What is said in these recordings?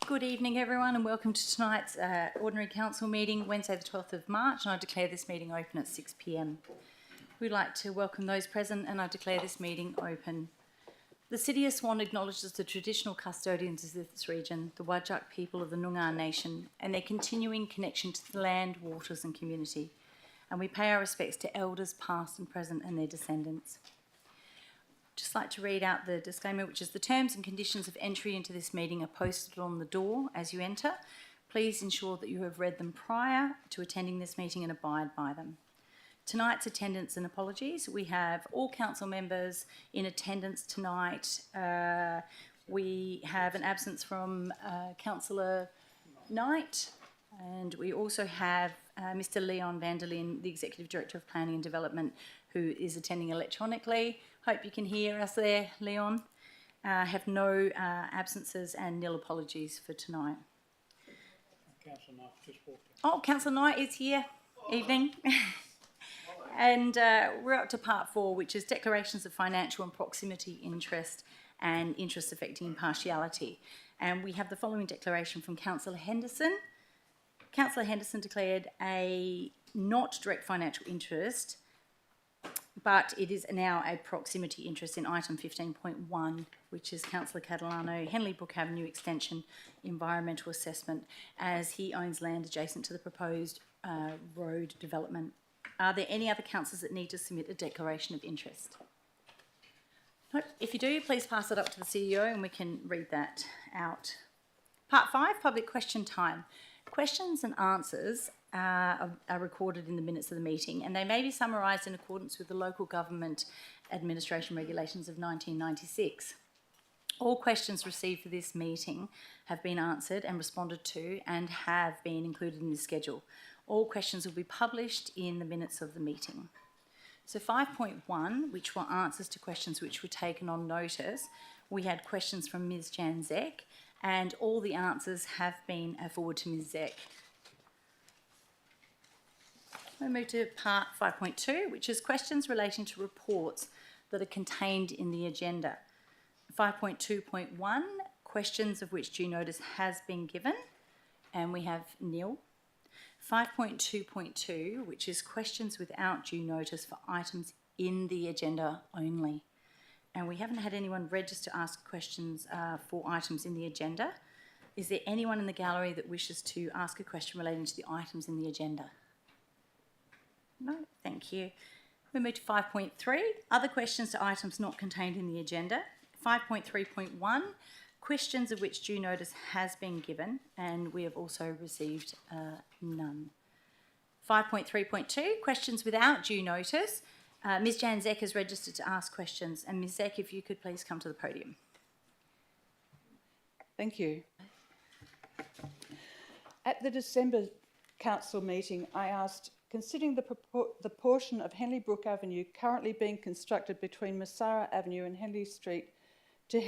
Good evening everyone and welcome to tonight's Ordinary Council meeting, Wednesday the 12th of March, and I declare this meeting open at 6 p.m. We'd like to welcome those present and I declare this meeting open. The City of Swan acknowledges the traditional custodians of this region, the Whadjuk people of the Noongar Nation, and their continuing connection to the land, waters and community. And we pay our respects to elders past and present and their descendants. Just like to read out the disclaimer, which is the terms and conditions of entry into this meeting are posted on the door as you enter. Please ensure that you have read them prior to attending this meeting and abide by them. Tonight's attendance and apologies. We have all council members in attendance tonight. We have an absence from Councillor Knight, and we also have Mr. Leon Vanderlyn, the Executive Director of Planning and Development, who is attending electronically. Hope you can hear us there, Leon. Have no absences and nil apologies for tonight. Councillor Knight just walked in. Oh, Councillor Knight is here. Evening. And we're up to part 4, which is declarations of financial and proximity interest and interest affecting impartiality. And we have the following declaration from Councillor Henderson. Councillor Henderson declared a not direct financial interest, but it is now a proximity interest in item 15.1, which is Councillor Catalano, Henley Brook Avenue Extension Environmental Assessment, as he owns land adjacent to the proposed road development. Are there any other councillors that need to submit a declaration of interest? Nope. If you do, please pass it up to the CEO and we can read that out. Part 5, public question time. Questions and answers are recorded in the minutes of the meeting, and they may be summarised in accordance with the Local Government Administration Regulations of 1996. All questions received for this meeting have been answered and responded to and have been included in the schedule. All questions will be published in the minutes of the meeting. So 5.1, which were answers to questions which were taken on notice, we had questions from Ms. Janzek, and all the answers have been forwarded to Ms. Zek. We'll move to part 5.2, which is questions relating to reports that are contained in the agenda. 5.2.1, questions of which due notice has been given, and we have nil. 5.2.2, which is questions without due notice for items in the agenda only. And we haven't had anyone register to ask questions for items in the agenda. Is there anyone in the gallery that wishes to ask a question relating to the items in the agenda? No, thank you. We move to 5.3, other questions to items not contained in the agenda. 5.3.1, questions of which due notice has been given, and we have also received none. 5.3.2, questions without due notice. Ms. Janzek has registered to ask questions, and Ms. Zek, if you could please come to the podium. Thank you. At the December Council meeting, I asked, considering the portion of Henley Brook Avenue currently being constructed between Massara Avenue and Henley Street to in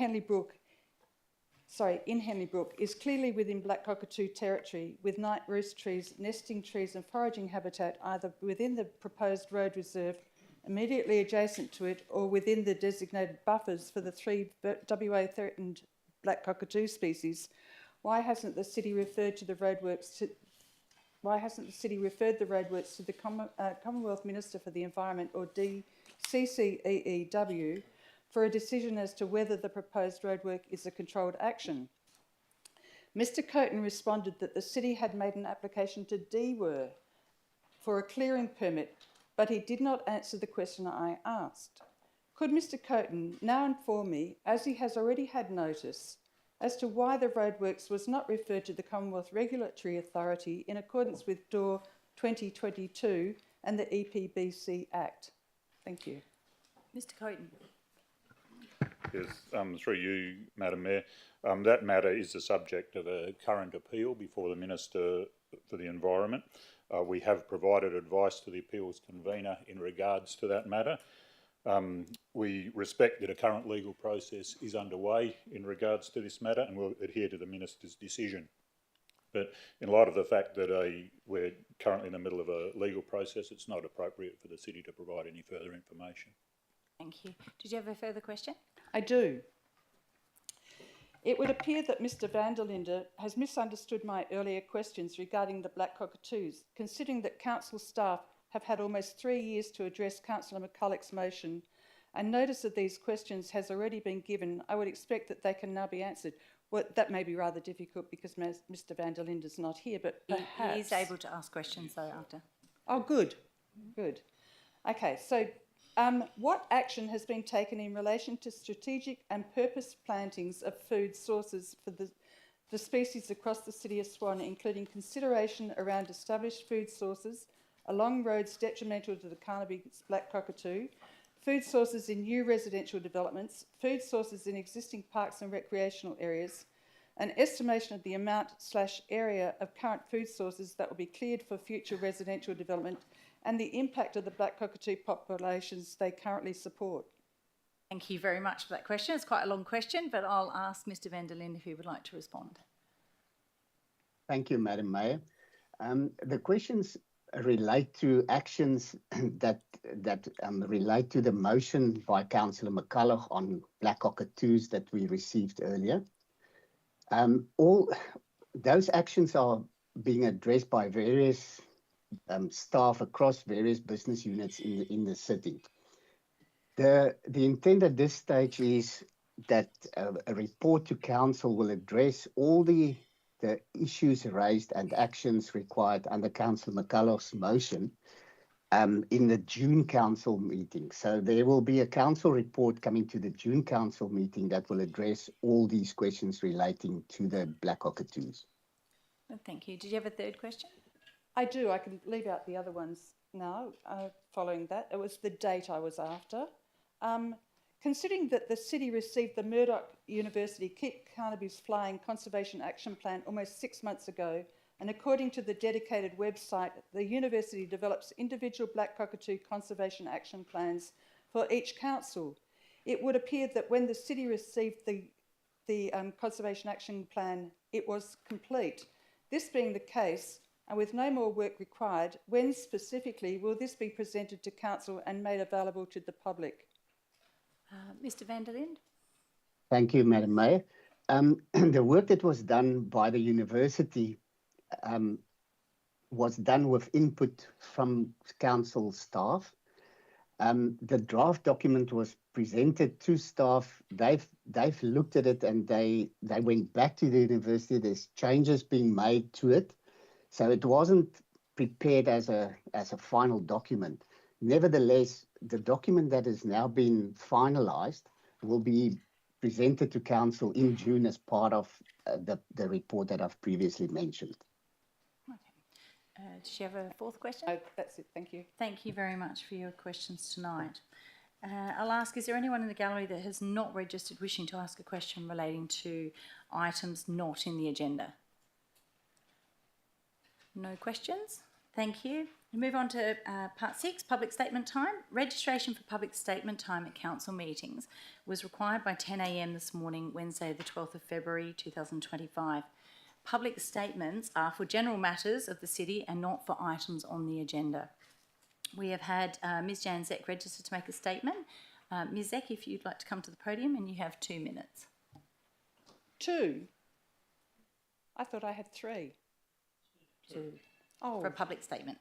Henley Brook is clearly within black cockatoo territory, with night roost trees, nesting trees and foraging habitat either within the proposed road reserve immediately adjacent to it or within the designated buffers for the 3 WA threatened black cockatoo species, why hasn't the city referred the roadworks to the Commonwealth Minister for the Environment, or CCEEW, for a decision as to whether the proposed roadwork is a controlled action? Mr. Coaten responded that the city had made an application to DWER for a clearing permit, but he did not answer the question I asked. Could Mr. Coaten now inform me, as he has already had notice, as to why the roadworks was not referred to the Commonwealth Regulatory Authority in accordance with DOR 2022 and the EPBC Act? Thank you. Mr. Coaten. Yes, through you, Madam Mayor. That matter is the subject of a current appeal before the Minister for the Environment. We have provided advice to the appeals convener in regards to that matter. We respect that a current legal process is underway in regards to this matter and will adhere to the Minister's decision. But in light of the fact that we're currently in the middle of a legal process, it's not appropriate for the city to provide any further information. Thank you. Did you have a further question? I do. It would appear that Mr van der Linde has misunderstood my earlier questions regarding the black cockatoos, considering that council staff have had almost 3 years to address Councillor McCulloch's motion, and notice of these questions has already been given. I would expect that they can now be answered. Well, that may be rather difficult because Mr van der Linde is not here, but perhaps... He is able to ask questions, though, after. Oh, good, good. Okay, so what action has been taken in relation to strategic and purpose plantings of food sources for the species across the City of Swan, including consideration around established food sources along roads detrimental to the Carnaby's black cockatoo, food sources in new residential developments, food sources in existing parks and recreational areas, an estimation of the amount/area of current food sources that will be cleared for future residential development, and the impact of the black cockatoo populations they currently support. Thank you very much for that question. It's quite a long question, but I'll ask Mr van der Linde if he would like to respond. Thank you, Madam Mayor. The questions relate to actions that relate to the motion by Councillor McCulloch on black cockatoos that we received earlier. All those actions are being addressed by various staff across various business units in the city. The intent at this stage is that a report to council will address all the issues raised and actions required under Councillor McCulloch's motion in the June council meeting. So there will be a council report coming to the June council meeting that will address all these questions relating to the black cockatoos. Thank you. Did you have a third question? I do. I can leave out the other ones now, following that. It was the date I was after. Considering that the city received the Murdoch University Keep Carnaby's Flying Conservation Action Plan almost 6 months ago, and according to the dedicated website, the university develops individual black cockatoo conservation action plans for each council. It would appear that when the city received the conservation action plan, it was complete. This being the case, and with no more work required, when specifically will this be presented to council and made available to the public? Mr van der Linde? Thank you, Madam Mayor. The work that was done by the university was done with input from council staff. The draft document was presented to staff. They've looked at it and they went back to the university. There's changes being made to it. So it wasn't prepared as a final document. Nevertheless, the document that has now been finalised will be presented to council in June as part of the report that I've previously mentioned. Okay. Does she have a fourth question? No, that's it. Thank you. Thank you very much for your questions tonight. I'll ask, is there anyone in the gallery that has not registered wishing to ask a question relating to items not in the agenda? No questions? Thank you. We move on to part 6, public statement time. Registration for public statement time at council meetings was required by 10 a.m. this morning, Wednesday the 12th of February 2025. Public statements are for general matters of the city and not for items on the agenda. We have had Ms Jan Zek register to make a statement. Ms Zek, if you'd like to come to the podium, and you have 2 minutes. 2? I thought I had 3. 2. Oh. For a public statement.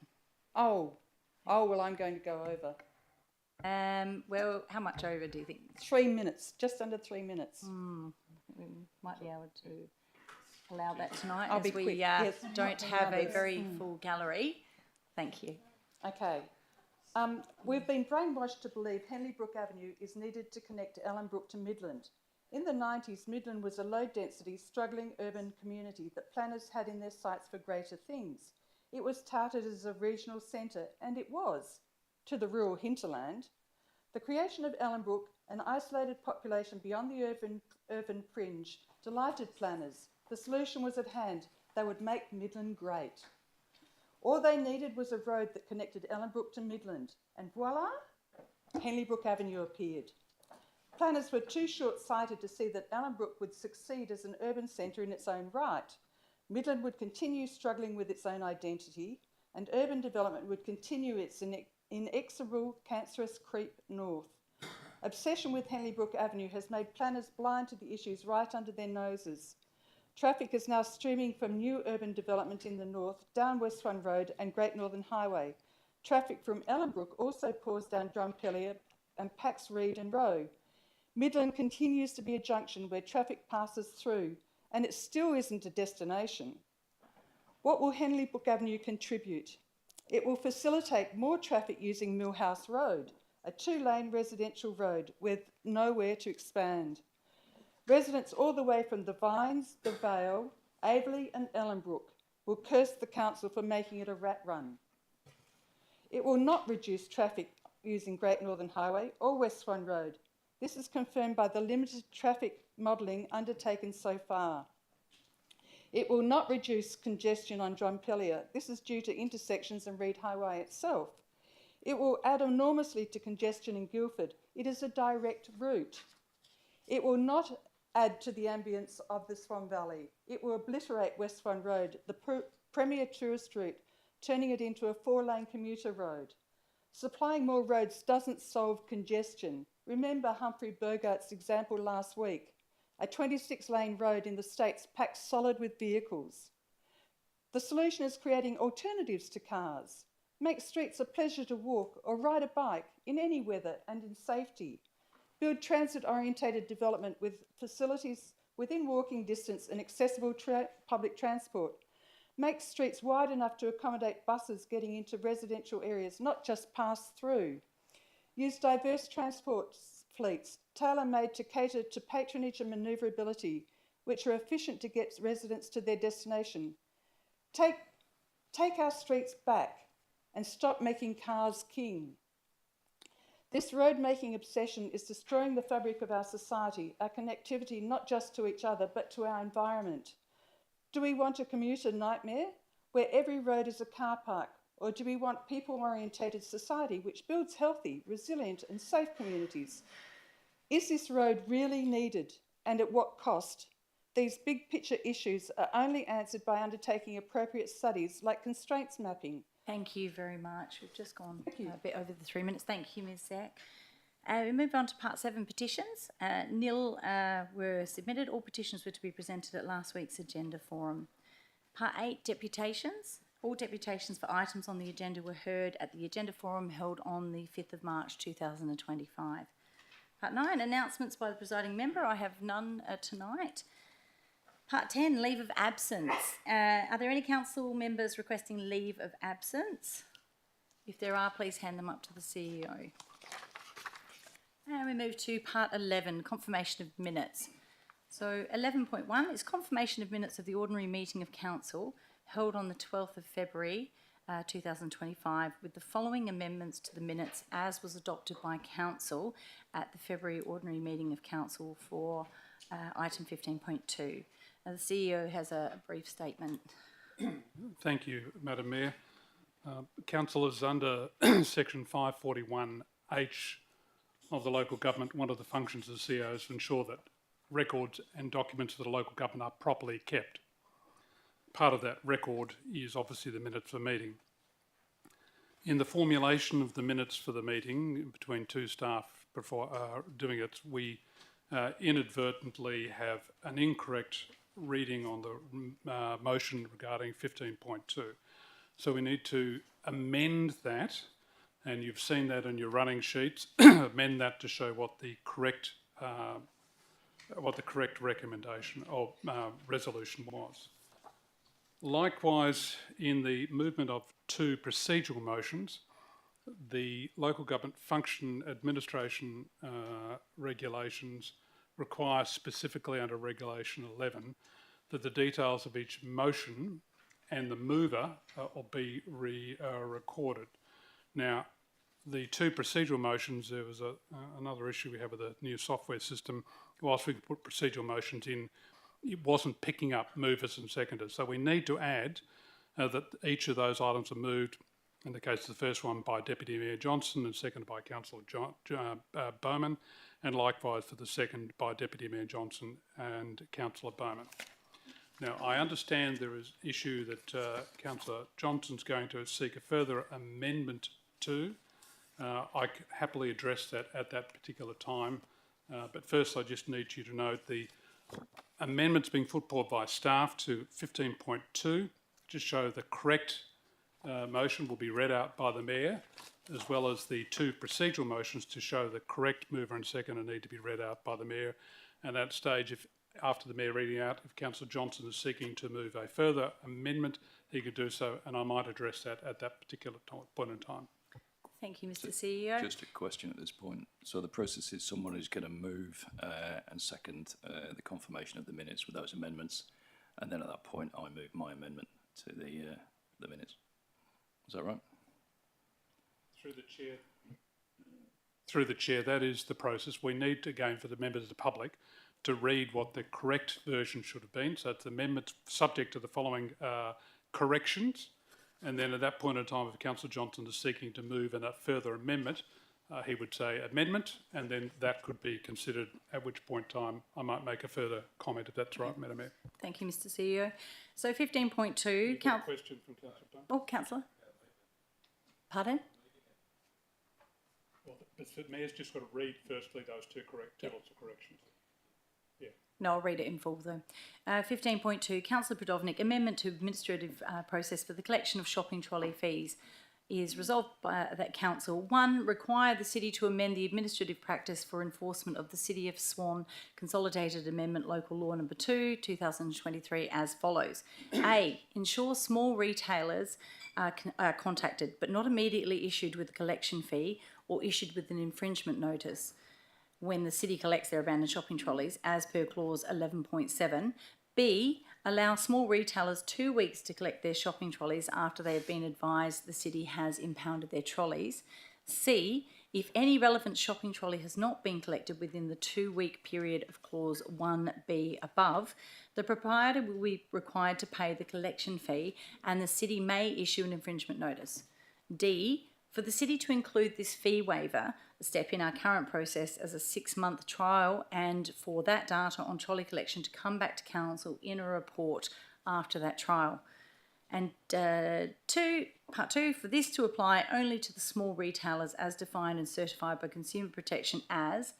Oh, well, I'm going to go over. Well, how much over do you think? 3 minutes, just under 3 minutes. We might be able to allow that tonight I'll as be we quick. Yes, don't have a very full gallery. Thank you. Okay. We've been brainwashed to believe Henley Brook Avenue is needed to connect Ellenbrook to Midland. In the 90s, Midland was a low-density, struggling urban community that planners had in their sights for greater things. It was touted as a regional centre, and it was, to the rural hinterland. The creation of Ellenbrook, an isolated population beyond the urban fringe, delighted planners. The solution was at hand. They would make Midland great. All they needed was a road that connected Ellenbrook to Midland, and voila, Henley Brook Avenue appeared. Planners were too short-sighted to see that Ellenbrook would succeed as an urban centre in its own right. Midland would continue struggling with its own identity, and urban development would continue its inexorable, cancerous creep north. Obsession with Henley Brook Avenue has made planners blind to the issues right under their noses. Traffic is now streaming from new urban development in the north, down West Swan Road and Great Northern Highway. Traffic from Ellenbrook also pours down Drumpellier and Pax Reed and Rowe. Midland continues to be a junction where traffic passes through, and it still isn't a destination. What will Henley Brook Avenue contribute? It will facilitate more traffic using Millhouse Road, a 2-lane residential road with nowhere to expand. Residents all the way from the Vines, the Vale, Aveley and Ellenbrook will curse the council for making it a rat run. It will not reduce traffic using Great Northern Highway or West Swan Road. This is confirmed by the limited traffic modelling undertaken so far. It will not reduce congestion on Drumpellier. This is due to intersections and Reed Highway itself. It will add enormously to congestion in Guildford. It is a direct route. It will not add to the ambience of the Swan Valley. It will obliterate West Swan Road, the premier tourist route, turning it into a 4-lane commuter road. Supplying more roads doesn't solve congestion. Remember Humphrey Bogart's example last week. A 26-lane road in the States packed solid with vehicles. The solution is creating alternatives to cars. Make streets a pleasure to walk or ride a bike in any weather and in safety. Build transit-orientated development with facilities within walking distance and accessible public transport. Make streets wide enough to accommodate buses getting into residential areas, not just pass through. Use diverse transport fleets, tailor-made to cater to patronage and manoeuvrability, which are efficient to get residents to their destination. Take our streets back and stop making cars king. This road-making obsession is destroying the fabric of our society, our connectivity not just to each other, but to our environment. Do we want a commuter nightmare where every road is a car park? Or do we want people-orientated society which builds healthy, resilient and safe communities? Is this road really needed, and at what cost? These big picture issues are only answered by undertaking appropriate studies like constraints mapping. Thank you very much. We've just gone a bit over the 3 minutes. Thank you, Ms. Zack. We move on to Part 7 petitions. Nil were submitted. All petitions were to be presented at last week's agenda forum. Part 8, deputations. All deputations for items on the agenda were heard at the agenda forum held on the 5th of March 2025. Part 9, announcements by the presiding member. I have none tonight. Part 10, leave of absence. Are there any council members requesting leave of absence? If there are, please hand them up to the CEO. And we move to Part 11, confirmation of minutes. So 11.1 is confirmation of minutes of the ordinary meeting of council held on the 12th of February 2025 with the following amendments to the minutes as was adopted by council at the February ordinary meeting of council for item 15.2. The CEO has a brief statement. Thank you, Madam Mayor. Councillors, under section 541H of the local government, one of the functions of the CEO is to ensure that records and documents of the local government are properly kept. Part of that record is obviously the minutes of the meeting. In the formulation of the minutes for the meeting between two staff before doing it, we inadvertently have an incorrect reading on the motion regarding 15.2. So we need to amend that, and you've seen that in your running sheets, amend that to show what the correct recommendation or resolution was. Likewise, in the movement of two procedural motions, the local government function administration regulations require specifically under Regulation 11 that the details of each motion and the mover will be recorded. Now, the two procedural motions, there was another issue we have with the new software system. Whilst we can put procedural motions in, it wasn't picking up movers and seconders. So we need to add that each of those items are moved, in the case of the first one by Deputy Mayor Johnson and seconded by Councillor Bowman, and likewise for the second by Deputy Mayor Johnson and Councillor Bowman. Now, I understand there is issue that Councillor Johnson's going to seek a further amendment to, I can happily address that at that particular time. But first, I just need you to note the amendments being put forward by staff to 15.2, just show the correct motion will be read out by the Mayor, as well as the two procedural motions to show the correct mover and seconder need to be read out by the Mayor. And at that stage, if after the Mayor reading out, if Councillor Johnson is seeking to move a further amendment, he could do so, and I might address that at that particular point in time. Thank you, Mr. CEO. Just a question at this point. So the process is someone who's going to move and second the confirmation of the minutes with those amendments, and then at that point I move my amendment to the minutes. Is that right? Through the chair, that is the process. We need, again, for the members of the public to read what the correct version should have been. So it's the amendment subject to the following corrections. And then at that point in time, if Councillor Johnson is seeking to move a further amendment, he would say amendment, and then that could be considered, at which point in time I might make a further comment, if that's right, Madam Mayor. Thank you, Mr. CEO. So 15.2, Question from Councillor Dunn. oh, Councillor. Pardon? Well, the Mayor's just got to read firstly those two tables of corrections. Yeah. No, I'll read it in full though. 15.2, Councillor Budovnik, amendment to administrative process for the collection of shopping trolley fees is resolved by that Council. 1, require the City to amend the administrative practice for enforcement of the City of Swan Consolidated Amendment Local Law Number 2, 2023 as follows. A, ensure small retailers are contacted but not immediately issued with a collection fee or issued with an infringement notice when the City collects their abandoned shopping trolleys, as per clause 11.7. B, allow small retailers 2 weeks to collect their shopping trolleys after they have been advised the City has impounded their trolleys. C, if any relevant shopping trolley has not been collected within the 2-week period of clause 1B above, the proprietor will be required to pay the collection fee and the City may issue an infringement notice. D, for the City to include this fee waiver, a step in our current process, as a 6-month trial, and for that data on trolley collection to come back to Council in a report after that trial. And part 2, for this to apply only to the small retailers as defined and certified by Consumer Protection as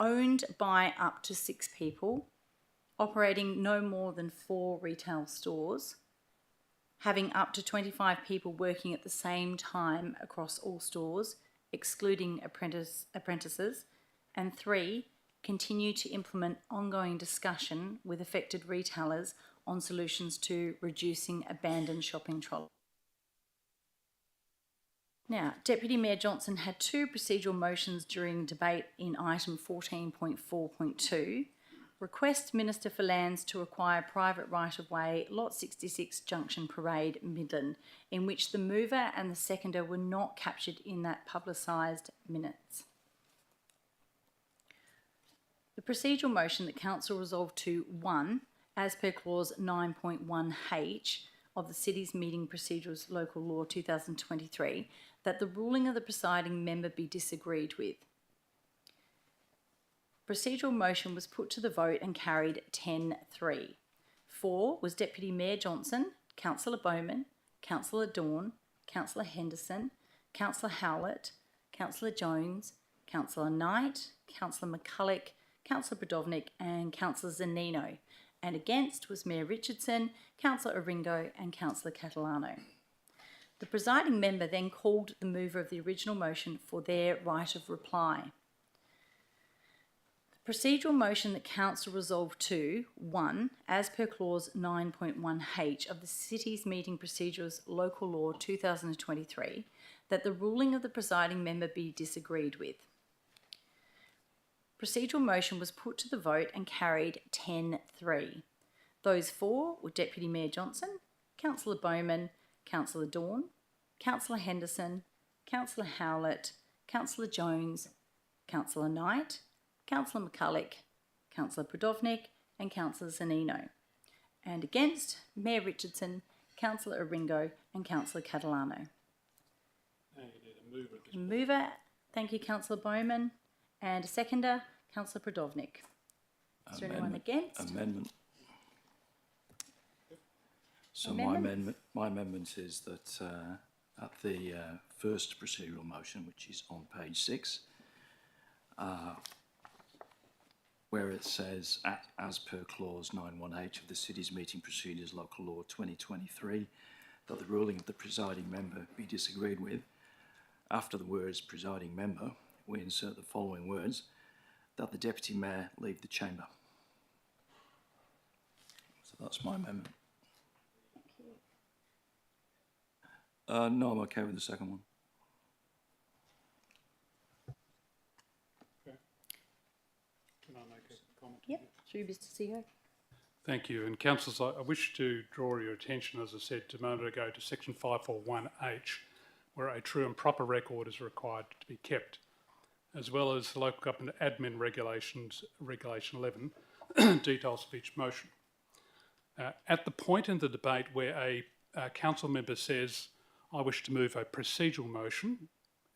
owned by up to 6 people, operating no more than 4 retail stores, having up to 25 people working at the same time across all stores, excluding apprentices, and 3, continue to implement ongoing discussion with affected retailers on solutions to reducing abandoned shopping trolleys. Now, Deputy Mayor Johnson had 2 procedural motions during debate in item 14.4.2. Request Minister for Lands to acquire private right-of-way, Lot 66 Junction Parade, Midland, in which the mover and the seconder were not captured in that publicised minutes. The procedural motion that Council resolved to 1, as per clause 9.1H of the City's Meeting Procedures Local Law 2023, that the ruling of the presiding member be disagreed with. Procedural motion was put to the vote and carried 10-3. 4 was Deputy Mayor Johnson, Councillor Bowman, Councillor Dawn, Councillor Henderson, Councillor Howlett, Councillor Jones, Councillor Knight, Councillor McCulloch, Councillor Budovnik and Councillor Zanino. And against was Mayor Richardson, Councillor Oringo and Councillor Catalano. The presiding member then called the mover of the original motion for their right of reply. Procedural motion that Council resolved to 1, as per clause 9.1H of the City's Meeting Procedures Local Law 2023, that the ruling of the presiding member be disagreed with. Procedural motion was put to the vote and carried 10-3. Those for were Deputy Mayor Johnson, Councillor Bowman, Councillor Dawn, Councillor Henderson, Councillor Howlett, Councillor Jones, Councillor Knight, Councillor McCulloch, Councillor Budovnik and Councillor Zanino. And against, Mayor Richardson, Councillor Oringo and Councillor Catalano. Now you need a mover at this point. Mover, thank you, Councillor Bowman. And a seconder, Councillor Budovnik. Is there anyone against? Amendment. So Amendment? my amendment is that at the first procedural motion, which is on page 6, where it says, as per clause 918 of the City's Meeting Procedures Local Law 2023, that the ruling of the presiding member be disagreed with. After the words presiding member, we insert the following words, that the Deputy Mayor leave the chamber. So that's my amendment. No, I'm okay with the second one. Okay. Can I make a comment? Yep, through Mr CEO. Thank you. And councillors, I wish to draw your attention, as I said a moment ago, to section 541H, where a true and proper record is required to be kept, as well as the local government admin regulations, Regulation 11, details of each motion. At the point in the debate where a council member says, I wish to move a procedural motion,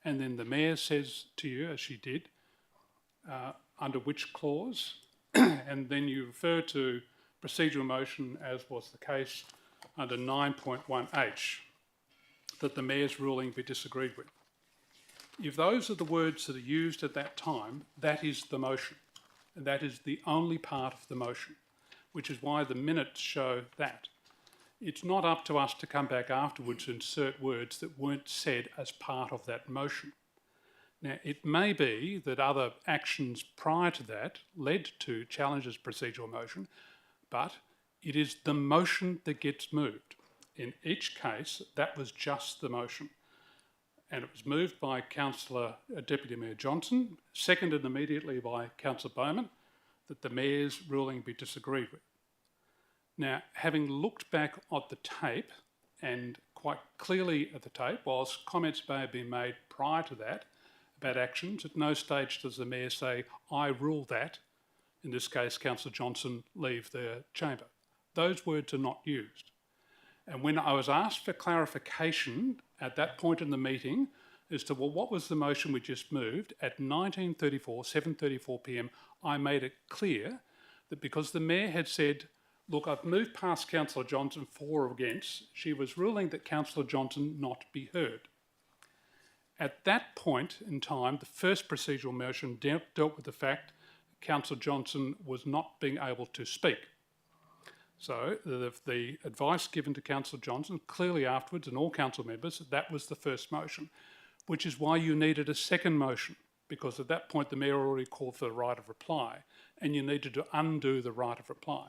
and then the Mayor says to you, as she did, under which clause, and then you refer to procedural motion, as was the case under 9.1H, that the Mayor's ruling be disagreed with. If those are the words that are used at that time, that is the motion, and that is the only part of the motion, which is why the minutes show that. It's not up to us to come back afterwards and insert words that weren't said as part of that motion. Now, it may be that other actions prior to that led to challenges procedural motion, but it is the motion that gets moved. In each case, that was just the motion. And it was moved by Deputy Mayor Johnson, seconded immediately by Councillor Bowman, that the Mayor's ruling be disagreed with. Now, having looked back at the tape, and quite clearly at the tape, whilst comments may have been made prior to that about actions, at no stage does the Mayor say, I rule that, in this case, Councillor Johnson, leave the chamber. Those words are not used. And when I was asked for clarification at that point in the meeting as to, well, what was the motion we just moved, at 7:34 p.m, I made it clear that because the Mayor had said, look, I've moved past Councillor Johnson for or against, she was ruling that Councillor Johnson not be heard. At that point in time, the first procedural motion dealt with the fact that Councillor Johnson was not being able to speak. So the advice given to Councillor Johnson, clearly afterwards, and all council members, that was the first motion, which is why you needed a second motion, because at that point the Mayor already called for the right of reply, and you needed to undo the right of reply.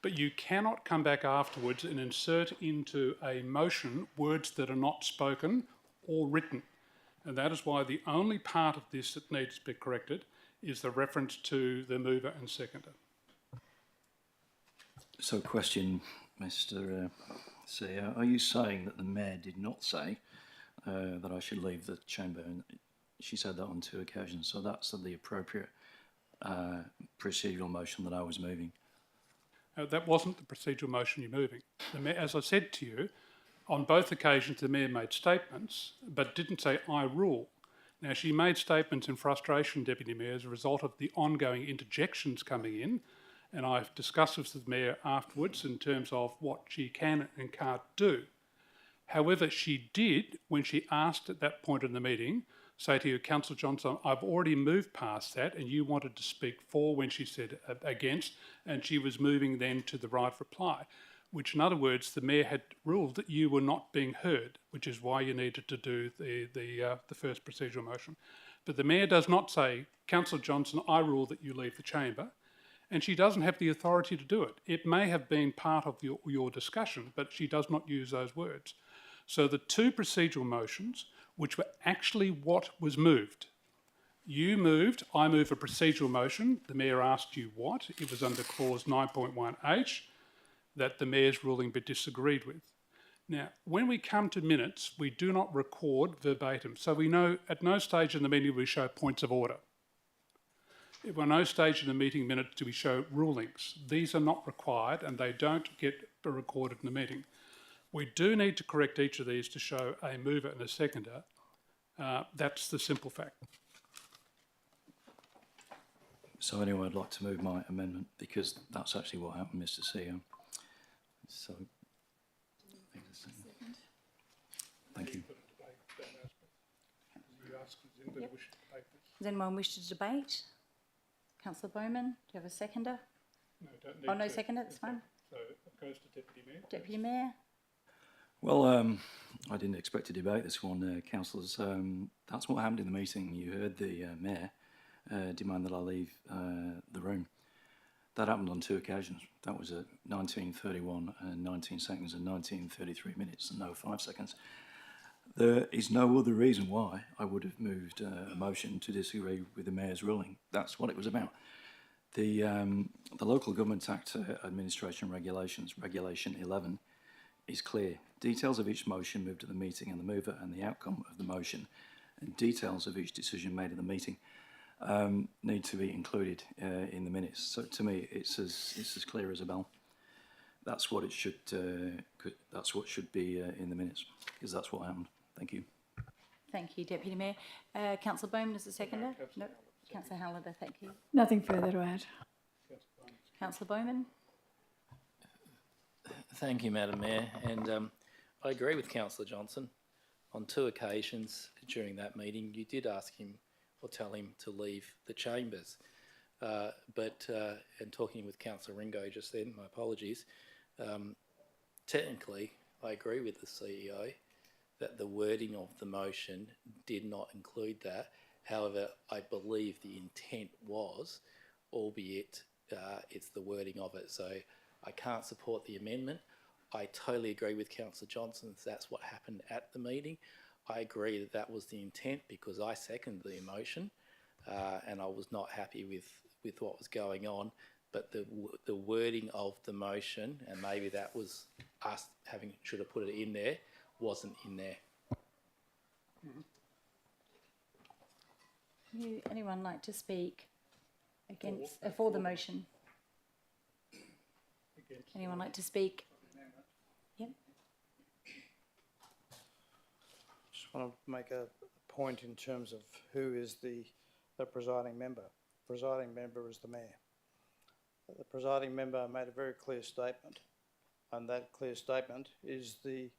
But you cannot come back afterwards and insert into a motion words that are not spoken or written. And that is why the only part of this that needs to be corrected is the reference to the mover and seconder. So question, Mr. CEO, are you saying that the Mayor did not say that I should leave the chamber? And she said that on 2 occasions, so that's the appropriate procedural motion that I was moving. That wasn't the procedural motion you're moving. The Mayor, as I said to you, on both occasions the Mayor made statements, but didn't say, I rule. Now, she made statements in frustration, Deputy Mayor, as a result of the ongoing interjections coming in, and I've discussed this with the Mayor afterwards in terms of what she can and can't do. However, she did, when she asked at that point in the meeting, say to you, Councillor Johnson, I've already moved past that, and you wanted to speak for when she said against, and she was moving then to the right of reply, which in other words, the Mayor had ruled that you were not being heard, which is why you needed to do the first procedural motion. But the Mayor does not say, Councillor Johnson, I rule that you leave the chamber, and she doesn't have the authority to do it. It may have been part of your discussion, but she does not use those words. So the 2 procedural motions, which were actually what was moved. You moved, I move a procedural motion. The Mayor asked you what? It was under clause 9.1H that the Mayor's ruling be disagreed with. Now, when we come to minutes, we do not record verbatim. So we know at no stage in the meeting we show points of order. At no stage in the meeting minutes do we show rulings. These are not required and they don't get recorded in the meeting. We do need to correct each of these to show a mover and a seconder. That's the simple fact. So anyway, I'd like to move my amendment because that's actually what happened, Mr. CEO. So, thank you. ask, does anybody wish to debate this? Does anyone wish to debate? Councillor Bowman, do you have a seconder? No, don't need Oh, no to. seconder, that's fine. So it goes to Deputy Mayor. Deputy Mayor? Well, I didn't expect to debate this one, councillors. That's what happened in the meeting. You heard the mayor demand that I leave the room. That happened on 2 occasions. That was at 19:31 and 19 seconds and 19:33 minutes and no 5 seconds. There is no other reason why I would have moved a motion to disagree with the mayor's ruling. That's what it was about. The Local Government Act Administration Regulations, Regulation 11, is clear. Details of each motion moved to the meeting and the mover and the outcome of the motion and details of each decision made at the meeting need to be included in the minutes. So to me, it's as clear as a bell. That's what it should. That's what should be in the minutes, because that's what happened. Thank you. Thank you, Deputy Mayor. Councillor Bowman is the seconder? No. Councillor Halliday, thank you. Nothing further to add. Councillor Bowman? Thank you, Madam Mayor, and I agree with Councillor Johnson. On 2 occasions during that meeting, you did ask him or tell him to leave the chambers. And talking with Councillor Ringo just then, my apologies, technically I agree with the CEO that the wording of the motion did not include that. However, I believe the intent was, albeit it's the wording of it. So I can't support the amendment. I totally agree with Councillor Johnson. That's what happened at the meeting. I agree that that was the intent because I seconded the motion and I was not happy with what was going on. But the wording of the motion, and maybe that was us should have put it in there, wasn't in there. Would anyone like to speak against for the motion? Anyone like to speak? Yep. Just want to make a point in terms of who is the presiding member. The presiding member is the mayor. The presiding member made a very clear statement, and that clear statement is the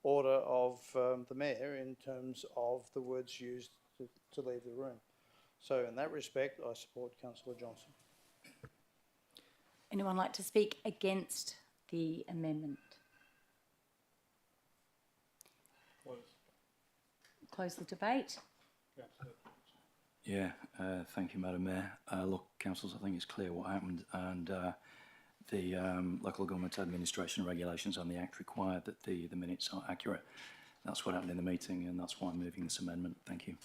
order of the mayor in terms of the words used to leave the room. So in that respect, I support Councillor Johnson. Anyone like to speak against the amendment? Close the debate. Yeah, thank you, Madam Mayor. Look, councillors, I think it's clear what happened, and the Local Government Administration Regulations and the Act require that the minutes are accurate. That's what happened in the meeting, and that's why I'm moving this amendment. Thank you.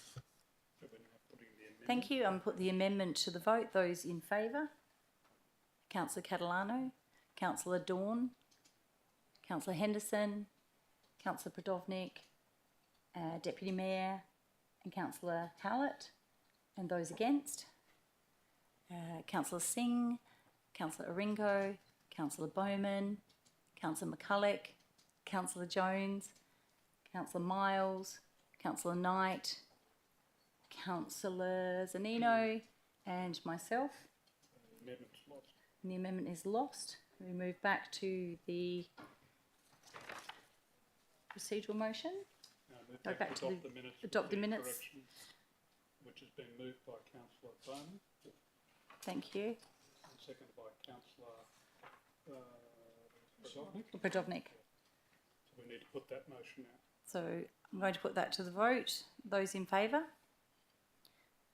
Thank you. I'm put the amendment to the vote. Those in favour? Councillor Catalano, Councillor Dawn, Councillor Henderson, Councillor Podovnik, Deputy Mayor and Councillor Howlett, and those against? Councillor Singh, Councillor Oringo, Councillor Bowman, Councillor McCulloch, Councillor Jones, Councillor Miles, Councillor Knight, Councillor Zanino, and myself. And the amendment is lost. We move back to the procedural motion. Go back to adopt the minutes. Which has been moved by Councillor Bowman. Thank you. And seconded by Councillor Podovnik. So we need to put that motion out. So I'm going to put that to the vote. Those in favour?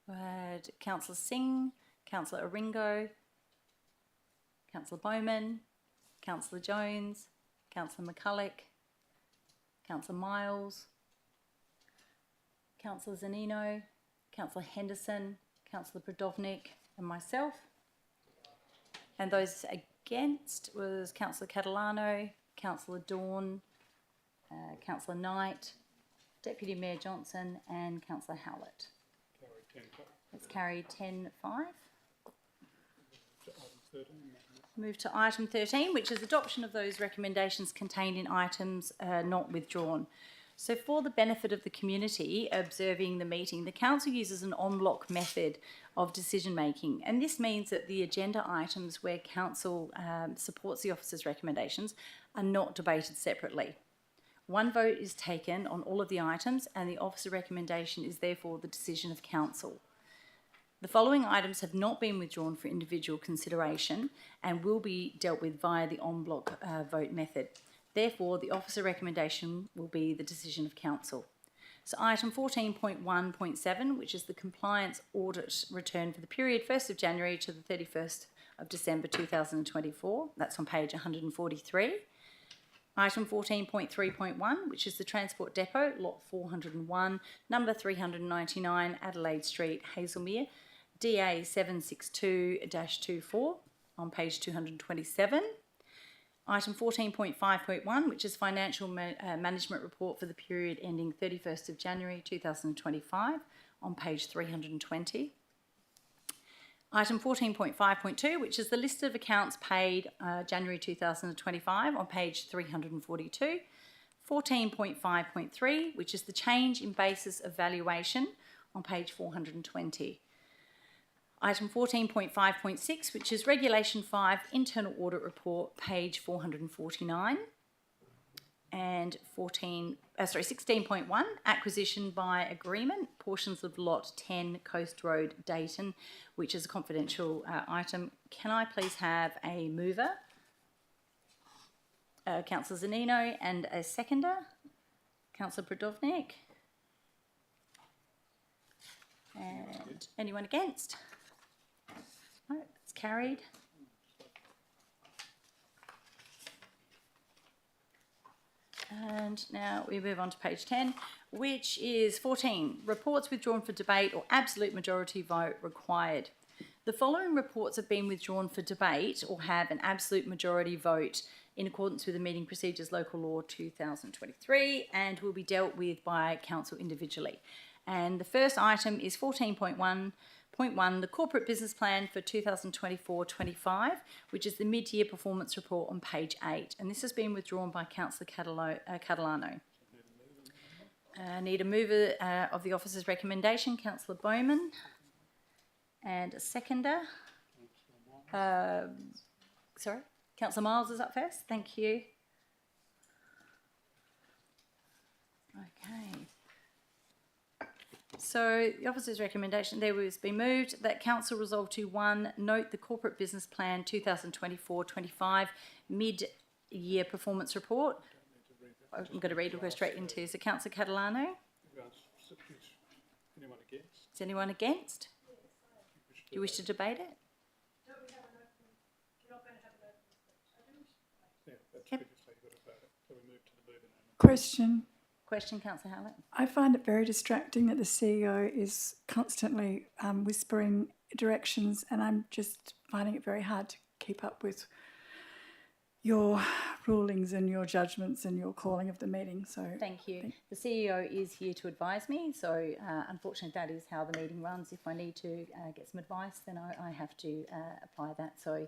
We had Councillor Singh, Councillor Oringo, Councillor Bowman, Councillor Jones, Councillor McCulloch, Councillor Miles, Councillor Zanino, Councillor Henderson, Councillor Podovnik and myself. And those against was Councillor Catalano, Councillor Dawn, Councillor Knight, Deputy Mayor Johnson and Councillor Howlett. It's carried 10-5. Move to item 13, which is adoption of those recommendations contained in items not withdrawn. So for the benefit of the community observing the meeting, the council uses an en bloc method of decision making, and this means that the agenda items where council supports the officer's recommendations are not debated separately. One vote is taken on all of the items, and the officer recommendation is therefore the decision of council. The following items have not been withdrawn for individual consideration and will be dealt with via the en bloc vote method. Therefore, the officer recommendation will be the decision of council. So item 14.1.7, which is the compliance audit return for the period 1st of January to the 31st of December 2024. That's on page 143. Item 14.3.1, which is the Transport Depot, lot 401, number 399, Adelaide Street, Hazelmere, DA 762-24, on page 227. Item 14.5.1, which is Financial Management Report for the period ending 31st of January 2025, on page 320. Item 14.5.2, which is the list of accounts paid January 2025 on page 342. 14.5.3, which is the change in basis of valuation on page 420. Item 14.5.6, which is Regulation 5 Internal Audit Report, page 449. And 16.1, acquisition by agreement, portions of lot 10 Coast Road, Dayton, which is a confidential item. Can I please have a mover? Councillor Zanino, and a seconder, Councillor Brodovnik. And anyone against? No, it's carried. And now we move on to page 10, which is 14, reports withdrawn for debate or absolute majority vote required. The following reports have been withdrawn for debate or have an absolute majority vote in accordance with the Meeting Procedures Local Law 2023 and will be dealt with by council individually. And the first item is 14.1.1, the Corporate Business Plan for 2024-25, which is the mid-year performance report on page 8. And this has been withdrawn by Councillor Catalano. I need a mover of the officer's recommendation, Councillor Bowman, and a seconder. Sorry, Councillor Miles is up first. Thank you. Okay. So the officer's recommendation there has been moved that council resolve to 1, note the Corporate Business Plan 2024-25 mid-year performance report. I'm going to read, we'll go straight into, so Councillor Catalano. Anyone against? Is anyone against? Do you wish to debate it? Yeah, that's Yep. good to say you've got to vote it. So we move to the move in amendment. Question, Councillor Howlett. I find it very distracting that the CEO is constantly whispering directions, and I'm just finding it very hard to keep up with your rulings and your judgments and your calling of the meeting. So Thank you. The CEO is here to advise me, so unfortunately that is how the meeting runs. If I need to get some advice, then I have to apply that. So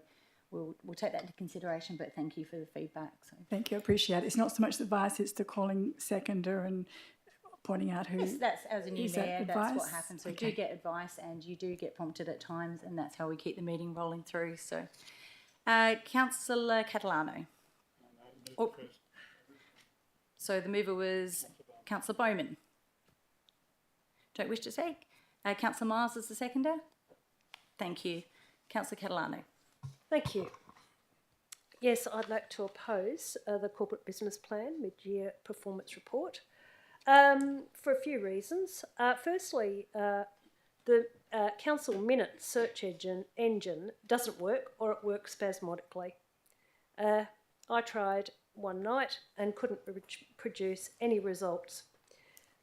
we'll take that into consideration, but thank you for the feedback. So. Thank you, I appreciate it. It's not so much the advice, it's the calling seconder and pointing out who... Yes, that's as a new is that mayor, that's advice? what happens. So Okay. you do get advice and you do get prompted at times, and that's how we keep the meeting rolling through. So, Councillor Catalano. Oh. So the mover was Councillor Bowman. Don't wish to speak. Councillor Miles is the seconder. Thank you. Councillor Catalano. Thank you. Yes, I'd like to oppose the Corporate Business Plan mid-year performance report for a few reasons. Firstly, the council minutes search engine doesn't work, or it works spasmodically. I tried one night and couldn't produce any results.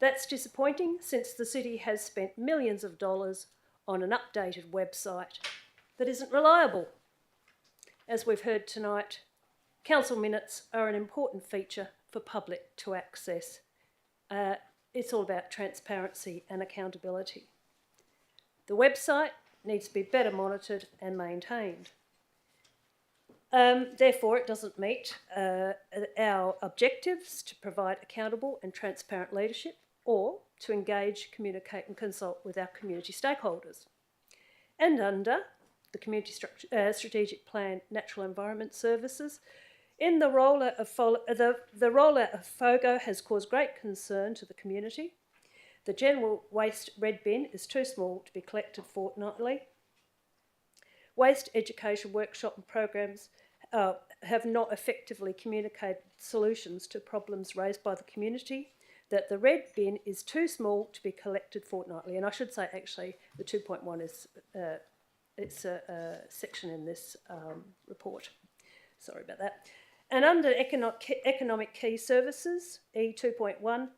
That's disappointing, since the city has spent millions of dollars on an updated website that isn't reliable. As we've heard tonight, council minutes are an important feature for public to access. It's all about transparency and accountability. The website needs to be better monitored and maintained. Therefore, it doesn't meet our objectives to provide accountable and transparent leadership, or to engage, communicate and consult with our community stakeholders. And under the Community Strategic Plan Natural Environment Services, In the rollout of the rollout of FOGO has caused great concern to the community. The general waste red bin is too small to be collected fortnightly. Waste education workshop and programs have not effectively communicated solutions to problems raised by the community, that the red bin is too small to be collected fortnightly. And I should say, actually, the 2.1 is it's a section in this report. Sorry about that. And under economic key services, E2.1,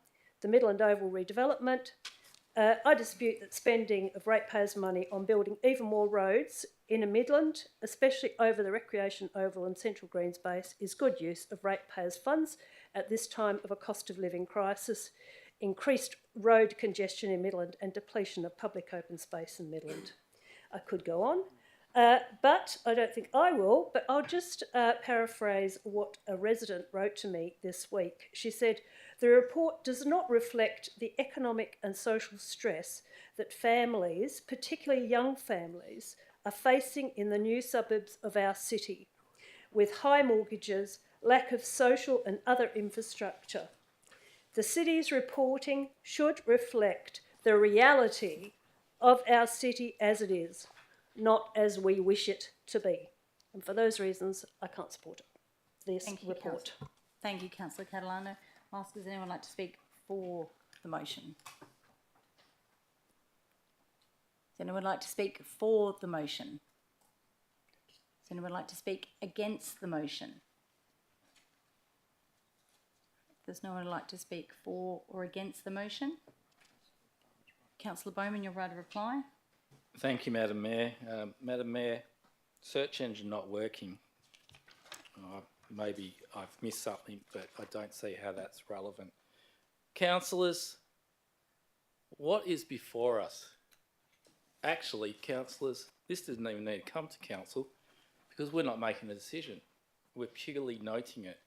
the Midland Oval redevelopment, I dispute that spending of ratepayers' money on building even more roads in a Midland, especially over the Recreation Oval and Central Green Space, is good use of ratepayers' funds at this time of a cost of living crisis, increased road congestion in Midland and depletion of public open space in Midland. I could go on, but I don't think I will, but I'll just paraphrase what a resident wrote to me this week. She said, "The report does not reflect the economic and social stress that families, particularly young families, are facing in the new suburbs of our city, with high mortgages, lack of social and other infrastructure. The city's reporting should reflect the reality of our city as it is, not as we wish it to be." And for those reasons, I can't support this report. Thank you, Councillor Catalano. I'll ask, does anyone like to speak for the motion? Does anyone like to speak for the motion? Does anyone like to speak against the motion? Does no one like to speak for or against the motion? Councillor Bowman, you're right to reply. Thank you, Madam Mayor. Madam Mayor, search engine not working. Maybe I've missed something, but I don't see how that's relevant. Councillors, what is before us? Actually, councillors, this doesn't even need to come to council because we're not making a decision. We're purely noting it.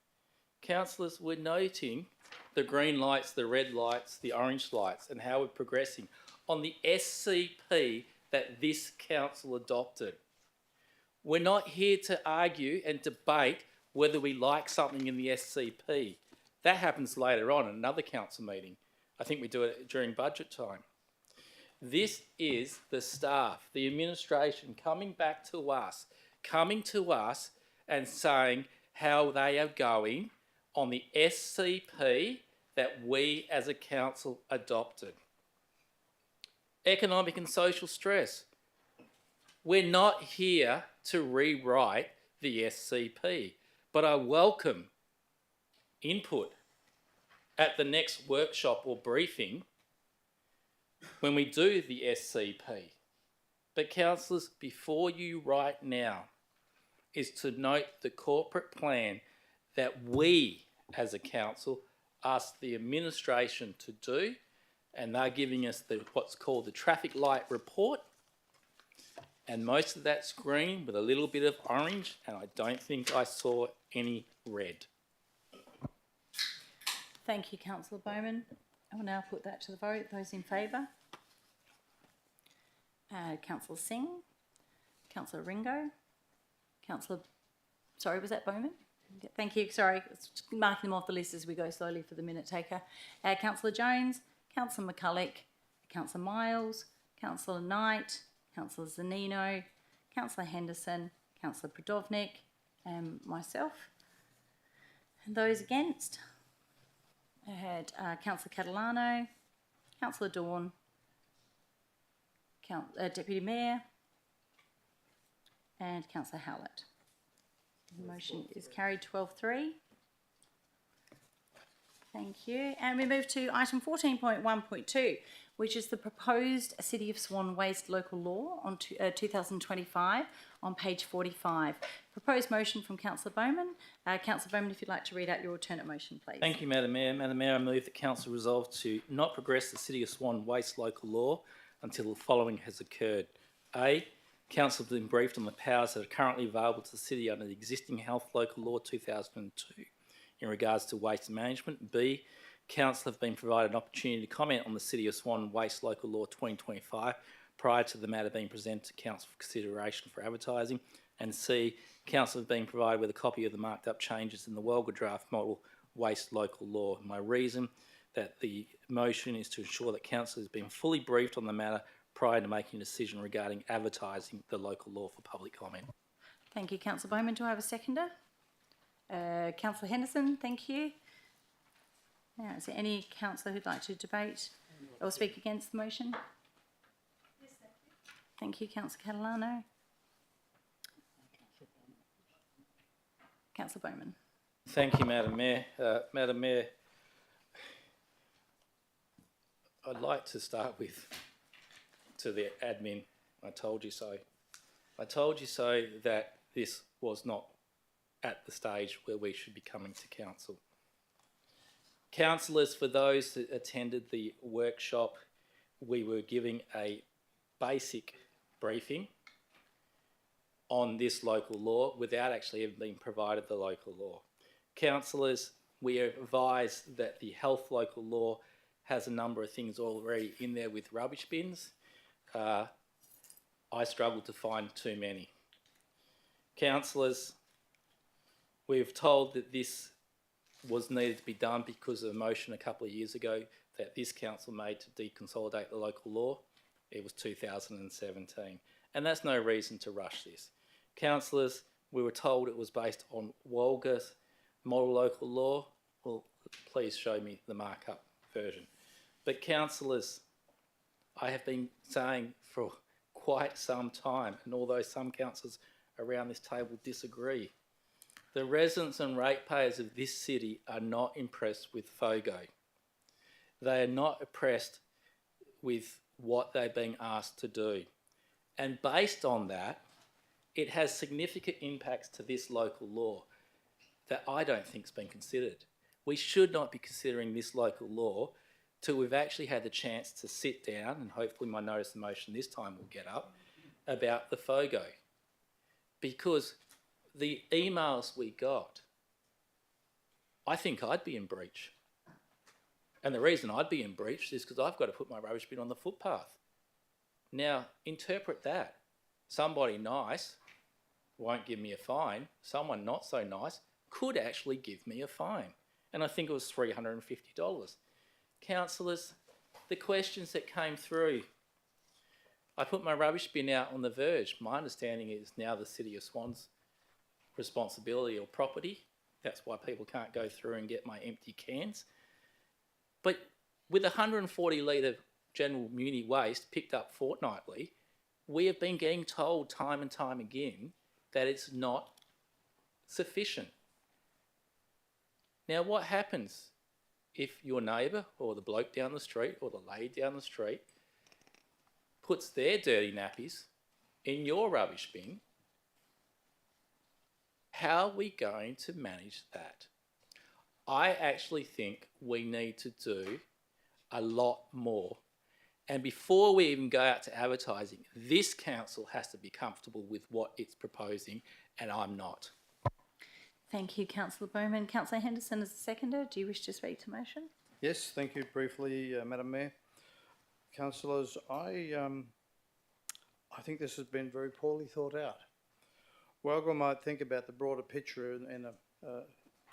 Councillors, we're noting the green lights, the red lights, the orange lights, and how we're progressing on the SCP that this council adopted. We're not here to argue and debate whether we like something in the SCP. That happens later on in another council meeting. I think we do it during budget time. This is the staff, the administration coming back to us, and saying how they are going on the SCP that we as a council adopted. Economic and social stress. We're not here to rewrite the SCP, but I welcome input at the next workshop or briefing when we do the SCP. But councillors, before you right now is to note the corporate plan that we as a council asked the administration to do, and they're giving us what's called the traffic light report, and most of that's green with a little bit of orange, and I don't think I saw any red. Thank you, Councillor Bowman. I will now put that to the vote. Those in favour? Councillor Singh, Councillor Ringo, sorry, was that Bowman? Thank you, sorry, marking them off the list as we go slowly for the minute taker. Councillor Jones, Councillor McCulloch, Councillor Miles, Councillor Knight, Councillor Zanino, Councillor Henderson, Councillor Prodovnik, and myself. And those against? I had Councillor Catalano, Councillor Dawn, Deputy Mayor, and Councillor Howlett. The motion is carried 12-3. Thank you. And we move to item 14.1.2, which is the proposed City of Swan Waste Local Law on 2025 on page 45. Proposed motion from Councillor Bowman. Councillor Bowman, if you'd like to read out your alternate motion, please. Thank you, Madam Mayor. Madam Mayor, I move that Council resolve to not progress the City of Swan Waste Local Law until the following has occurred. A, Council has been briefed on the powers that are currently available to the City under the existing Health Local Law 2002 in regards to waste management. B, Council have been provided an opportunity to comment on the City of Swan Waste Local Law 2025 prior to the matter being presented to Council for consideration for advertising, and C, Council has been provided with a copy of the marked up changes in the Walga draft model waste local law. My reason that the motion is to ensure that Council has been fully briefed on the matter prior to making a decision regarding advertising the local law for public comment. Thank you, Councillor Bowman. Do I have a seconder? Councillor Henderson, thank you. Now, is there any councillor who'd like to debate or speak against the motion? Yes, thank you. Thank you, Councillor Catalano. Councillor Bowman. Thank you, Madam Mayor. Madam Mayor, I'd like to start with, to the admin, I told you so. I told you so that this was not at the stage where we should be coming to council. Councillors, for those that attended the workshop, we were giving a basic briefing on this local law without actually even being provided the local law. Councillors, we are advised that the health local law has a number of things already in there with rubbish bins. I struggled to find too many. Councillors, we've told that this was needed to be done because of a motion a couple of years ago that this council made to deconsolidate the local law. It was 2017. And that's no reason to rush this. Councillors, we were told it was based on Walga's model local law. Well, please show me the markup version. But councillors, I have been saying for quite some time, and although some councillors around this table disagree, the residents and ratepayers of this city are not impressed with FOGO. They are not impressed with what they're being asked to do. And based on that, it has significant impacts to this local law that I don't think has been considered. We should not be considering this local law till we've actually had the chance to sit down, and hopefully my notice of motion this time will get up, about the FOGO. Because the emails we got, I think I'd be in breach. And the reason I'd be in breach is because I've got to put my rubbish bin on the footpath. Now, interpret that. Somebody nice won't give me a fine. Someone not so nice could actually give me a fine. And I think it was $350. Councillors, the questions that came through, I put my rubbish bin out on the verge. My understanding is now the City of Swan's responsibility or property. That's why people can't go through and get my empty cans. But with 140 litre general muni waste picked up fortnightly, we have been getting told time and time again that it's not sufficient. Now, what happens if your neighbour or the bloke down the street or the lady down the street puts their dirty nappies in your rubbish bin? How are we going to manage that? I actually think we need to do a lot more. And before we even go out to advertising, this council has to be comfortable with what it's proposing, and I'm not. Thank you, Councillor Bowman. Councillor Henderson as a seconder. Do you wish to speak to motion? Yes, thank you. Briefly, Madam Mayor. Councillors, I think this has been very poorly thought out. Walga might think about the broader picture in a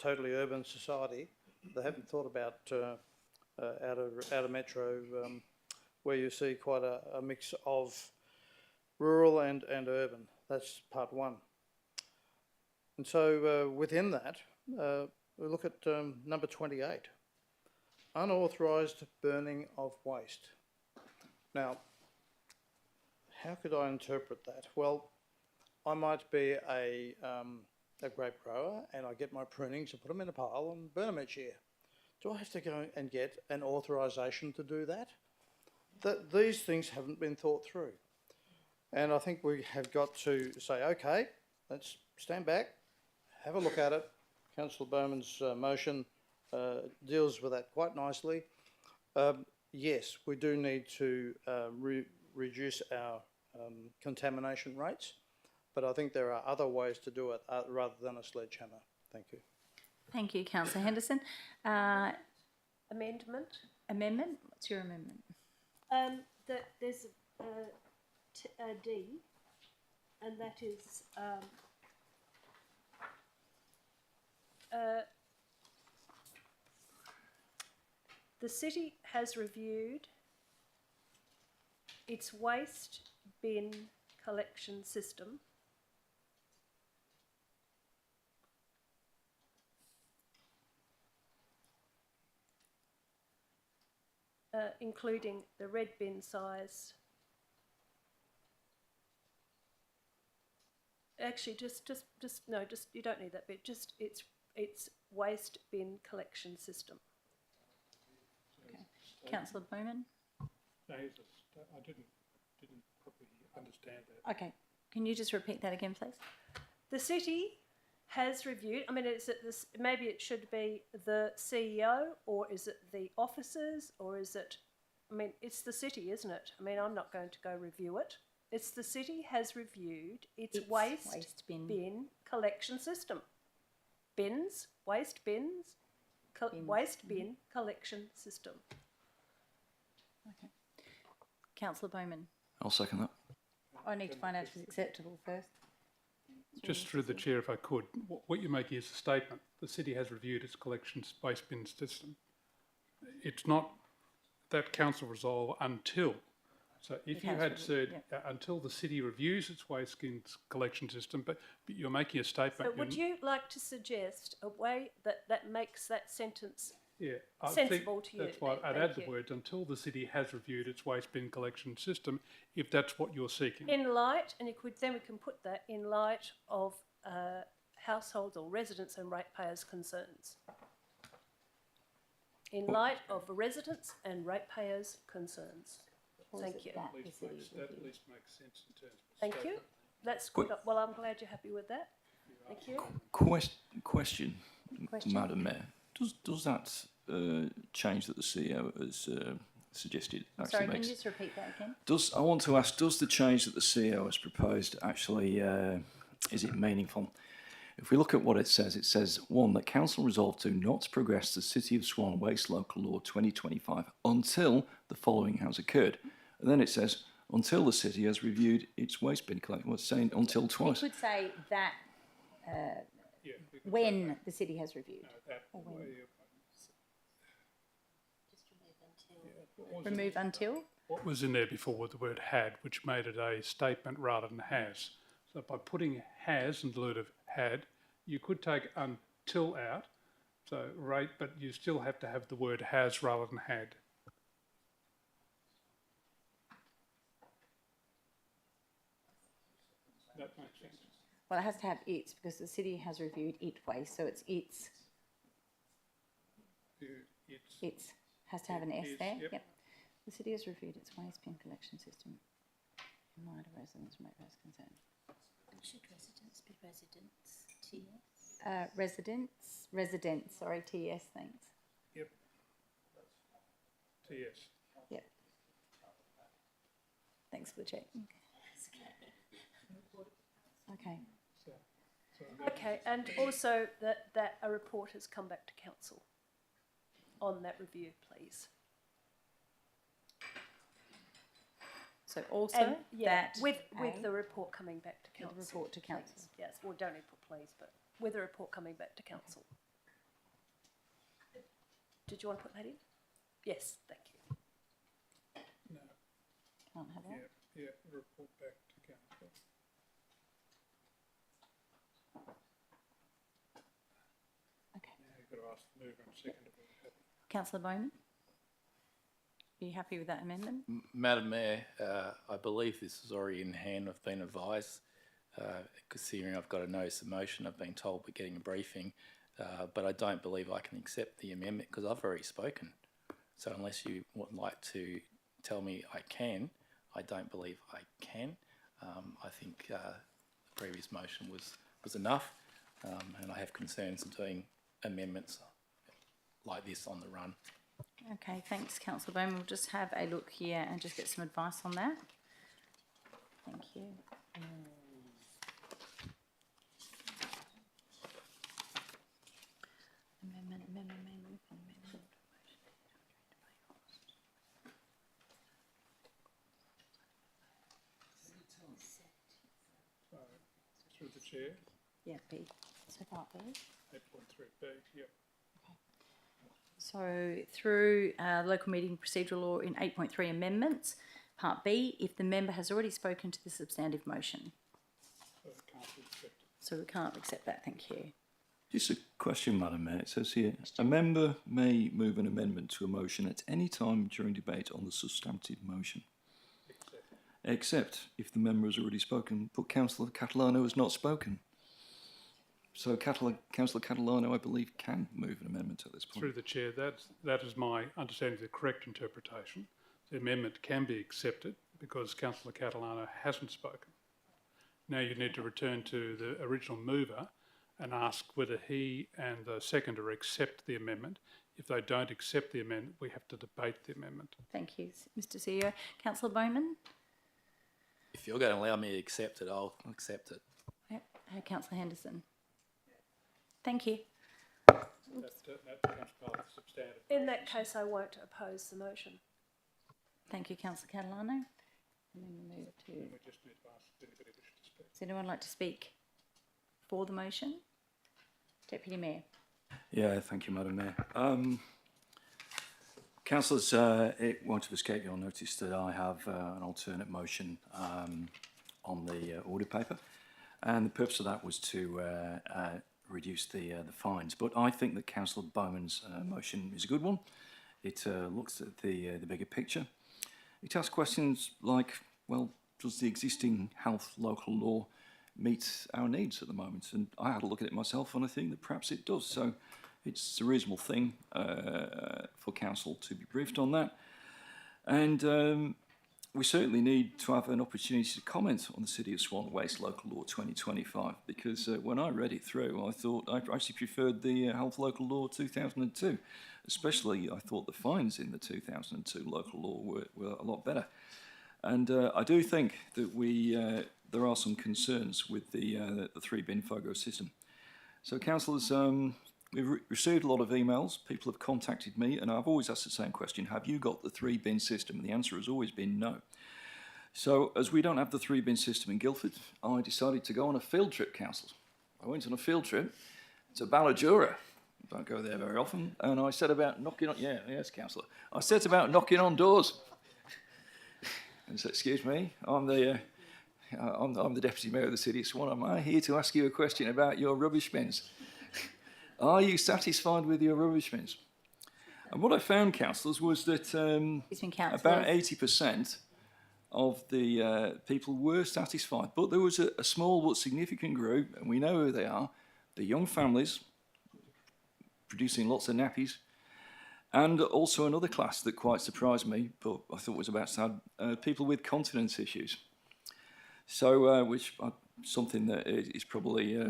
totally urban society. They haven't thought about outer metro, where you see quite a mix of rural and urban. That's part one. And so within that, we look at number 28, unauthorised burning of waste. Now, how could I interpret that? Well, I might be a grape grower and I get my prunings and put them in a pile and burn them each year. Do I have to go and get an authorisation to do that? These things haven't been thought through. And I think we have got to say, okay, let's stand back, have a look at it. Councillor Bowman's motion deals with that quite nicely. Yes, we do need to reduce our contamination rates, but I think there are other ways to do it rather than a sledgehammer. Thank you. Thank you, Councillor Henderson. Amendment? Amendment? What's your amendment? That there's D, and that is the city has reviewed its waste bin collection system including the red bin size. Actually, no, you don't need that bit. Just its waste bin collection system. Okay. Councillor Bowman? I didn't properly understand that. Okay. Can you just repeat that again, please? The city has reviewed. I mean, is it this? Maybe it should be the CEO, or is it the officers, or is it? I mean, it's the city, isn't it? I mean, I'm not going to go review it. It's the city has reviewed its waste bin collection system. Waste bin collection system. Okay. Councillor Bowman? I'll second that. I need to find out if it's acceptable first. Just through the chair, if I could, what you're making is a statement. The city has reviewed its collections waste bin system. It's not that council resolve until. So if you had said until the city reviews its waste bin collection system, but you're making a statement. So would you like to suggest a way that makes that sentence I sensible to you? That's why I'd add the words until the city has reviewed its waste bin collection system, if that's what you're seeking. In light, and then we can put that in light of households or residents and ratepayers' concerns. In light of residents and ratepayers' concerns. Thank you. That at least makes sense in terms of Thank you. That's good. Well, I'm glad you're happy with that. Thank you. Question, Madam Mayor. Does that change that the CEO has suggested actually Sorry, makes... can you just repeat that again? I want to ask, does the change that the CEO has proposed actually, is it meaningful? If we look at what it says, 1, that council resolved to not progress the City of Swan Waste Local Law 2025 until the following has occurred. And then it says, until the city has reviewed its waste bin collection. Well, it's saying until twice. You could say that when the city has reviewed. Or when. Remove until? What was in there before with the word had, which made it a statement rather than has. So by putting has in lieu of had, you could take until out, so right, but you still have to have the word has rather than had. That makes sense. Well, it has to have its because the city has reviewed its waste, so it's its. It's has to have an S there. Yep. The city has reviewed its waste bin collection system in light of residents' and ratepayers' concern. Should residents be residents? TS? Residents, sorry, TS, thanks. Yep. TS. Yep. Thanks for the check. Okay. Okay, and also that a report has come back to council on that review, please. So also that with the report coming back to council. The report to council. Please. Yes, well, don't need to put please, but with a report coming back to council. Did you want to put that in? Yes, thank you. No. Can't have that. Yeah, report back to council. Okay. Now you've got to ask the mover and seconder. Councillor Bowman, are you happy with that amendment? Madam Mayor, I believe this is already in hand. I've been advised, considering I've got a notice of motion, I've been told we're getting a briefing, but I don't believe I can accept the amendment because I've already spoken. So unless you would like to tell me I can, I don't believe I can. I think the previous motion was enough, and I have concerns in doing amendments like this on the run. Okay, thanks, Councillor Bowman. We'll just have a look here and just get some advice on that. Thank you. Amendment. Chair. Yeah, B. So part B. 8.3B, yep. So through local meeting procedural law in 8.3 amendments, part B, if the member has already spoken to the substantive motion. So it can't be accepted. So we can't accept that, thank you. Just a question, Madam Mayor. It says here, a member may move an amendment to a motion at any time during debate on the substantive motion, except if the member has already spoken, but Councillor Catalano has not spoken. So Councillor Catalano, I believe, can move an amendment at this point. Through the Chair, that is my understanding of the correct interpretation. The amendment can be accepted because Councillor Catalano hasn't spoken. Now you need to return to the original mover and ask whether he and the seconder accept the amendment. If they don't accept the amendment, we have to debate the amendment. Thank you, Mr CEO. Councillor Bowman? If you're going to allow me to accept it, I'll accept it. Yep. Councillor Henderson? Thank you. That becomes part of the substantive. In that case, I won't oppose the motion. Thank you, Councillor Catalano. And then we move to... We just need to ask if anybody wishes to speak. Does anyone like to speak for the motion? Deputy Mayor. Yeah, thank you, Madam Mayor. Councillors, it won't have escaped your notice that I have an alternate motion on the order paper, and the purpose of that was to reduce the fines. But I think that Councillor Bowman's motion is a good one. It looks at the bigger picture. It asks questions like, well, does the existing health local law meet our needs at the moment? And I had a look at it myself, and I think that perhaps it does. So it's a reasonable thing for council to be briefed on that. And we certainly need to have an opportunity to comment on the City of Swan Waste Local Law 2025, because when I read it through, I thought I actually preferred the Health Local Law 2002. Especially, I thought the fines in the 2002 local law were a lot better. And I do think that there are some concerns with the three-bin FOGO system. So, councillors, we've received a lot of emails. People have contacted me, and I've always asked the same question: have you got the three-bin system? And the answer has always been no. So, as we don't have the three-bin system in Guildford, I decided to go on a field trip, councillors. I went on a field trip to Ballajura. Don't go there very often. And I set about knocking on... Yes, councillor. I set about knocking on doors. And said, excuse me, I'm the Deputy Mayor of the City of Swan. Am I here to ask you a question about your rubbish bins? Are you satisfied with your rubbish bins? And what I found, councillors, was that about 80% of the people were satisfied. But there was a small but significant group, and we know who they are, the young families producing lots of nappies, and also another class that quite surprised me, but I thought was about sad, people with continence issues. So, which something that is probably,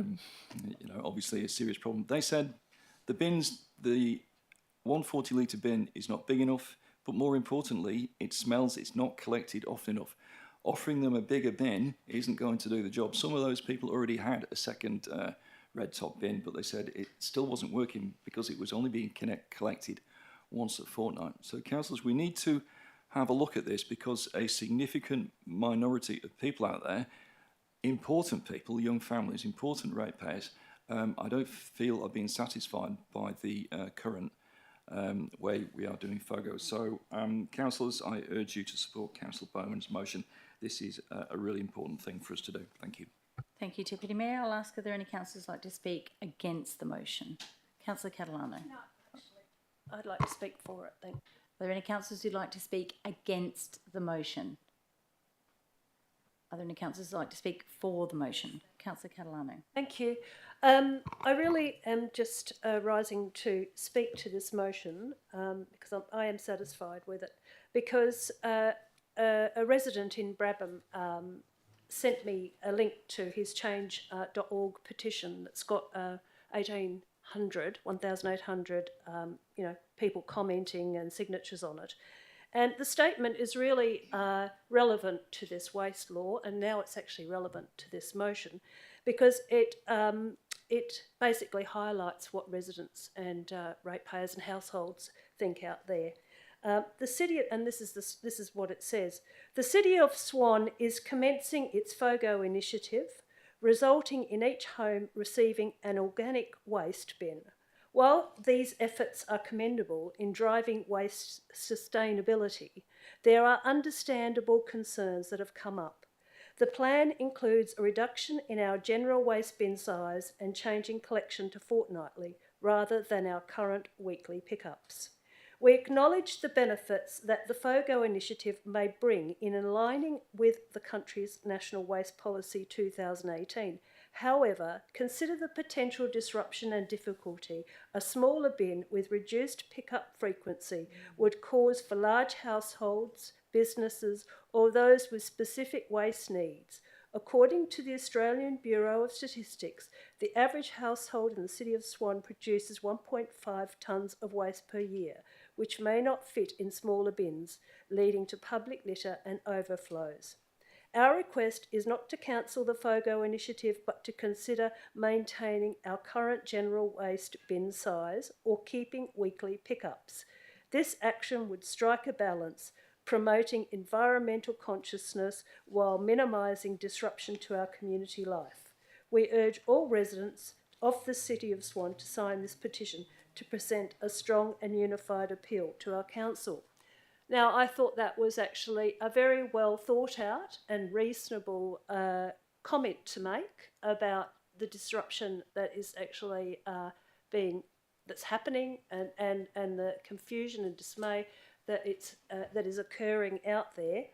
obviously a serious problem. They said the bins, the 140 litre bin is not big enough, but more importantly, it smells, it's not collected often enough. Offering them a bigger bin isn't going to do the job. Some of those people already had a second red top bin, but they said it still wasn't working because it was only being collected once a fortnight. So, councillors, we need to have a look at this, because a significant minority of people out there, important people, young families, important ratepayers, I don't feel are being satisfied by the current way we are doing FOGO. So, councillors, I urge you to support Councillor Bowman's motion. This is a really important thing for us to do. Thank you. Thank you, Deputy Mayor. I'll ask, are there any councillors like to speak against the motion? Councillor Catalano. No, actually, I'd like to speak for it, thank you. Are there any councillors who'd like to speak against the motion? Are there any councillors who'd like to speak for the motion? Councillor Catalano. Thank you. I really am just rising to speak to this motion because I am satisfied with it, because a resident in Brabham sent me a link to his change.org petition that's got 1,800 people commenting and signatures on it. And the statement is really relevant to this waste law, and now it's actually relevant to this motion, because it basically highlights what residents and ratepayers and households think out there. The city, and this is what it says: the City of Swan is commencing its FOGO initiative resulting in each home receiving an organic waste bin. While these efforts are commendable in driving waste sustainability, there are understandable concerns that have come up. The plan includes a reduction in our general waste bin size and changing collection to fortnightly rather than our current weekly pickups. We acknowledge the benefits that the FOGO initiative may bring in aligning with the country's National Waste Policy 2018. However, consider the potential disruption and difficulty a smaller bin with reduced pickup frequency would cause for large households, businesses, or those with specific waste needs. According to the Australian Bureau of Statistics, the average household in the City of Swan produces 1.5 tonnes of waste per year, which may not fit in smaller bins, leading to public litter and overflows. Our request is not to cancel the FOGO initiative, but to consider maintaining our current general waste bin size or keeping weekly pickups. This action would strike a balance, promoting environmental consciousness while minimising disruption to our community life. We urge all residents of the City of Swan to sign this petition to present a strong and unified appeal to our council. Now, I thought that was actually a very well thought out and reasonable comment to make about the disruption that is actually that's happening and the confusion and dismay that is occurring out there.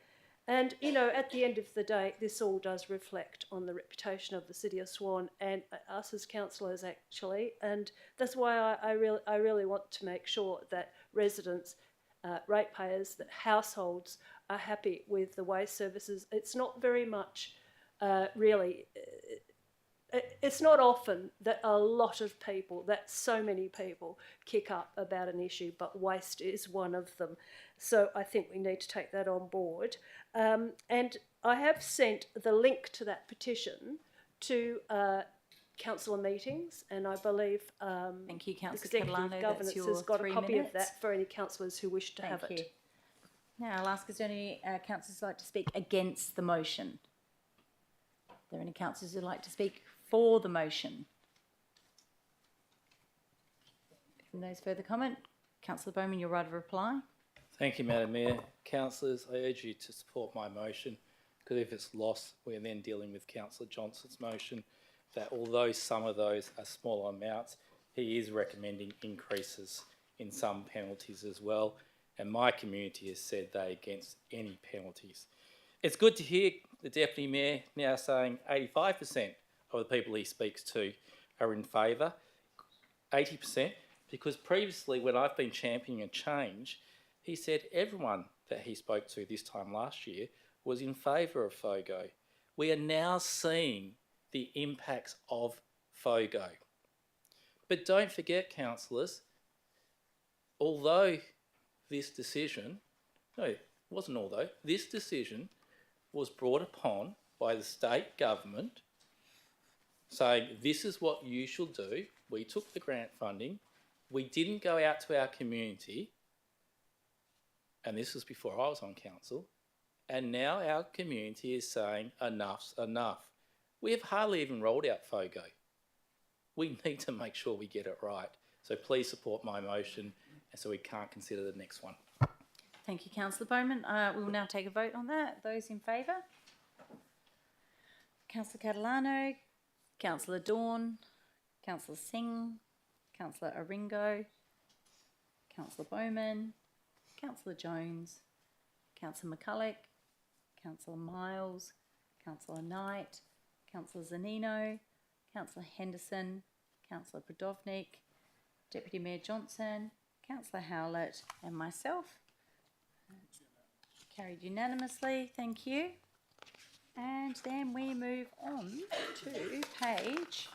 And, you know, at the end of the day, this all does reflect on the reputation of the City of Swan and us as councillors, actually. And that's why I really want to make sure that residents, ratepayers, that households are happy with the waste services. It's not very much really... It's not often that a lot of people, that so many people kick up about an issue, but waste is one of them. So I think we need to take that on board. And I have sent the link to that petition to councillor meetings, and I believe Thank you, Councillor Executive Catalano. Governance That's your has got a 3 copy minutes. of that for any councillors who wish to have Thank you. it. Now I'll ask, is there any councillors who'd like to speak against the motion? Are there any councillors who'd like to speak for the motion? If no further comment, Councillor Bowman, your right of reply. Thank you, Madam Mayor. Councillors, I urge you to support my motion, because if it's lost, we're then dealing with Councillor Johnson's motion, that although some of those are small amounts, he is recommending increases in some penalties as well, and my community has said they're against any penalties. It's good to hear the Deputy Mayor now saying 85% of the people he speaks to are in favour, 80%, because previously when I've been championing a change, he said everyone that he spoke to this time last year was in favour of FOGO. We are now seeing the impacts of FOGO. But don't forget, councillors, although this decision, this decision was brought upon by the state government saying this is what you should do. We took the grant funding. We didn't go out to our community, and this was before I was on council, and now our community is saying enough's enough. We have hardly even rolled out FOGO. We need to make sure we get it right. So please support my motion, and so we can't consider the next one. Thank you, Councillor Bowman. We will now take a vote on that. Those in favour? Councillor Catalano, Councillor Dawn, Councillor Singh, Councillor Aringo, Councillor Bowman, Councillor Jones, Councillor McCulloch, Councillor Miles, Councillor Knight, Councillor Zanino, Councillor Henderson, Councillor Podovnik, Deputy Mayor Johnson, Councillor Howlett and myself. Carried unanimously, thank you. And then we move on to page,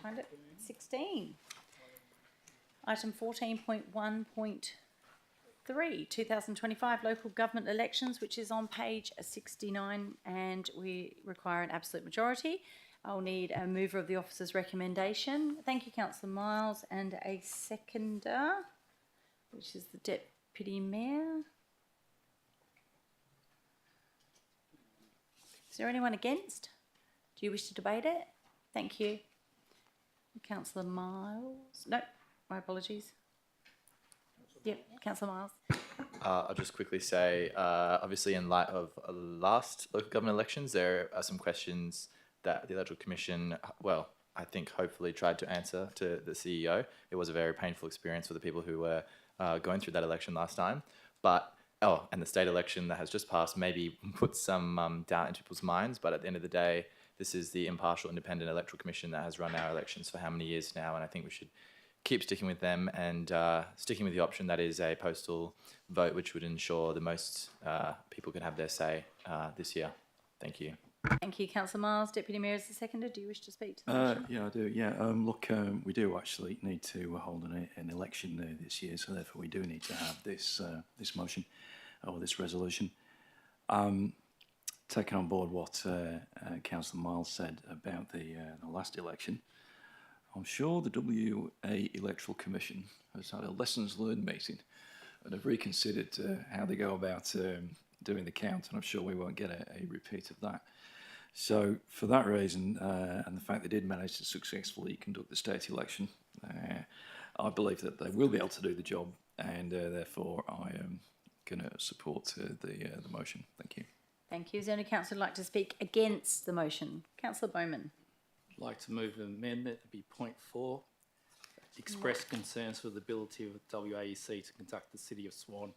find it, 16. Item 14.1.3, 2025 local government elections, which is on page 69, and we require an absolute majority. I'll need a mover of the officer's recommendation. Thank you, Councillor Miles, and a seconder, which is the Deputy Mayor. Is there anyone against? Do you wish to debate it? Thank you. Councillor Miles? No, my apologies. Yep, Councillor Miles. I'll just quickly say, obviously, in light of last local government elections, there are some questions that the Electoral Commission, well, I think hopefully tried to answer to the CEO. It was a very painful experience for the people who were going through that election last time. But, and the state election that has just passed maybe put some doubt into people's minds. But at the end of the day, this is the impartial, independent Electoral Commission that has run our elections for how many years now, and I think we should keep sticking with them and sticking with the option that is a postal vote, which would ensure the most people can have their say this year. Thank you. Thank you, Councillor Miles. Deputy Mayor is the seconder. Do you wish to speak to the motion? Yeah, I do. Yeah, look, we do actually need to hold an election this year, so therefore we do need to have this this motion or this resolution. Taking on board what Councillor Miles said about the last election, I'm sure the WA Electoral Commission has had a lessons learned meeting and have reconsidered how they go about doing the count, and I'm sure we won't get a repeat of that. So for that reason, and the fact they did manage to successfully conduct the state election, I believe that they will be able to do the job, and therefore I am going to support the motion. Thank you. Thank you. Is there any councillor who'd like to speak against the motion? Councillor Bowman. I'd like to move an amendment to be point 4. Express concerns for the ability of WAEC to conduct the City of Swan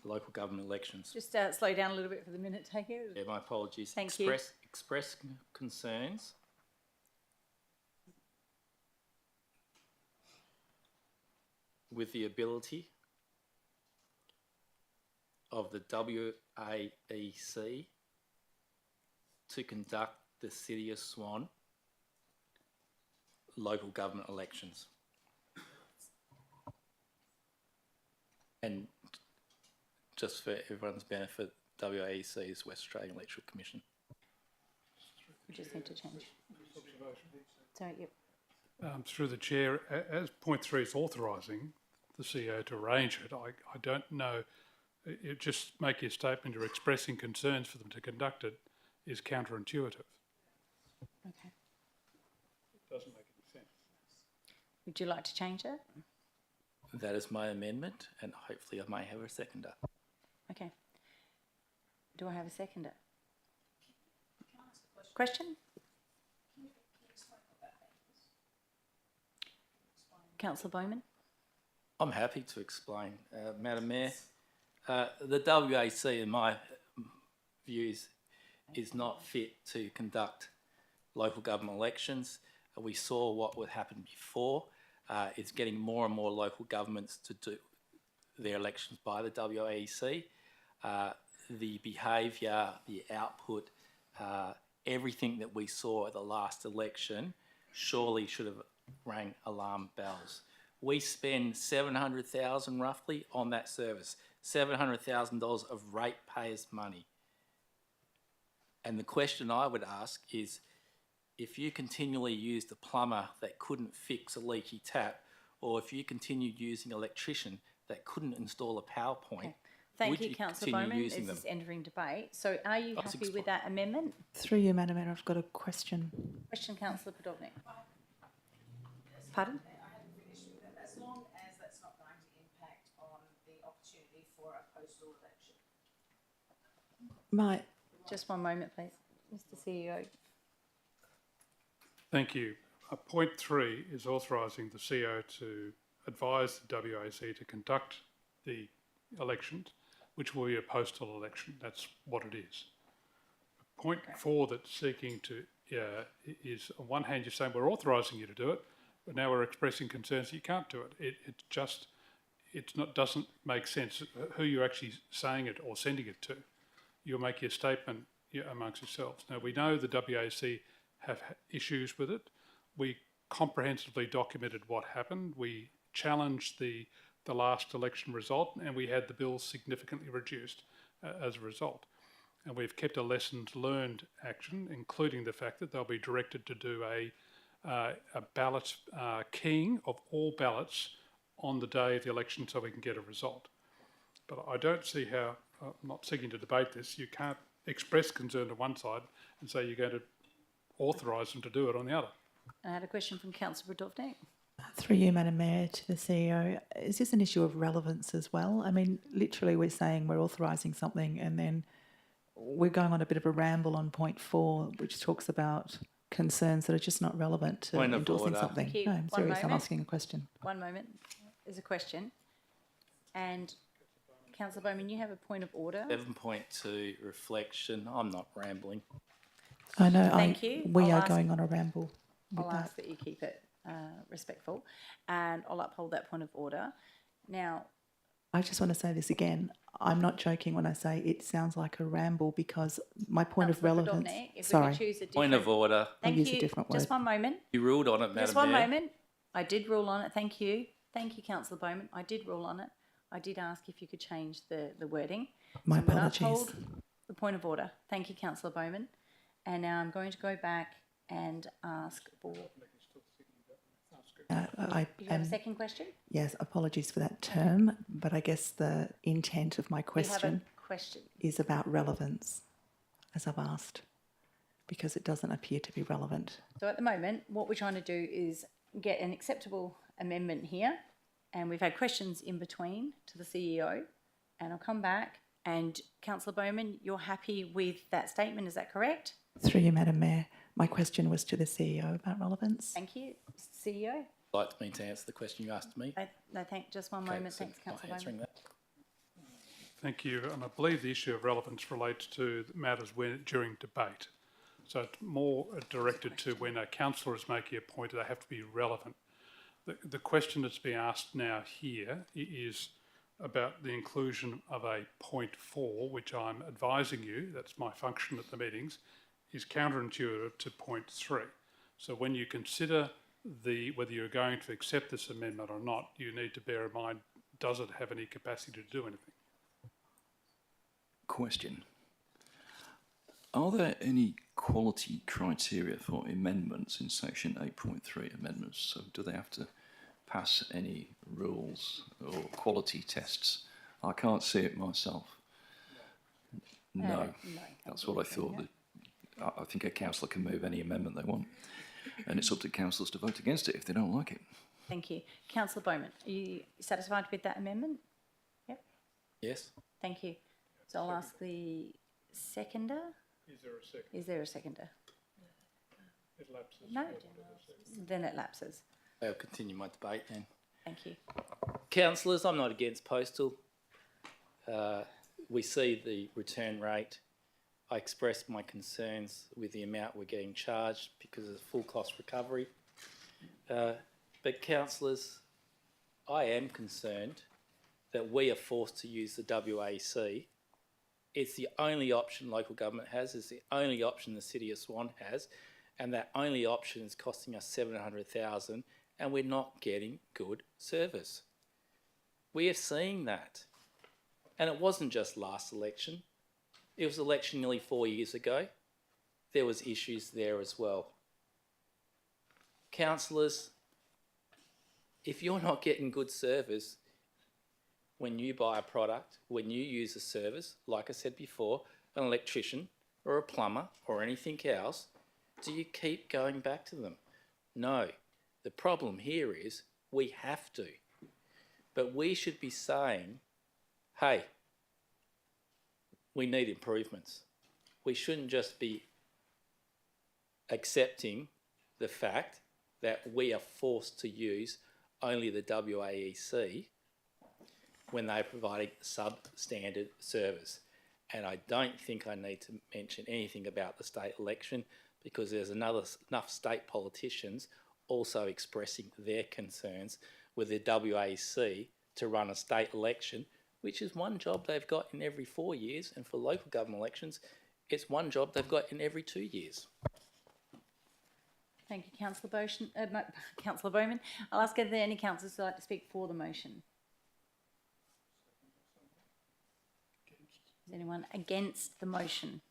local government elections. Just slow down a little bit for the minute taker. Yeah, my apologies. Thank you. Express concerns with the ability of the WAEC to conduct the City of Swan local government elections. And just for everyone's benefit, WAEC is West Australian Electoral Commission. We just need to change. Sorry, yep. Through the chair, as point 3 is authorising the CEO to arrange it, I don't know, it just make your statement you're expressing concerns for them to conduct it is counterintuitive. Okay. It doesn't make any sense. Would you like to change it? That is my amendment, and hopefully I may have a seconder. Okay. Do I have a seconder? Question? Councillor Bowman. I'm happy to explain, Madam Mayor. The WAC, in my views, is not fit to conduct local government elections. We saw what would happen before. It's getting more and more local governments to do their elections by the WAC. The behaviour, the output, everything that we saw at the last election surely should have rang alarm bells. We spend $700,000 roughly on that service, $700,000 of ratepayers' money. And the question I would ask is, if you continually used a plumber that couldn't fix a leaky tap, or if you continued using an electrician that couldn't install a PowerPoint, Okay. Thank would you, you Councillor continue Bowman. using This them? is entering debate. So are you happy with that amendment? Through you, Madam Mayor, I've got a question. Question, Councillor Podolnik. Pardon? As long as that's not going to impact on the opportunity for a postal election. Just one moment, please. Mr. CEO. Thank you. Point 3 is authorising the CEO to advise the WAC to conduct the elections, which will be a postal election. That's what it is. Point 4 that's seeking to is, on one hand, you're saying we're authorising you to do it, but now we're expressing concerns that you can't do it. Doesn't make sense who you're actually saying it or sending it to. You'll make your statement amongst yourselves. Now, we know the WAC have issues with it. We comprehensively documented what happened. We challenged the last election result, and we had the bills significantly reduced as a result. And we've kept a lessons learned action, including the fact that they'll be directed to do a ballot keying of all ballots on the day of the election so we can get a result. But I don't see how, I'm not seeking to debate this, you can't express concern to one side and say you're going to authorise them to do it on the other. I had a question from Councillor Brodovnik. Through you, Madam Mayor, to the CEO, is this an issue of relevance as well? I mean, literally we're saying we're authorising something and then we're going on a bit of a ramble on point 4, which talks about concerns that are just not relevant to Point of endorsing order. something. Thank you. No, I'm One serious, I'm moment. asking a question. One moment. There's a question. And Councillor Bowman, you have a point of order. 7.2 reflection. I'm not rambling. I know, Thank you. we I'll are ask- going on a ramble with I'll that. ask that you keep it respectful, and I'll uphold that point of order. Now, I just want to say this again. I'm not joking when I say it sounds like a ramble because my point of Councillor relevance. Brodovnik, if we Sorry, could choose a different... Point of order. Thank use a you. different Just word. one moment. You ruled on it, Madam Just one Mayor. moment. I did rule on it. Thank you. Thank you, Councillor Bowman. I did rule on it. I did ask if you could change the wording. my I'm going to apologies. uphold the point of order. Thank you, Councillor Bowman. And now I'm going to go back and ask for... I Do you have a am, second question? yes, apologies for that term, but I guess the intent of my We have question a question. is about relevance, as I've asked, because it doesn't appear to be relevant. So at the moment, what we're trying to do is get an acceptable amendment here, and we've had questions in between to the CEO, and I'll come back. And Councillor Bowman, you're happy with that statement, is that correct? Through you, Madam Mayor, my question was to the CEO about relevance. Thank you, CEO. Like me to answer the question you asked me. No, just one Okay, moment. so Thanks, not Councillor answering Bowman. that. Thank you. And I believe the issue of relevance relates to matters during debate. So it's more directed to when a councillor is making a point, they have to be relevant. The question that's being asked now here is about the inclusion of a point 4, which I'm advising you, that's my function at the meetings, is counterintuitive to point 3. So when you consider whether you're going to accept this amendment or not, you need to bear in mind, does it have any capacity to do anything? Question. Are there any quality criteria for amendments in section 8.3 amendments? So do they have to pass any rules or quality tests? I can't see it myself. No, that's what I thought. I think a councillor can move any amendment they want, and it's up to councillors to vote against it if they don't like it. Thank you. Councillor Bowman, are you satisfied with that amendment? Yep. Yes. Thank you. So I'll ask the seconder. Is there a second? Is there a seconder? It lapses. No. Then it lapses. I'll continue my debate then. Thank you. Councillors, I'm not against postal. We see the return rate. I expressed my concerns with the amount we're getting charged because of full cost recovery. But councillors, I am concerned that we are forced to use the WAC. It's the only option local government has, it's the only option the City of Swan has, and that only option is costing us $700,000 and we're not getting good service. We are seeing that. And it wasn't just last election. It was election nearly 4 years ago. There was issues there as well. Councillors, if you're not getting good service when you buy a product, when you use a service, like I said before, an electrician or a plumber or anything else, do you keep going back to them? No. The problem here is we have to. But we should be saying, hey, we need improvements. We shouldn't just be accepting the fact that we are forced to use only the WAEC when they're providing substandard service. And I don't think I need to mention anything about the state election because there's enough state politicians also expressing their concerns with the WAC to run a state election, which is one job they've got in every 4 years, and for local government elections, it's one job they've got in every 2 years. Thank you, Councillor Bowman. I'll ask if there are any councillors who would like to speak for the motion. Is anyone against the motion?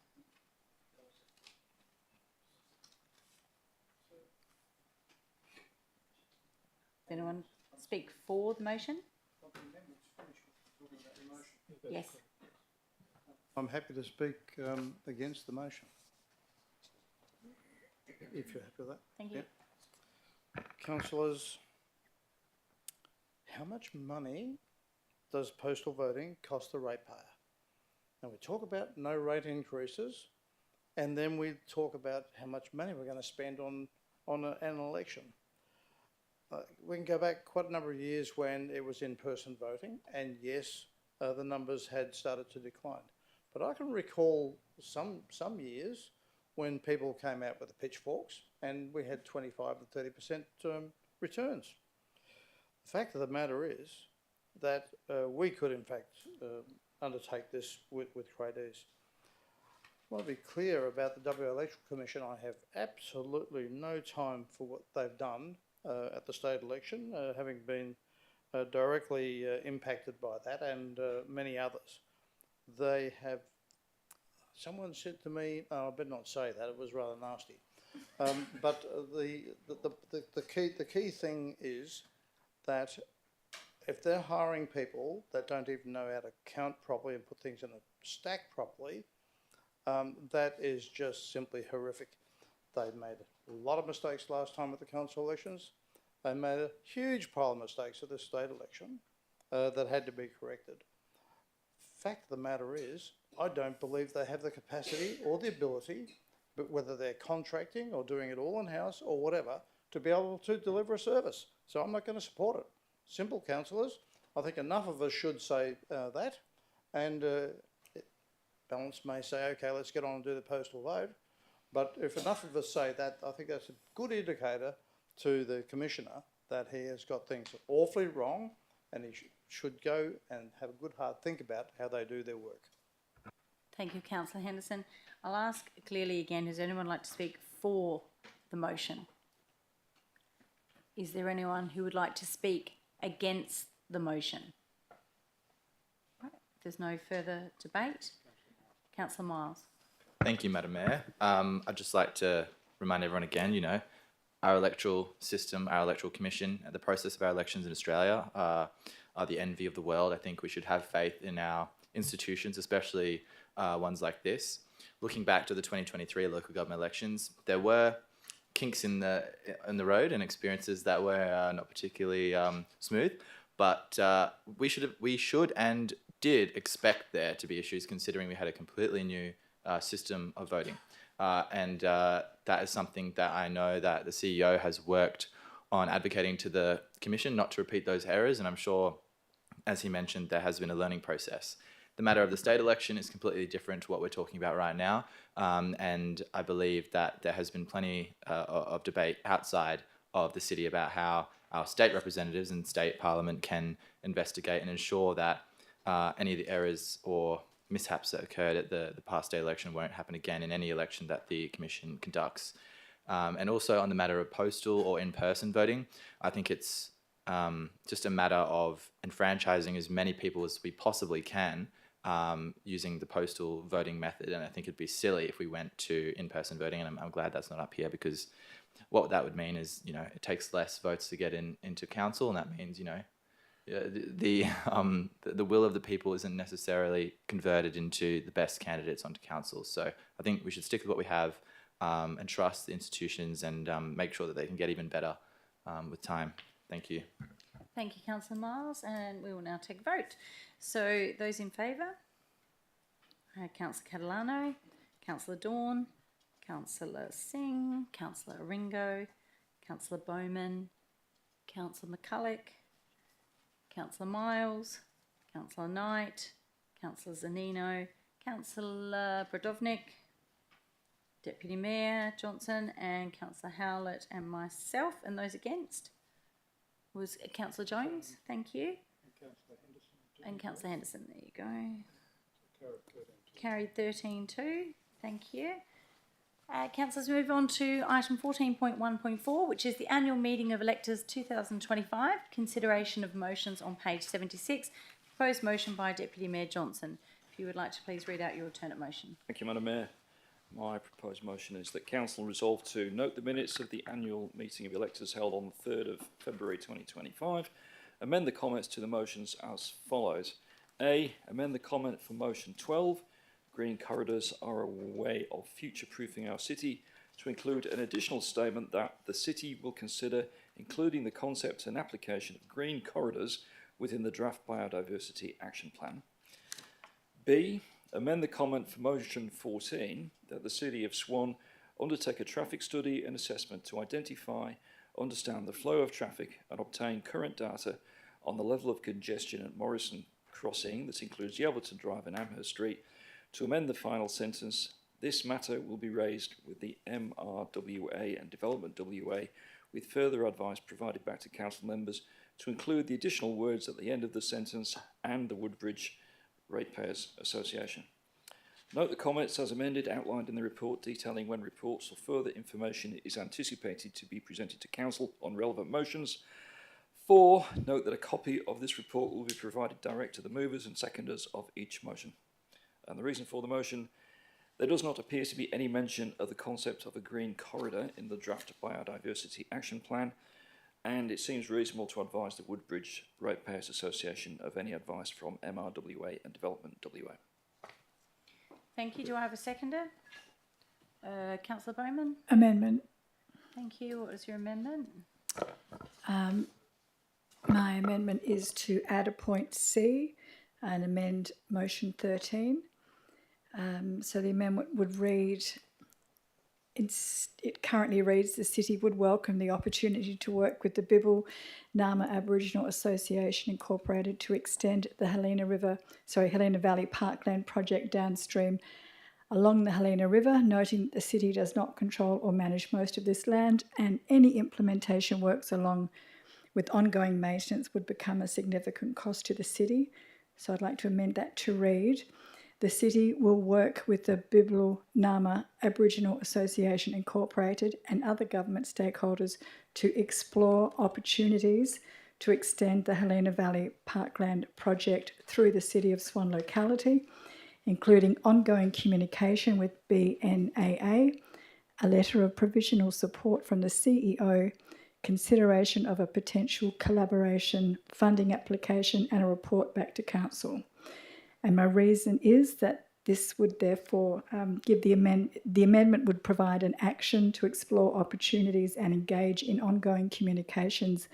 Does anyone speak for the motion? Yes. I'm happy to speak against the motion. if you're happy with that. Thank you. Yeah. Councillors, how much money does postal voting cost the ratepayer? And we talk about no rate increases, and then we talk about how much money we're going to spend on an election. We can go back quite a number of years when it was in-person voting, and yes, the numbers had started to decline. But I can recall some years when people came out with the pitchforks, and we had 25 to 30% returns. The fact of the matter is that we could, in fact, undertake this with great ease. I want to be clear about the WA Electoral Commission. I have absolutely no time for what they've done at the state election, having been directly impacted by that and many others. They have, someone said to me, I better not say that, it was rather nasty. But the key thing is that if they're hiring people that don't even know how to count properly and put things in a stack properly, that is just simply horrific. They made a lot of mistakes last time at the council elections. They made a huge pile of mistakes at the state election that had to be corrected. Fact of the matter is, I don't believe they have the capacity or the ability, but whether they're contracting or doing it all in-house or whatever, to be able to deliver a service. So I'm not going to support it. Simple, councillors. I think enough of us should say that, and balance may say, okay, let's get on and do the postal vote. But if enough of us say that, I think that's a good indicator to the Commissioner that he has got things awfully wrong, and he should go and have a good hard think about how they do their work. Thank you, Councillor Henderson. I'll ask clearly again, does anyone like to speak for the motion? Is there anyone who would like to speak against the motion? Right. If there's no further debate, Councillor Miles. Thank you, Madam Mayor. I'd just like to remind everyone again, you know, our electoral system, our electoral commission, the process of our elections in Australia are the envy of the world. I think we should have faith in our institutions, especially ones like this. Looking back to the 2023 local government elections, there were kinks in the road and experiences that were not particularly smooth, but we should and did expect there to be issues, considering we had a completely new system of voting. And that is something that I know that the CEO has worked on advocating to the Commission not to repeat those errors, and I'm sure, as he mentioned, there has been a learning process. The matter of the state election is completely different to what we're talking about right now, and I believe that there has been plenty of debate outside of the city about how our state representatives and state parliament can investigate and ensure that any of the errors or mishaps that occurred at the past state election won't happen again in any election that the Commission conducts. And also on the matter of postal or in-person voting, I think it's just a matter of enfranchising as many people as we possibly can using the postal voting method. And I think it'd be silly if we went to in-person voting, and I'm glad that's not up here, because what that would mean is, you know, it takes less votes to get into council, and that means, you know, the will of the people isn't necessarily converted into the best candidates onto council. So I think we should stick with what we have and trust the institutions and make sure that they can get even better with time. Thank you. Thank you, Councillor Miles, and we will now take a vote. So those in favour? Councillor Catalano, Councillor Dawn, Councillor Singh, Councillor Ringo, Councillor Bowman, Councillor McCulloch, Councillor Miles, Councillor Knight, Councillor Zanino, Councillor Brodovnik, Deputy Mayor Johnson, and Councillor Howlett, and myself. And those against was Councillor Jones. Thank you. And Councillor Henderson. There you go. Carried 13-2. Thank you. Councillors, move on to item 14.1.4, which is the annual meeting of electors 2025. Consideration of motions on page 76. Proposed motion by Deputy Mayor Johnson. If you would like to please read out your alternate motion. Thank you, Madam Mayor. My proposed motion is that Council resolve to note the minutes of the annual meeting of electors held on the 3rd of February 2025. Amend the comments to the motions as follows. A. Amend the comment for motion 12. Green corridors are a way of future-proofing our city to include an additional statement that the City will consider including the concept and application of green corridors within the draft Biodiversity Action Plan. B, amend the comment for motion 14 that the City of Swan undertake a traffic study and assessment to identify, understand the flow of traffic and obtain current data on the level of congestion at Morrison Crossing, that includes Yelverton Drive and Amherst Street. To amend the final sentence, this matter will be raised with the MRWA and Development WA, with further advice provided back to council members to include the additional words at the end of the sentence and the Woodbridge Ratepayers Association. Note the comments as amended outlined in the report, detailing when reports or further information is anticipated to be presented to council on relevant motions. 4, note that a copy of this report will be provided direct to the movers and seconders of each motion. And the reason for the motion: there does not appear to be any mention of the concept of a green corridor in the draft Biodiversity Action Plan, and it seems reasonable to advise the Woodbridge Ratepayers Association of any advice from MRWA and Development WA. Thank you. Do I have a seconder? Councillor Bowman? Amendment. Thank you. What is your amendment? My amendment is to add a point C and amend motion 13. So the amendment would read, it currently reads, the City would welcome the opportunity to work with the Bibble Nama Aboriginal Association Incorporated to extend the Helena Valley Parkland project downstream along the Helena River, noting that the City does not control or manage most of this land, and any implementation works along with ongoing maintenance would become a significant cost to the City. So I'd like to amend that to read, the City will work with the Bibble Nama Aboriginal Association Incorporated and other government stakeholders to explore opportunities to extend the Helena Valley Parkland project through the City of Swan locality, including ongoing communication with BNAA, a letter of provisional support from the CEO, consideration of a potential collaboration funding application, and a report back to Council. And my reason is that this would therefore give the amendment would provide an action to explore opportunities and engage in ongoing communications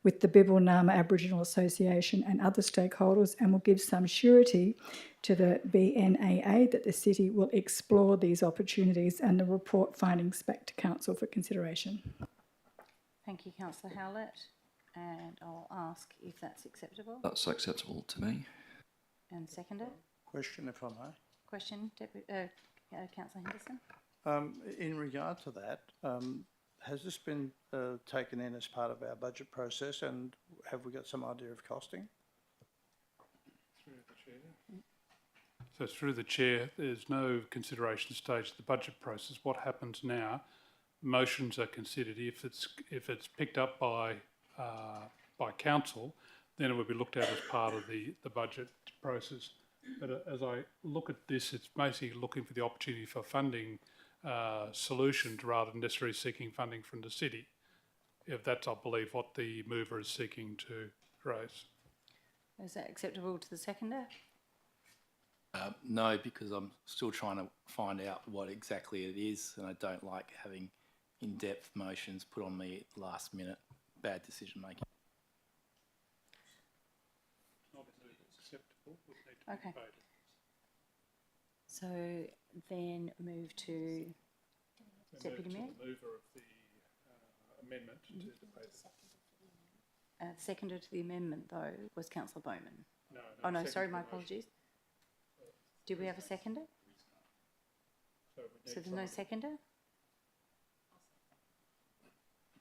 with the Bibble Nama Aboriginal Association and other stakeholders, and will give some surety to the BNAA that the City will explore these opportunities and the report findings back to Council for consideration. Thank you, Councillor Howlett. And I'll ask if that's acceptable. That's acceptable to me. And seconded. Question, if I may. Question, Councillor Henderson. In regard to that, has this been taken in as part of our budget process, and have we got some idea of costing? Through the chair. So through the chair, there's no consideration stage of the budget process. What happens now? Motions are considered. If it's picked up by council, then it would be looked at as part of the budget process. But as I look at this, it's basically looking for the opportunity for funding solutions rather than necessarily seeking funding from the City. If that's, I believe, what the mover is seeking to raise. Is that acceptable to the seconder? No, because I'm still trying to find out what exactly it is, and I don't like having in-depth motions put on me at the last minute. Bad decision making. Okay. So then move to Deputy Mayor. The mover of the amendment to debate. Seconder to the amendment, though, was Councillor Bowman. No, oh, no, sorry, my apologies. Do we have a seconder? So there's no seconder?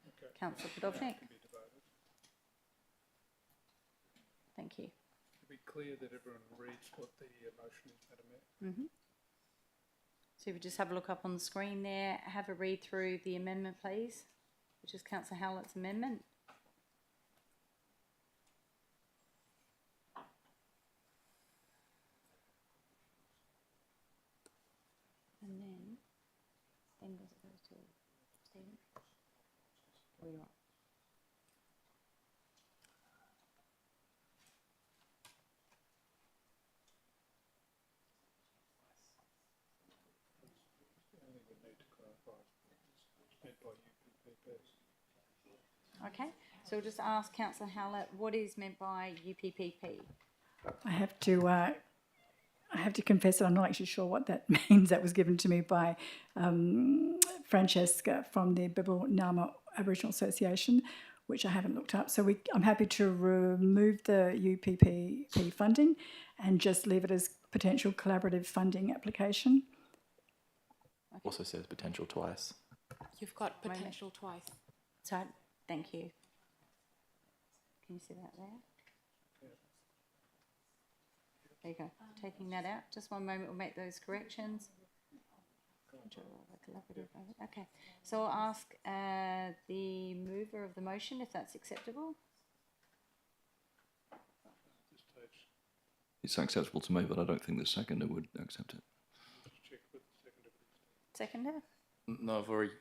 Okay. Councillor Podolchnik. Thank you. To be clear that everyone reads what the motion is, Madam Mayor. Mm-hmm. So if we just have a look up on the screen there, have a read through the amendment, please, which is Councillor Howlett's amendment. And then does it go to Stephen? Or you are? meant by UPPPs. Okay, so we'll just ask Councillor Howlett, what is meant by UPPP? I have to confess that I'm not actually sure what that means. That was given to me by Francesca from the Bibble Nama Aboriginal Association, which I haven't looked up. So I'm happy to remove the UPPP funding and just leave it as potential collaborative funding application. Also says potential twice. You've got potential twice. So, thank you. Can you see that there? There you go. Taking that out. Just one moment, we'll make those corrections. Okay, so I'll ask the mover of the motion if that's acceptable. It's acceptable to me, but I don't think the seconder would accept it. Seconder? No, I've already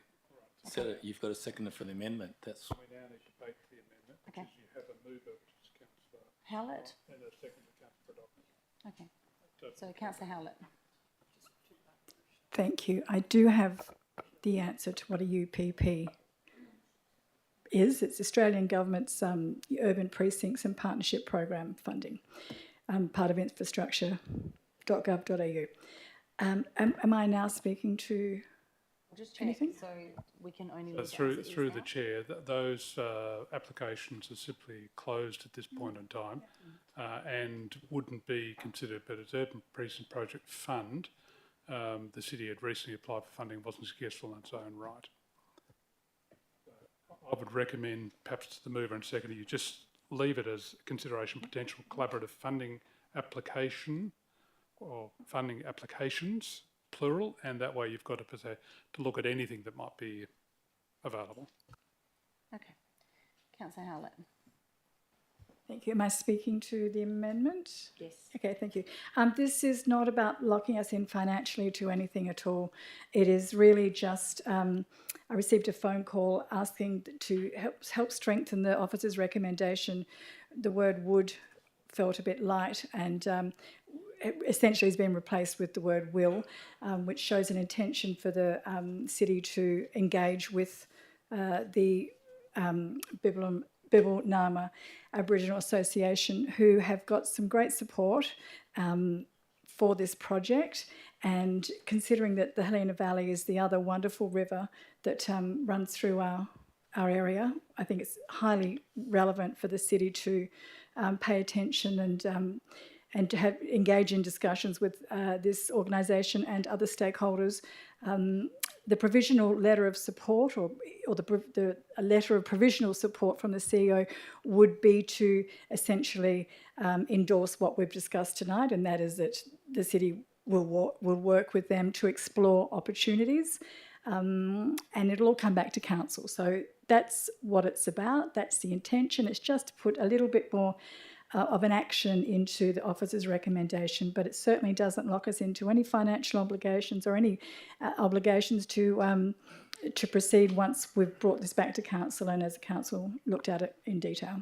said it. You've got a seconder for the amendment. That's. We now need to debate the amendment, which Okay. is you have a mover, which is Councillor Howlett? and a seconder, Councillor Dawkins. Okay, so Councillor Howlett. Thank you. I do have the answer to what a UPP is. It's Australian Government's Urban Precincts and Partnership Program funding, part of infrastructure.gov.au. Am I now speaking to Just check, anything? so we can only So leave through it as it through is the now? chair, those applications are simply closed at this point in time, and wouldn't be considered. But as Urban Precinct Project Fund, the city had recently applied for funding, wasn't successful in its own right. I would recommend, perhaps to the mover and seconder, you just leave it as consideration potential collaborative funding application, or funding applications, plural, and that way you've got to look at anything that might be available. Okay. Councillor Howlett. Thank you. Am I speaking to the amendment? Yes. Okay, thank you. This is not about locking us in financially to anything at all. It is really just, I received a phone call asking to help strengthen the officer's recommendation. The word would felt a bit light, and it essentially has been replaced with the word will, which shows an intention for the city to engage with the Bibble Nama Aboriginal Association, who have got some great support for this project. And considering that the Helena Valley is the other wonderful river that runs through our area, I think it's highly relevant for the city to pay attention and to engage in discussions with this organisation and other stakeholders. The provisional letter of support, or a letter of provisional support from the CEO, would be to essentially endorse what we've discussed tonight, and that is that the city will work with them to explore opportunities, and it'll all come back to council. So that's what it's about. That's the intention. It's just to put a little bit more of an action into the officer's recommendation, but it certainly doesn't lock us into any financial obligations or any obligations to proceed once we've brought this back to council and as the council looked at it in detail.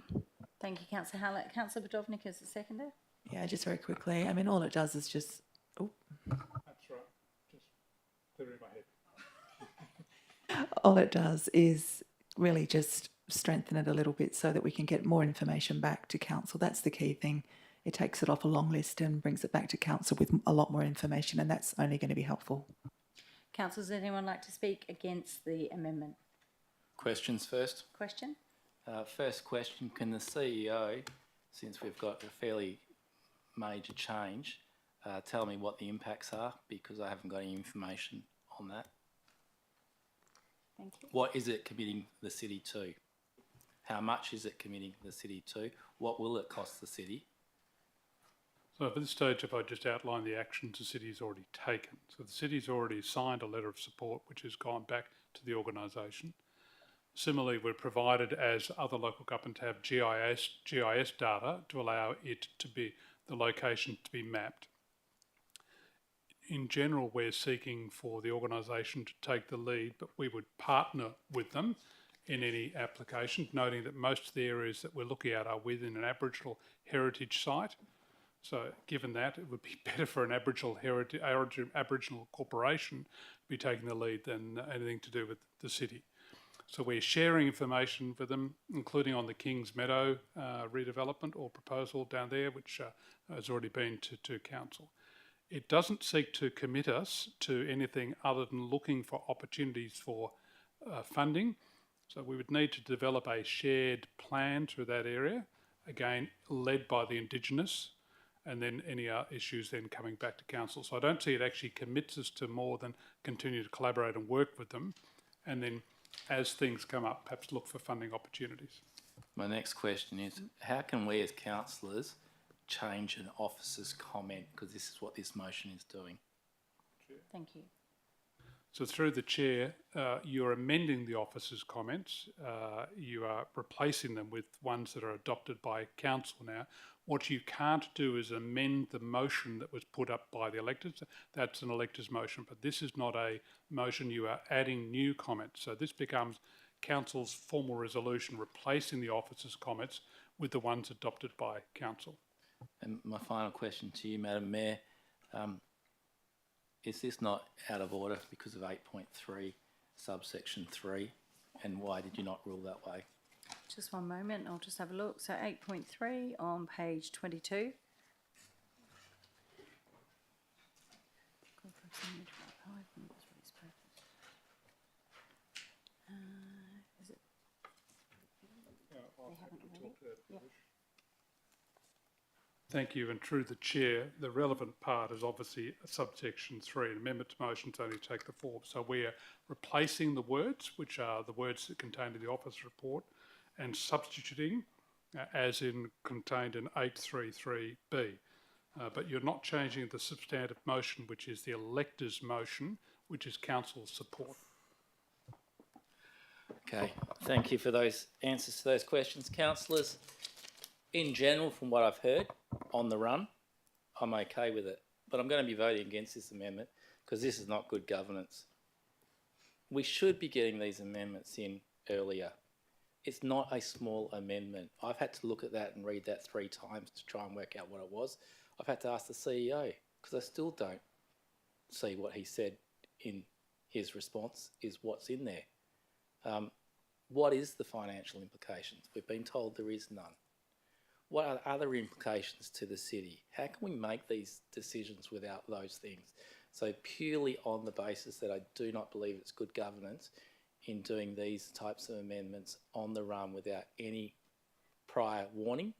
Thank you, Councillor Howlett. Councillor Budovnik is the seconder. Yeah, just very quickly. I mean, all it does is just... Oh. That's right. Just clearing my head. All it does is really just strengthen it a little bit so that we can get more information back to council. That's the key thing. It takes it off a long list and brings it back to council with a lot more information, and that's only going to be helpful. Councillors, does anyone like to speak against the amendment? Questions first. Question? First question, can the CEO, since we've got a fairly major change, tell me what the impacts are, because I haven't got any information on that. Thank you. What is it committing the city to? How much is it committing the city to? What will it cost the city? So at this stage, if I just outline the actions the city's already taken. So the city's already signed a letter of support which has gone back to the organisation. Similarly, we're provided, as other local governments have, GIS data to allow it to be, the location to be mapped. In general, we're seeking for the organisation to take the lead, but we would partner with them in any application, noting that most of the areas that we're looking at are within an Aboriginal heritage site. So given that, it would be better for an Aboriginal corporation to be taking the lead than anything to do with the city. So we're sharing information with them, including on the Kings Meadow redevelopment or proposal down there, which has already been to council. It doesn't seek to commit us to anything other than looking for opportunities for funding. So we would need to develop a shared plan through that area, again, led by the Indigenous, and then any issues then coming back to council. So I don't see it actually commits us to more than continue to collaborate and work with them, and then as things come up, perhaps look for funding opportunities. My next question is, how can we as councillors change an officer's comment? Because this is what this motion is doing. Thank you. So through the chair, you're amending the officer's comments. You are replacing them with ones that are adopted by council now. What you can't do is amend the motion that was put up by the electors. That's an elector's motion, but this is not a motion. You are adding new comments. So this becomes council's formal resolution replacing the officer's comments with the ones adopted by council. And my final question to you, Madam Mayor, is this not out of order because of 8.3 subsection 3, and why did you not rule that way? Just one moment, I'll just have a look. So 8.3 on page 22. Is it? They haven't already? Yeah. Thank you, and through the chair, the relevant part is obviously subsection 3. Amendment to motions only take the form. So we're replacing the words, which are the words that contained in the office report, and substituting as in contained in 833B. But you're not changing the substantive motion, which is the elector's motion, which is council's support. Okay, thank you for those answers to those questions, councillors. In general, from what I've heard on the run, I'm okay with it. But I'm going to be voting against this amendment because this is not good governance. We should be getting these amendments in earlier. It's not a small amendment. I've had to look at that and read that 3 times to try and work out what it was. I've had to ask the CEO because I still don't see what he said in his response is what's in there. What is the financial implications? We've been told there is none. What are other implications to the city? How can we make these decisions without those things? So purely on the basis that I do not believe it's good governance in doing these types of amendments on the run without any prior warning,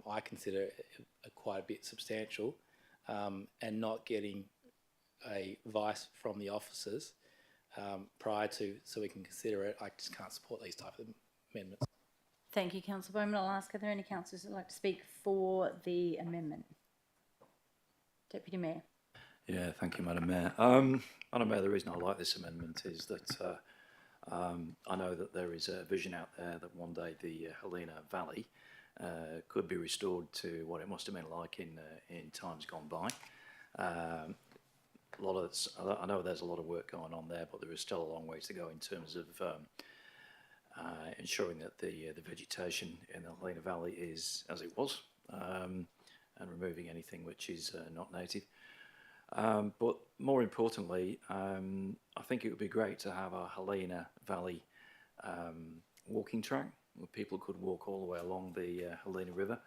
I consider it quite a bit substantial, and not getting a advice from the officers prior to, so we can consider it. I just can't support these type of amendments. Thank you, Councillor Bowman. I'll ask, are there any councillors that would like to speak for the amendment? Deputy Mayor. Yeah, thank you, Madam Mayor. Madam Mayor, the reason I like this amendment is that I know that there is a vision out there that one day the Helena Valley could be restored to what it must have been like in times gone by. I know there's a lot of work going on there, but there is still a long way to go in terms of ensuring that the vegetation in the Helena Valley is as it was, and removing anything which is not native. But more importantly, I think it would be great to have a Helena Valley walking track where people could walk all the way along the Helena River.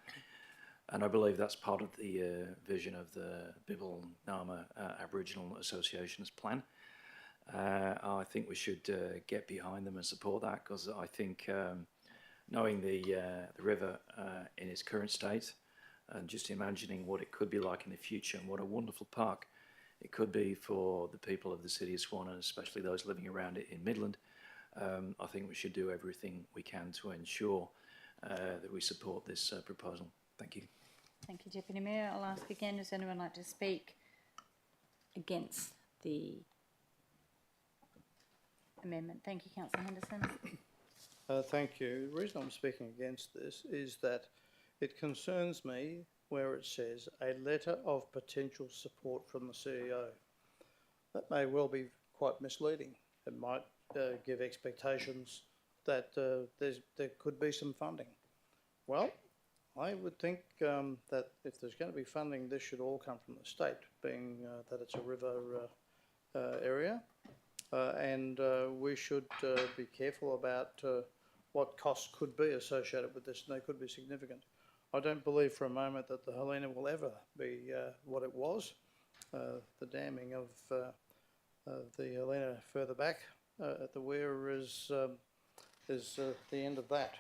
And I believe that's part of the vision of the Bibble Nama Aboriginal Association's plan. I think we should get behind them and support that, because I think knowing the river in its current state, and just imagining what it could be like in the future, and what a wonderful park it could be for the people of the city of Swan, and especially those living around it in Midland, I think we should do everything we can to ensure that we support this proposal. Thank you. Thank you, Deputy Mayor. I'll ask again, does anyone like to speak against the amendment? Thank you, Councillor Henderson. Thank you. The reason I'm speaking against this is that it concerns me where it says a letter of potential support from the CEO. That may well be quite misleading. It might give expectations that there could be some funding. Well, I would think that if there's going to be funding, this should all come from the state, being that it's a river area. and we should be careful about what costs could be associated with this, and they could be significant. I don't believe for a moment that the Helena will ever be what it was. The damming of the Helena further back at the weir is the end of that.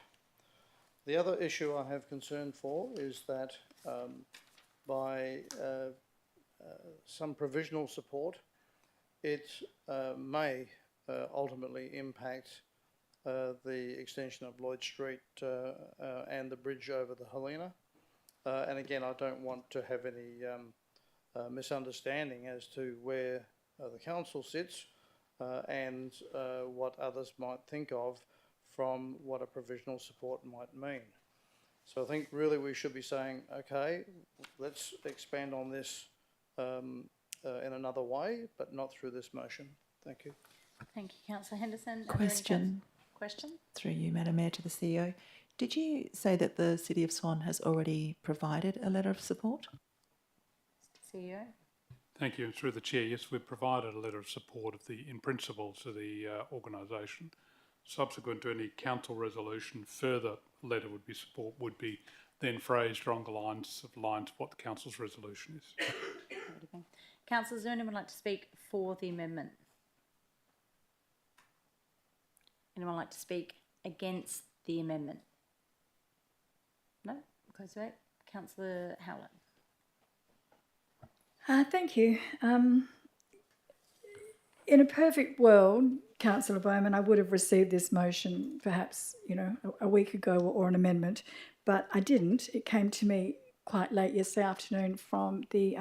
The other issue I have concern for is that by some provisional support, it may ultimately impact the extension of Lloyd Street and the bridge over the Helena. And again, I don't want to have any misunderstanding as to where the council sits and what others might think of from what a provisional support might mean. So I think really we should be saying, okay, let's expand on this in another way, but not through this motion. Thank you. Thank you, Councillor Henderson. Question. Question? Through you, Madam Mayor, to the CEO. Did you say that the City of Swan has already provided a letter of support? CEO? Thank you. Through the Chair, yes, we've provided a letter of support in principle to the organisation. Subsequent to any council resolution, further letter would be then phrased along the lines of what the council's resolution is. Councillor, is there anyone like to speak for the amendment? Anyone like to speak against the amendment? No? Close vote. Councillor Howlett. Thank you. In a perfect world, Councillor Bowman, I would have received this motion perhaps, a week ago or an amendment, but I didn't. It came to me quite late yesterday afternoon from the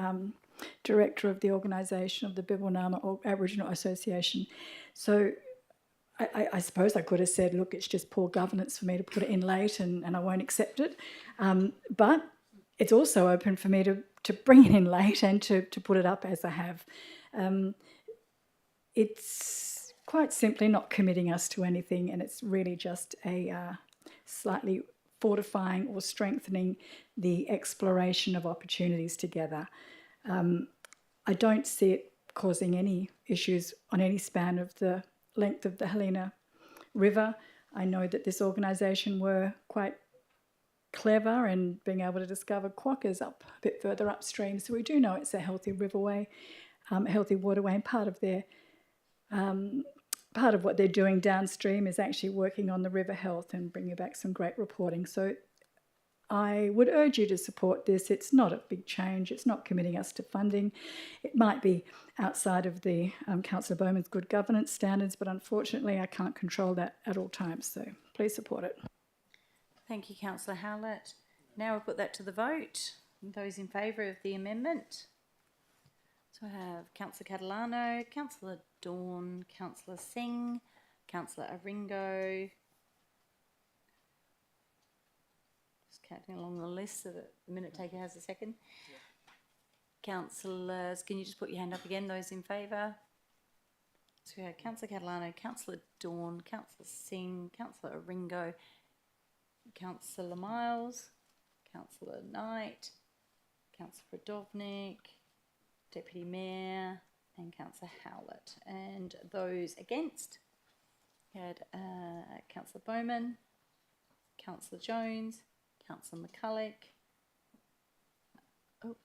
director of the organisation of the Bibbulnama Aboriginal Association. So I suppose I could have said, look, it's just poor governance for me to put it in late and I won't accept it. But it's also open for me to bring it in late and to put it up as I have. It's quite simply not committing us to anything, and it's really just a slightly fortifying or strengthening the exploration of opportunities together. I don't see it causing any issues on any span of the length of the Helena River. I know that this organisation were quite clever in being able to discover quokkas up a bit further upstream, so we do know it's a healthy riverway, a healthy waterway, and part of what they're doing downstream is actually working on the river health and bringing back some great reporting. So I would urge you to support this. It's not a big change. It's not committing us to funding. It might be outside of the Councillor Bowman's good governance standards, but unfortunately I can't control that at all times. So please support it. Thank you, Councillor Howlett. Now we'll put that to the vote. Those in favour of the amendment. So I have Councillor Catalano, Councillor Dawn, Councillor Singh, Councillor Aringo. Just counting along the list so that the minute taker has a second. Yeah. Councillors, can you just put your hand up again, those in favour? So we have Councillor Catalano, Councillor Dawn, Councillor Singh, Councillor Aringo, Councillor Miles, Councillor Knight, Councillor Dovnik, Deputy Mayor and Councillor Howlett. And those against, we had Councillor Bowman, Councillor Jones, Councillor McCulloch,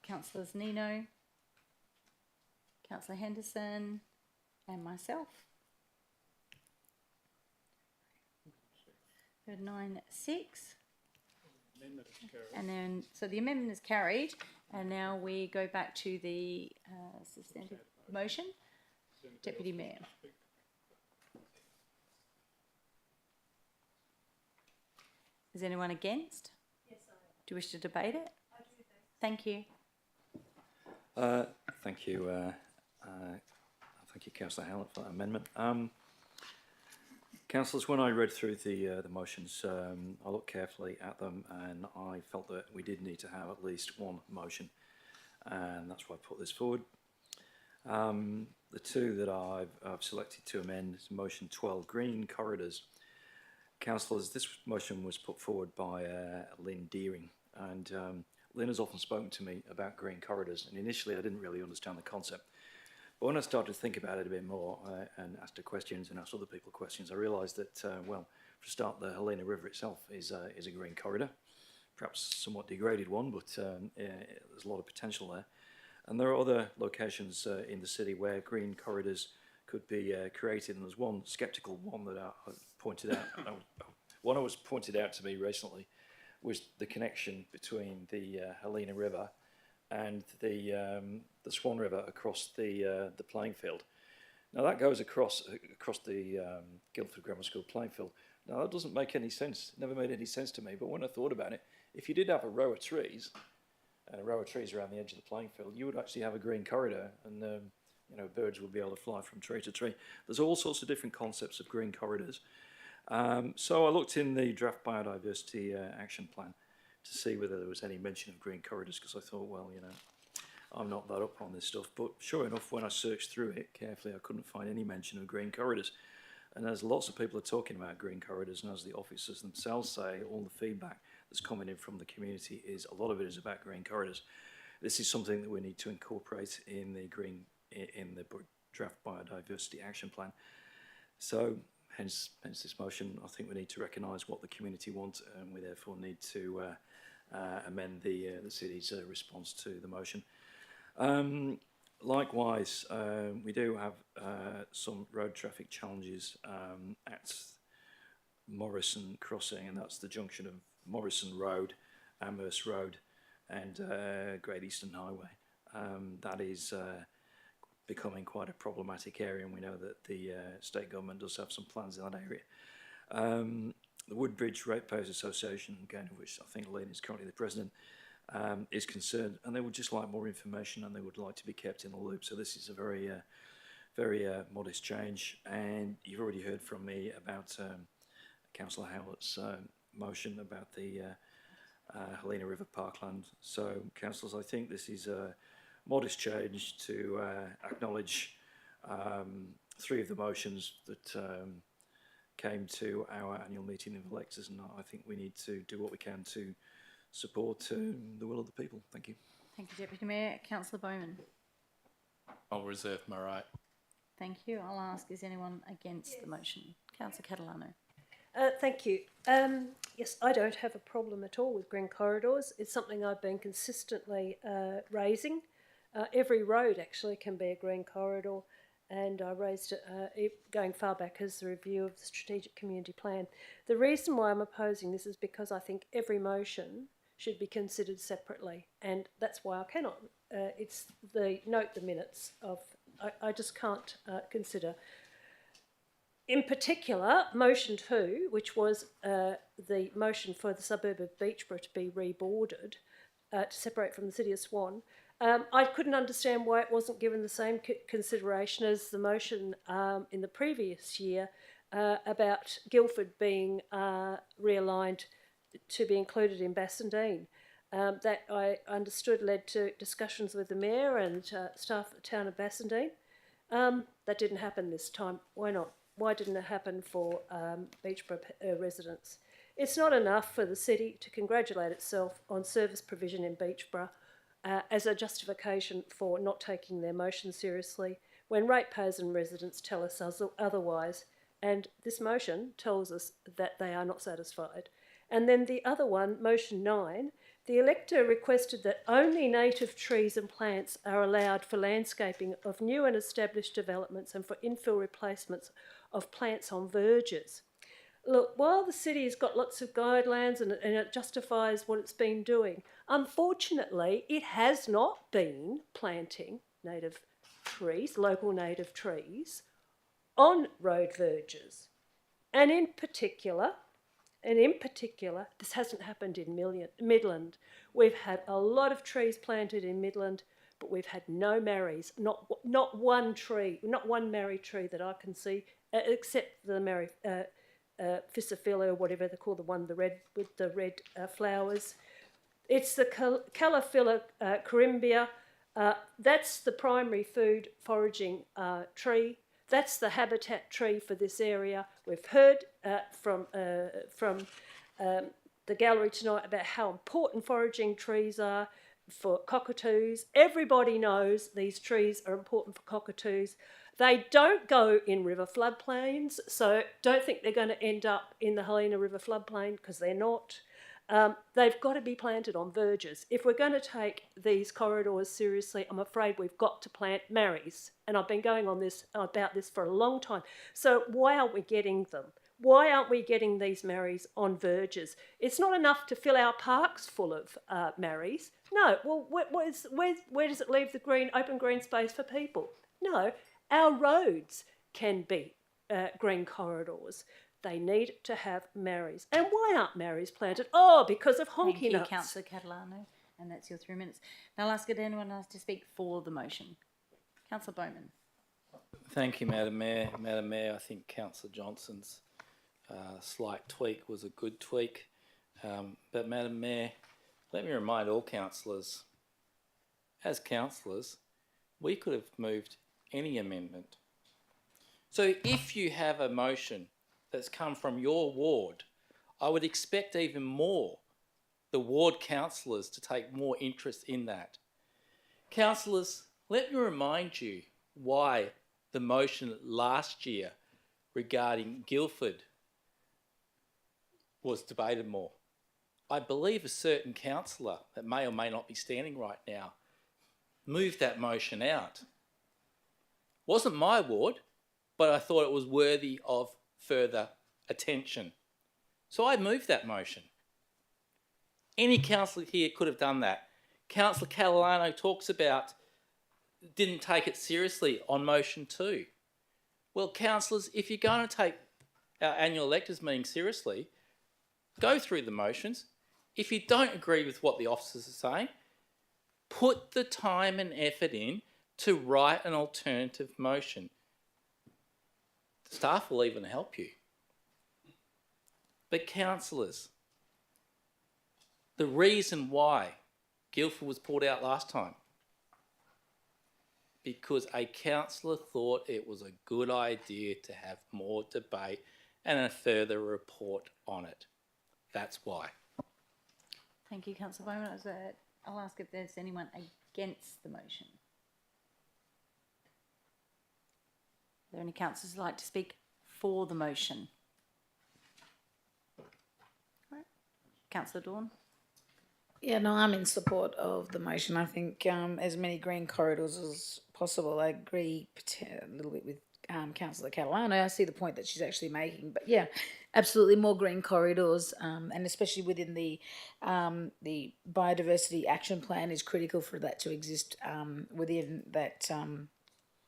Councillors Nino, Councillor Henderson and myself. We had 9-6. And then, so the amendment is carried, and now we go back to the substantive motion. Deputy Mayor. Is anyone against? Yes, I am. Do you wish to debate it? I do. Thank you. Thank you. Thank you, Councillor Howlett, for that amendment. Councillors, when I read through the motions, I looked carefully at them and I felt that we did need to have at least one motion, and that's why I put this forward. The two that I've selected to amend is motion 12, green corridors. Councillors, this motion was put forward by Lynn Deering, and Lynn has often spoken to me about green corridors, and initially I didn't really understand the concept. But when I started to think about it a bit more and asked her questions and asked other people questions, I realised that, well, for a start, the Helena River itself is a green corridor, perhaps somewhat degraded one, but there's a lot of potential there. And there are other locations in the city where green corridors could be created. And there's one sceptical one that I pointed out. One that was pointed out to me recently was the connection between the Helena River and the Swan River across the playing field. Now that goes across the Guildford Grammar School playing field. Now that doesn't make any sense. It never made any sense to me. But when I thought about it, if you did have a row of trees around the edge of the playing field, you would actually have a green corridor, and you know, birds would be able to fly from tree to tree. There's all sorts of different concepts of green corridors. So I looked in the draft biodiversity action plan to see whether there was any mention of green corridors, because I thought, well, you know, I'm not that up on this stuff. But sure enough, when I searched through it carefully, I couldn't find any mention of green corridors. And as lots of people are talking about green corridors, and as the officers themselves say, all the feedback that's coming in from the community is, a lot of it is about green corridors. This is something that we need to incorporate in the draft biodiversity action plan. So hence this motion. I think we need to recognise what the community want, and we therefore need to amend the city's response to the motion. Likewise, we do have some road traffic challenges at Morrison Crossing, and that's the junction of Morrison Road, Amherst Road and Great Eastern Highway. That is becoming quite a problematic area, and we know that the state government does have some plans in that area. The Woodbridge Ratepayers Association, again, of which I think Lynn is currently the president, is concerned, and they would just like more information, and they would like to be kept in the loop. So this is a very modest change, and you've already heard from me about Councillor Howlett's motion about the Helena River Parkland. So, councillors, I think this is a modest change to acknowledge three of the motions that came to our annual meeting of electors, and I think we need to do what we can to support the will of the people. Thank you. Thank you, Deputy Mayor. Councillor Bowman. I'll reserve my right. Thank you. I'll ask, is anyone against the motion? Councillor Catalano. Thank you. Yes, I don't have a problem at all with green corridors. It's something I've been consistently raising. Every road actually can be a green corridor, and I raised it going far back as the review of the Strategic Community Plan. The reason why I'm opposing this is because I think every motion should be considered separately, and that's why I cannot. It's the minutes of, I just can't consider. In particular, motion 2, which was the motion for the suburb of Beechborough to be rebordered, to separate from the city of Swan, I couldn't understand why it wasn't given the same consideration as the motion in the previous year about Guildford being realigned to be included in Bassendean. That I understood led to discussions with the Mayor and staff at the town of Bassendean. That didn't happen this time. Why not? Why didn't it happen for Beechborough residents? It's not enough for the city to congratulate itself on service provision in Beechborough as a justification for not taking their motion seriously when ratepayers and residents tell us otherwise. And this motion tells us that they are not satisfied. And then the other one, motion 9, the elector requested that only native trees and plants are allowed for landscaping of new and established developments and for infill replacements of plants on verges. Look, while the city's got lots of guidelines and it justifies what it's been doing, unfortunately, it has not been planting native trees, local native trees, on road verges. And in particular, this hasn't happened in Midland. We've had a lot of trees planted in Midland, but we've had no marries, not one tree, not one marry tree that I can see, except the marry Physophila, or whatever they call the one, the red with the red flowers. It's the Calophylla corymbia. That's the primary food foraging tree. That's the habitat tree for this area. We've heard from the gallery tonight about how important foraging trees are. for cockatoos. Everybody knows these trees are important for cockatoos. They don't go in river floodplains, so don't think they're going to end up in the Helena River floodplain, because they're not. They've got to be planted on verges. If we're going to take these corridors seriously, I'm afraid we've got to plant marries. And I've been going on about this for a long time. So why aren't we getting them? Why aren't we getting these marries on verges? It's not enough to fill our parks full of marries. No, well, where does it leave the open green space for people? No, our roads can be green corridors. They need to have marries. And why aren't marries planted? Oh, because of honky Thank you, nuts. Councillor Catalano. And that's your 3 minutes. Now I'll ask if anyone else to speak for the motion. Councillor Bowman. Thank you, Madam Mayor. Madam Mayor, I think Councillor Johnson's slight tweak was a good tweak. But Madam Mayor, let me remind all councillors, as councillors, we could have moved any amendment. So if you have a motion that's come from your ward, I would expect even more the ward councillors to take more interest in that. Councillors, let me remind you why the motion last year regarding Guildford was debated more. I believe a certain councillor that may or may not be standing right now moved that motion out. Wasn't my ward, but I thought it was worthy of further attention. So I moved that motion. Any councillor here could have done that. Councillor Catalano talks about didn't take it seriously on motion 2. Well, councillors, if you're going to take our annual electors meeting seriously, go through the motions. If you don't agree with what the officers are saying, put the time and effort in to write an alternative motion. The staff will even help you. But councillors, the reason why Guildford was pulled out last time, because a councillor thought it was a good idea to have more debate and a further report on it. That's why. Thank you, Councillor Bowman. I'll ask if there's anyone against the motion. Are there any councillors who'd like to speak for the motion? Right. Councillor Dawn. Yeah, no, I'm in support of the motion. I think as many green corridors as possible. I agree a little bit with Councillor Catalano. I see the point that she's actually making, but yeah, absolutely more green corridors, and especially within the biodiversity action plan is critical for that to exist within that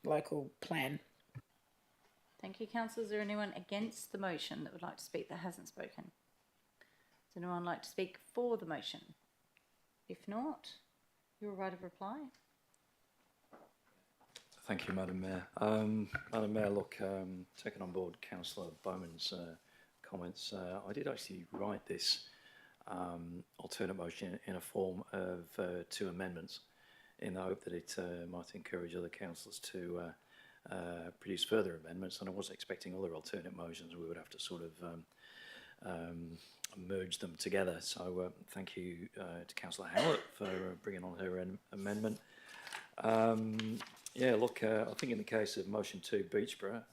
local plan. Thank you, councillors. Is there anyone against the motion that would like to speak that hasn't spoken? Does anyone like to speak for the motion? If not, your right of reply. Thank you, Madam Mayor. Madam Mayor, look, taking on board Councillor Bowman's comments, I did actually write this alternate motion in a form of 2 amendments in the hope that it might encourage other councillors to produce further amendments, and I was expecting other alternate motions. We would have to sort of merge them together. So thank you to Councillor Howlett for bringing on her amendment. Yeah, look, I think in the case of motion 2, Beachborough,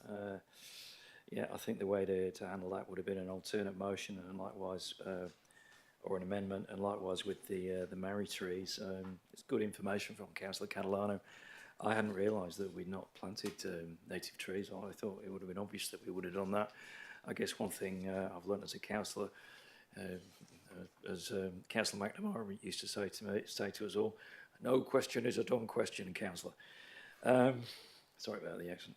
yeah, I think the way to handle that would have been an alternate motion, and likewise, or an amendment, and likewise with the marry trees. It's good information from Councillor Catalano. I hadn't realised that we'd not planted native trees. I thought it would have been obvious that we would have done that. I guess one thing I've learned as a councillor, as Councillor McNamara used to say to us all, no question is a dumb question, councillor. Sorry about the accent.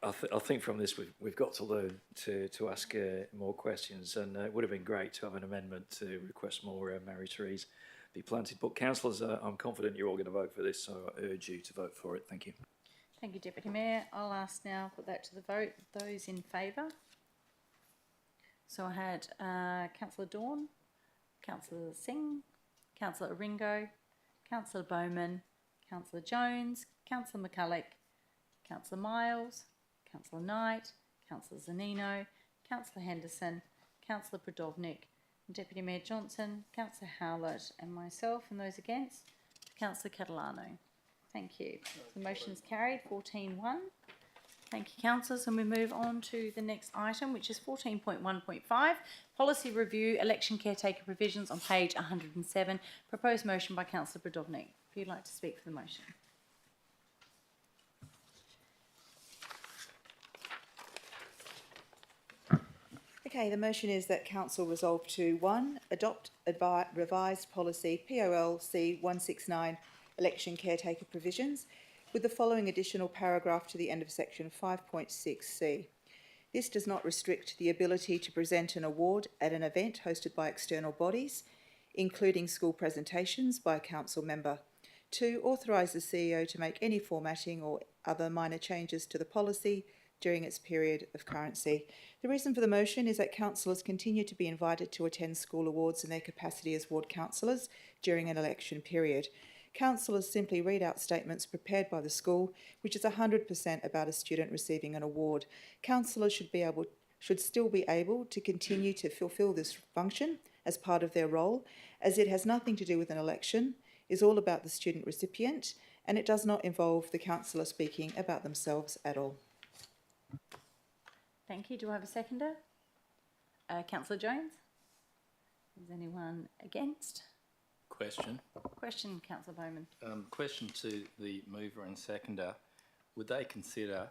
I think from this we've got to learn to ask more questions, and it would have been great to have an amendment to request more marry trees be planted. But councillors, I'm confident you're all going to vote for this, so I urge you to vote for it. Thank you. Thank you, Deputy Mayor. I'll ask now, put that to the vote. Those in favour? So I had Councillor Dawn, Councillor Singh, Councillor Oringo, Councillor Bowman, Councillor Jones, Councillor McCulloch, Councillor Miles, Councillor Knight, Councillor Zanino, Councillor Henderson, Councillor Prodovnik, Deputy Mayor Johnson, Councillor Howlett and myself, and those against, Councillor Catalano. Thank you. The motion is carried, 14-1. Thank you, councillors, and we move on to the next item, which is 14.1.5, Policy Review, Election Caretaker Provisions on page 107. Proposed motion by Councillor Brodovnik. If you'd like to speak for the motion. Okay, the motion is that Council resolve to 1. Adopt revised policy POL-C 169 election caretaker provisions with the following additional paragraph to the end of section 5.6c. This does not restrict the ability to present an award at an event hosted by external bodies, including school presentations by a council member. 2. Authorise the CEO to make any formatting or other minor changes to the policy during its period of currency. The reason for the motion is that councillors continue to be invited to attend school awards in their capacity as ward councillors during an election period. Councillors simply read out statements prepared by the school, which is 100% about a student receiving an award. Councillors should still be able to continue to fulfil this function as part of their role, as it has nothing to do with an election, is all about the student recipient, and it does not involve the councillor speaking about themselves at all. Thank you. Do I have a seconder? Councillor Jones? Is anyone against? Question. Question, Councillor Bowman. Question to the mover and seconder. Would they consider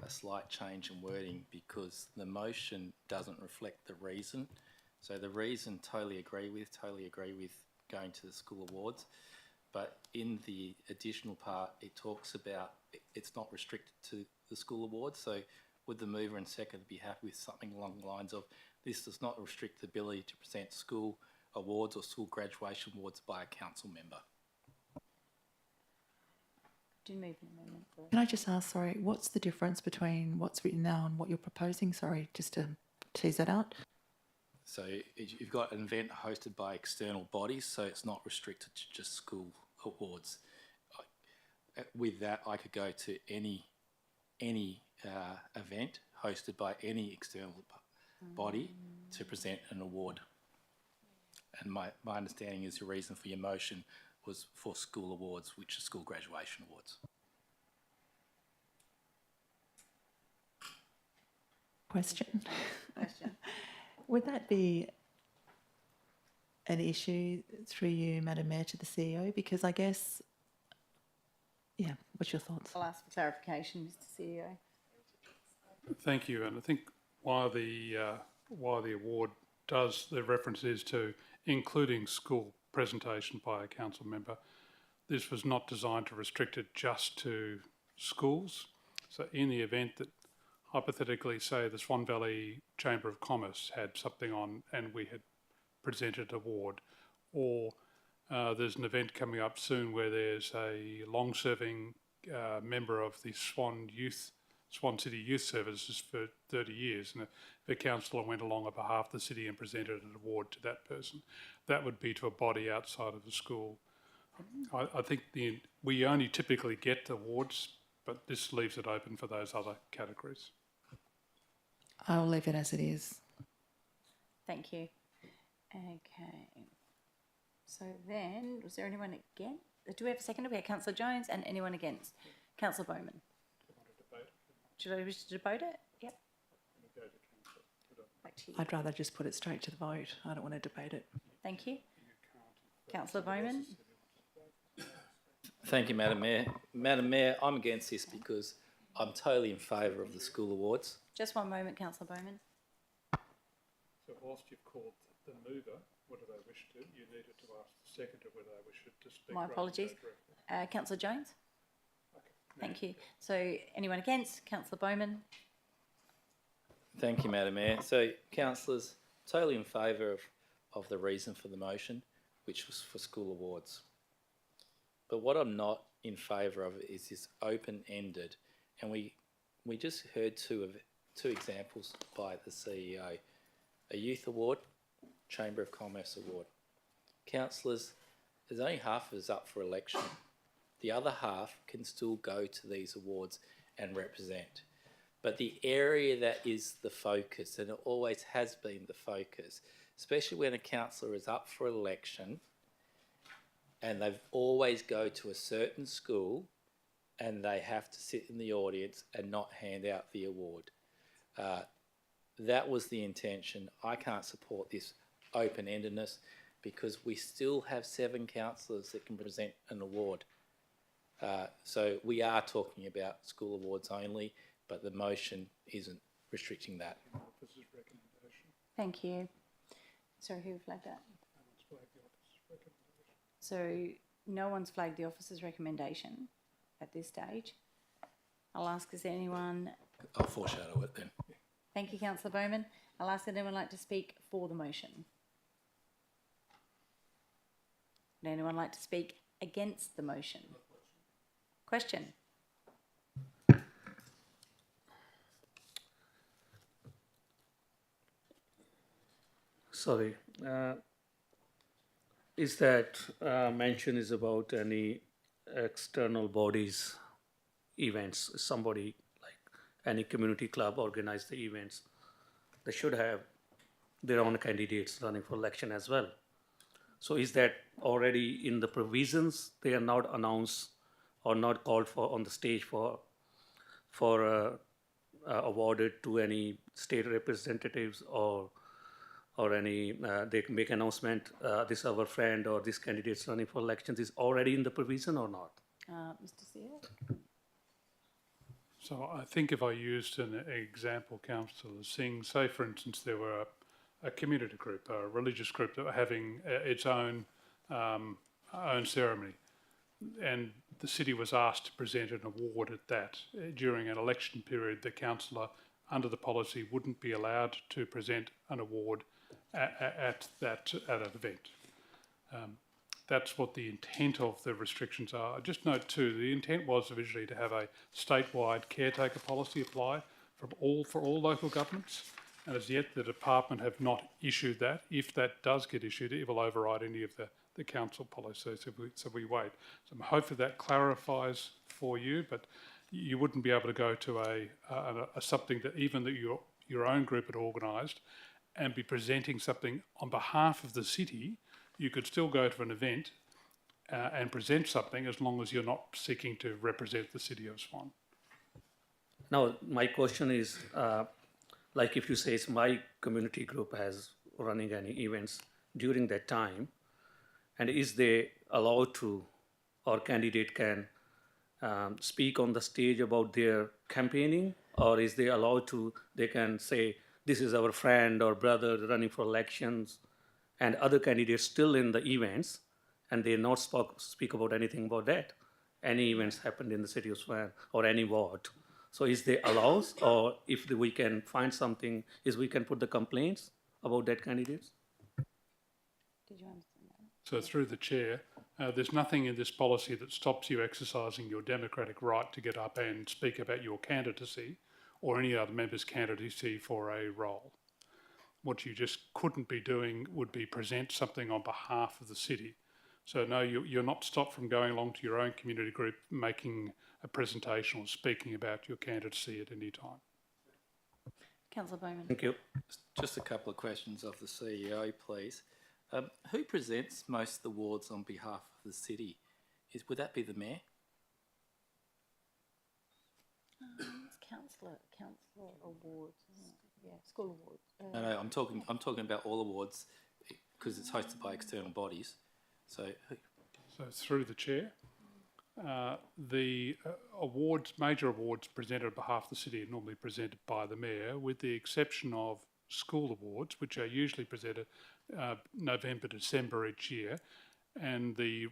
a slight change in wording because the motion doesn't reflect the reason? So the reason totally agree with going to the school awards, but in the additional part it talks about it's not restricted to the school awards. So would the mover and seconder be happy with something along the lines of this does not restrict the ability to present school awards or school graduation awards by a council member? Do you move an amendment? Can I just ask, sorry, what's the difference between what's written now and what you're proposing? Sorry, just to tease that out. So you've got an event hosted by external bodies, so it's not restricted to just school awards. With that, I could go to any event hosted by any external body to present an award. And my understanding is your reason for your motion was for school awards, which are school graduation awards. Question. Would that be an issue through you, Madam Mayor, to the CEO? Because I guess, yeah, what's your thoughts? I'll ask for clarification, Mr. CEO. Thank you, and I think while the award does, the reference is to including school presentation by a council member, this was not designed to restrict it just to schools. So in the event that hypothetically, say, the Swan Valley Chamber of Commerce had something on and we had presented an award, or there's an event coming up soon where there's a long-serving member of the Swan City Youth Services for 30 years, and if a councillor went along on behalf of the city and presented an award to that person, that would be to a body outside of the school. I think we only typically get awards, but this leaves it open for those other categories. I'll leave it as it is. Thank you. Okay. So then, was there anyone against? Do we have a second? We have Councillor Jones and anyone against? Councillor Bowman. Should I wish to debate it? Yep. Back to you. I'd rather just put it straight to the vote. I don't want to debate it. Thank you. Councillor Bowman. Thank you, Madam Mayor. Madam Mayor, I'm against this because I'm totally in favour of the school awards. Just one moment, Councillor Bowman. So whilst you've called the mover, whether they wish to, you needed to ask the seconder whether they wish to speak. My apologies. Councillor Jones. Okay. Thank you. So anyone against? Councillor Bowman. Thank you, Madam Mayor. So, councillors, totally in favour of the reason for the motion, which was for school awards. But what I'm not in favour of is this open-ended, and we just heard two examples by the CEO. A youth award, Chamber of Commerce award. Councillors, there's only half of us up for election. The other half can still go to these awards and represent. But the area that is the focus, and it always has been the focus, especially when a councillor is up for election and they always go to a certain school and they have to sit in the audience and not hand out the award. That was the intention. I can't support this open-endedness because we still have 7 councillors that can present an award. So we are talking about school awards only, but the motion isn't restricting that. Thank you. Sorry, who flagged that? So no one's flagged the officer's recommendation at this stage. I'll ask, is there anyone? I'll foreshadow it then. Thank you, Councillor Bowman. I'll ask, would anyone like to speak for the motion? Would anyone like to speak against the motion? Question? Sorry. Is that mention is about any external bodies events? Somebody like any community club organize the events. They should have their own candidates running for election as well. So is that already in the provisions? They are not announced or not called for on the stage for awarded to any state representatives or any they can make announcement. This our friend or this candidate's running for elections is already in the provision or not? Mr. Sear? So I think if I used an example, Councillor Singh, say for instance there were a community group, a religious group that were having its own ceremony, and the city was asked to present an award at that. During an election period, the councillor, under the policy, wouldn't be allowed to present an award at an event. That's what the intent of the restrictions are. Just note too, the intent was originally to have a statewide caretaker policy apply for all local governments, and as yet the department have not issued that. If that does get issued, it will override any of the council policies, so we wait. So I'm hoping that clarifies for you, but you wouldn't be able to go to a something that even that your own group had organised and be presenting something on behalf of the city. You could still go to an event and present something as long as you're not seeking to represent the city of Swan. Now, my question is, like if you say it's my community group has running any events during that time, and is they allowed to, or candidate can speak on the stage about their campaigning, or is they allowed to, they can say, this is our friend or brother running for elections, and other candidates still in the events, and they not speak about anything about that. Any events happened in the city of Swan or any ward. So is they allows, or if we can find something, is we can put the complaints about that candidates? Did you understand that? So through the chair, there's nothing in this policy that stops you exercising your democratic right to get up and speak about your candidacy or any other member's candidacy for a role. What you just couldn't be doing would be present something on behalf of the city. So no, you're not stopped from going along to your own community group, making a presentation or speaking about your candidacy at any time. Councillor Bowman. Thank you. Just a couple of questions of the CEO, please. Who presents most of the awards on behalf of the city? Would that be the mayor? It's councillor awards, isn't it? Yeah, school awards. No, I'm talking about all awards because it's hosted by external bodies. So through the chair, the major awards presented on behalf of the city are normally presented by the mayor, with the exception of school awards, which are usually presented November, December each year. And the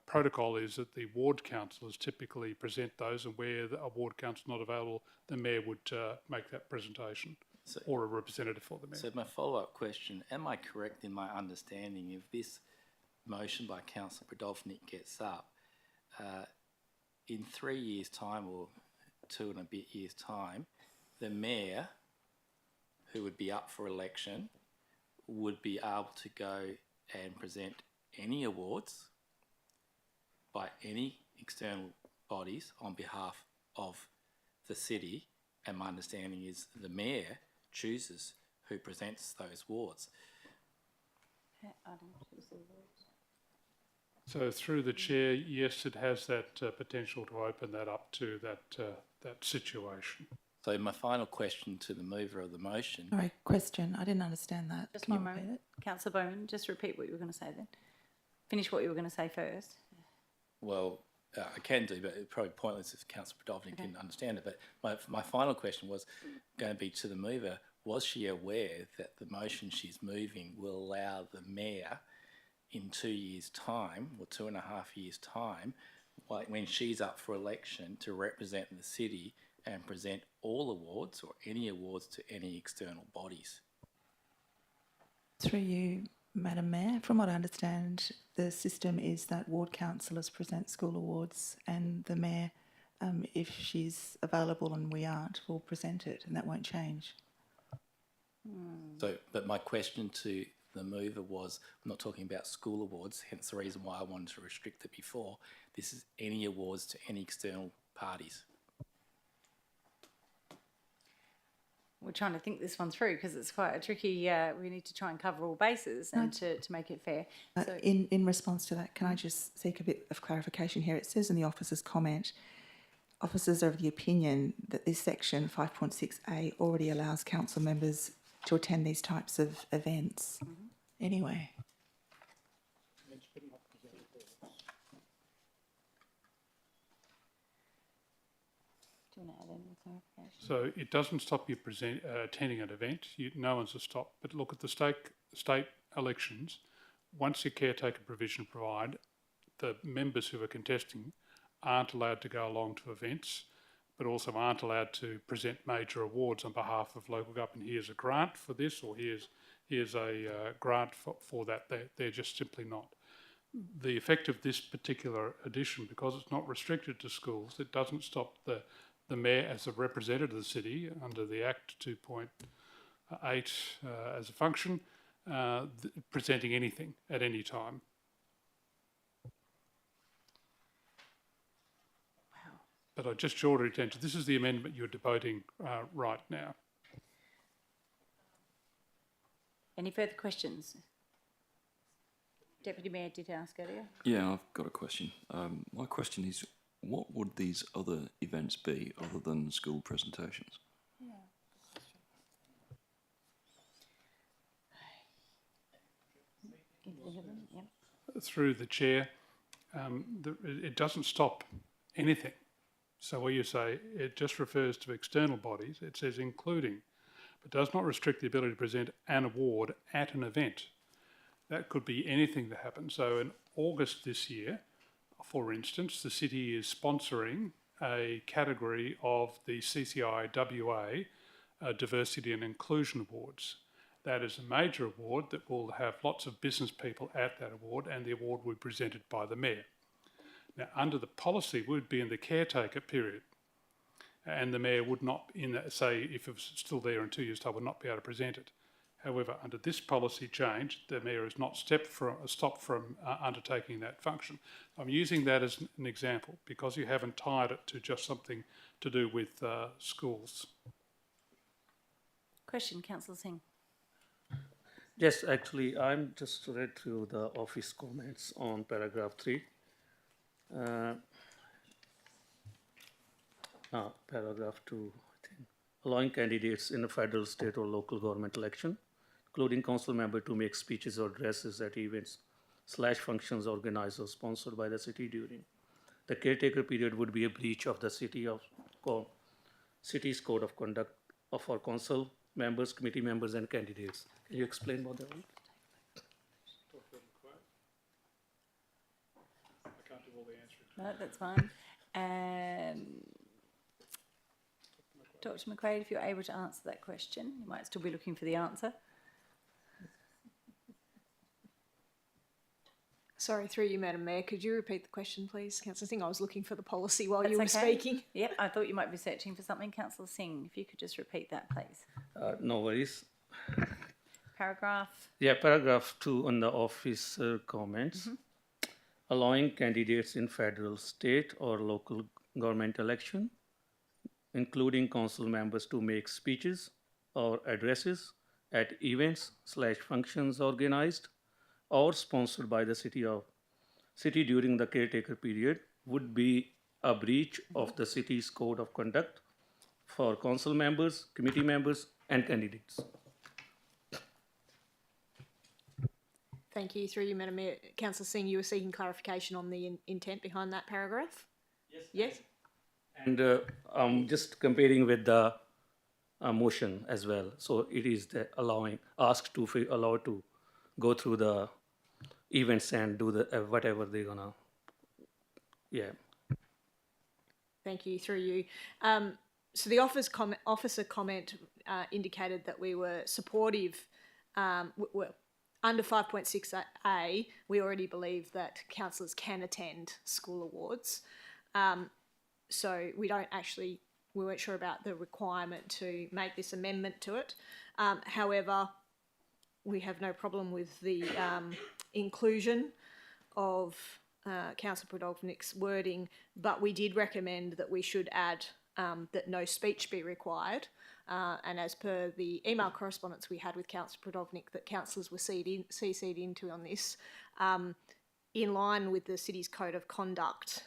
protocol is that the ward councillors typically present those, and where the ward council is not available, the mayor would make that presentation, or a representative for the mayor. So my follow-up question, am I correct in my understanding if this motion by Councillor Prodovnik gets up, in 3 years' time or 2 and a bit years' time, the mayor, who would be up for election, would be able to go and present any awards by any external bodies on behalf of the city, and my understanding is the mayor chooses who presents those awards. So through the chair, yes, it has that potential to open that up to that situation. So my final question to the mover of the motion. Sorry, question. I didn't understand that. Just Can you one repeat moment. it? Councillor Bowman, just repeat what you were going to say then. Finish what you were going to say first. Well, I can do, but it's probably pointless if Councillor Podolny didn't understand it. But my final question was going to be to the mover. Was she aware that the motion she's moving will allow the mayor in 2 years' time, or 2.5 years' time, when she's up for election, to represent the city and present all awards or any awards to any external bodies? Through you, Madam Mayor, from what I understand, the system is that ward councillors present school awards and the mayor, if she's available and we aren't, will present it, and that won't change. So, but my question to the mover was, I'm not talking about school awards, hence the reason why I wanted to restrict it before. This is any awards to any external parties. We're trying to think this one through because it's quite a tricky, we need to try and cover all bases and to make it fair. So, In response to that, can I just seek a bit of clarification here? It says in the officer's comment, officers are of the opinion that this section 5.6a already allows council members to attend these types of events. Anyway. do you want to add any clarification? So it doesn't stop you attending an event. No one's a stop. But look at the state elections. Once your caretaker provision provide, the members who are contesting aren't allowed to go along to events, but also aren't allowed to present major awards on behalf of local government. Here's a grant for this, or here's a grant for that. They're just simply not. The effect of this particular addition, because it's not restricted to schools, it doesn't stop the mayor as a representative of the city under the Act 2.8 as a function, presenting anything at any time. But I just draw your attention, this is the amendment you're debating right now. Any further questions? Deputy Mayor did ask earlier. Yeah, I've got a question. My question is, what would these other events be other than school presentations? Through the chair, it doesn't stop anything. So where you say it just refers to external bodies, it says including, but does not restrict the ability to present an award at an event. That could be anything that happens. So in August this year, for instance, the city is sponsoring a category of the CCI WA Diversity and Inclusion Awards. That is a major award that will have lots of business people at that award, and the award will be presented by the mayor. Now, under the policy, would be in the caretaker period, and the mayor would not, say, if it was still there in 2 years' time, would not be able to present it. However, under this policy change, the mayor is not stopped from undertaking that function. I'm using that as an example because you haven't tied it to just something to do with schools. Question, Councillor Singh. Yes, actually, I'm just read through the office comments on paragraph 3. Paragraph 2, I think. Allowing candidates in a federal, state or local government election, including council member, to make speeches or addresses at events / functions organized or sponsored by the city during the caretaker period would be a breach of the city's code of conduct for council members, committee members and candidates. Can you explain about that one? I can't do all the answering. No, that's fine. Dr. McQuaid, if you're able to answer that question, you might still be looking for the answer. Sorry, through you, Madam Mayor, could you repeat the question, please? Councillor Singh, I was looking for the policy while you were speaking. Yep, I thought you might be searching for something. Councillor Singh, if you could just repeat that, please. No worries. Paragraph? Yeah, paragraph 2 on the officer comments. Allowing candidates in federal, state or local government election, including council members, to make speeches or addresses at events / functions organized or sponsored by the city during the caretaker period would be a breach of the city's code of conduct for council members, committee members, and candidates. Thank you. Through you, Madam Mayor. Councillor Singh, you were seeking clarification on the intent behind that paragraph? Yes. And I'm just comparing with the motion as well. So it is the asked to allowed to go through the events and do the whatever they're gonna. Yeah. Thank you. Through you. So the officer comment indicated that we were supportive. Well, under 5.6A, we already believe that councillors can attend school awards. So we weren't sure about the requirement to make this amendment to it. However, we have no problem with the inclusion of Councillor Podolnik's wording, but we did recommend that we should add that no speech be required. And as per the email correspondence we had with Councillor Podolnik that councillors were CC'd into on this, in line with the city's code of conduct,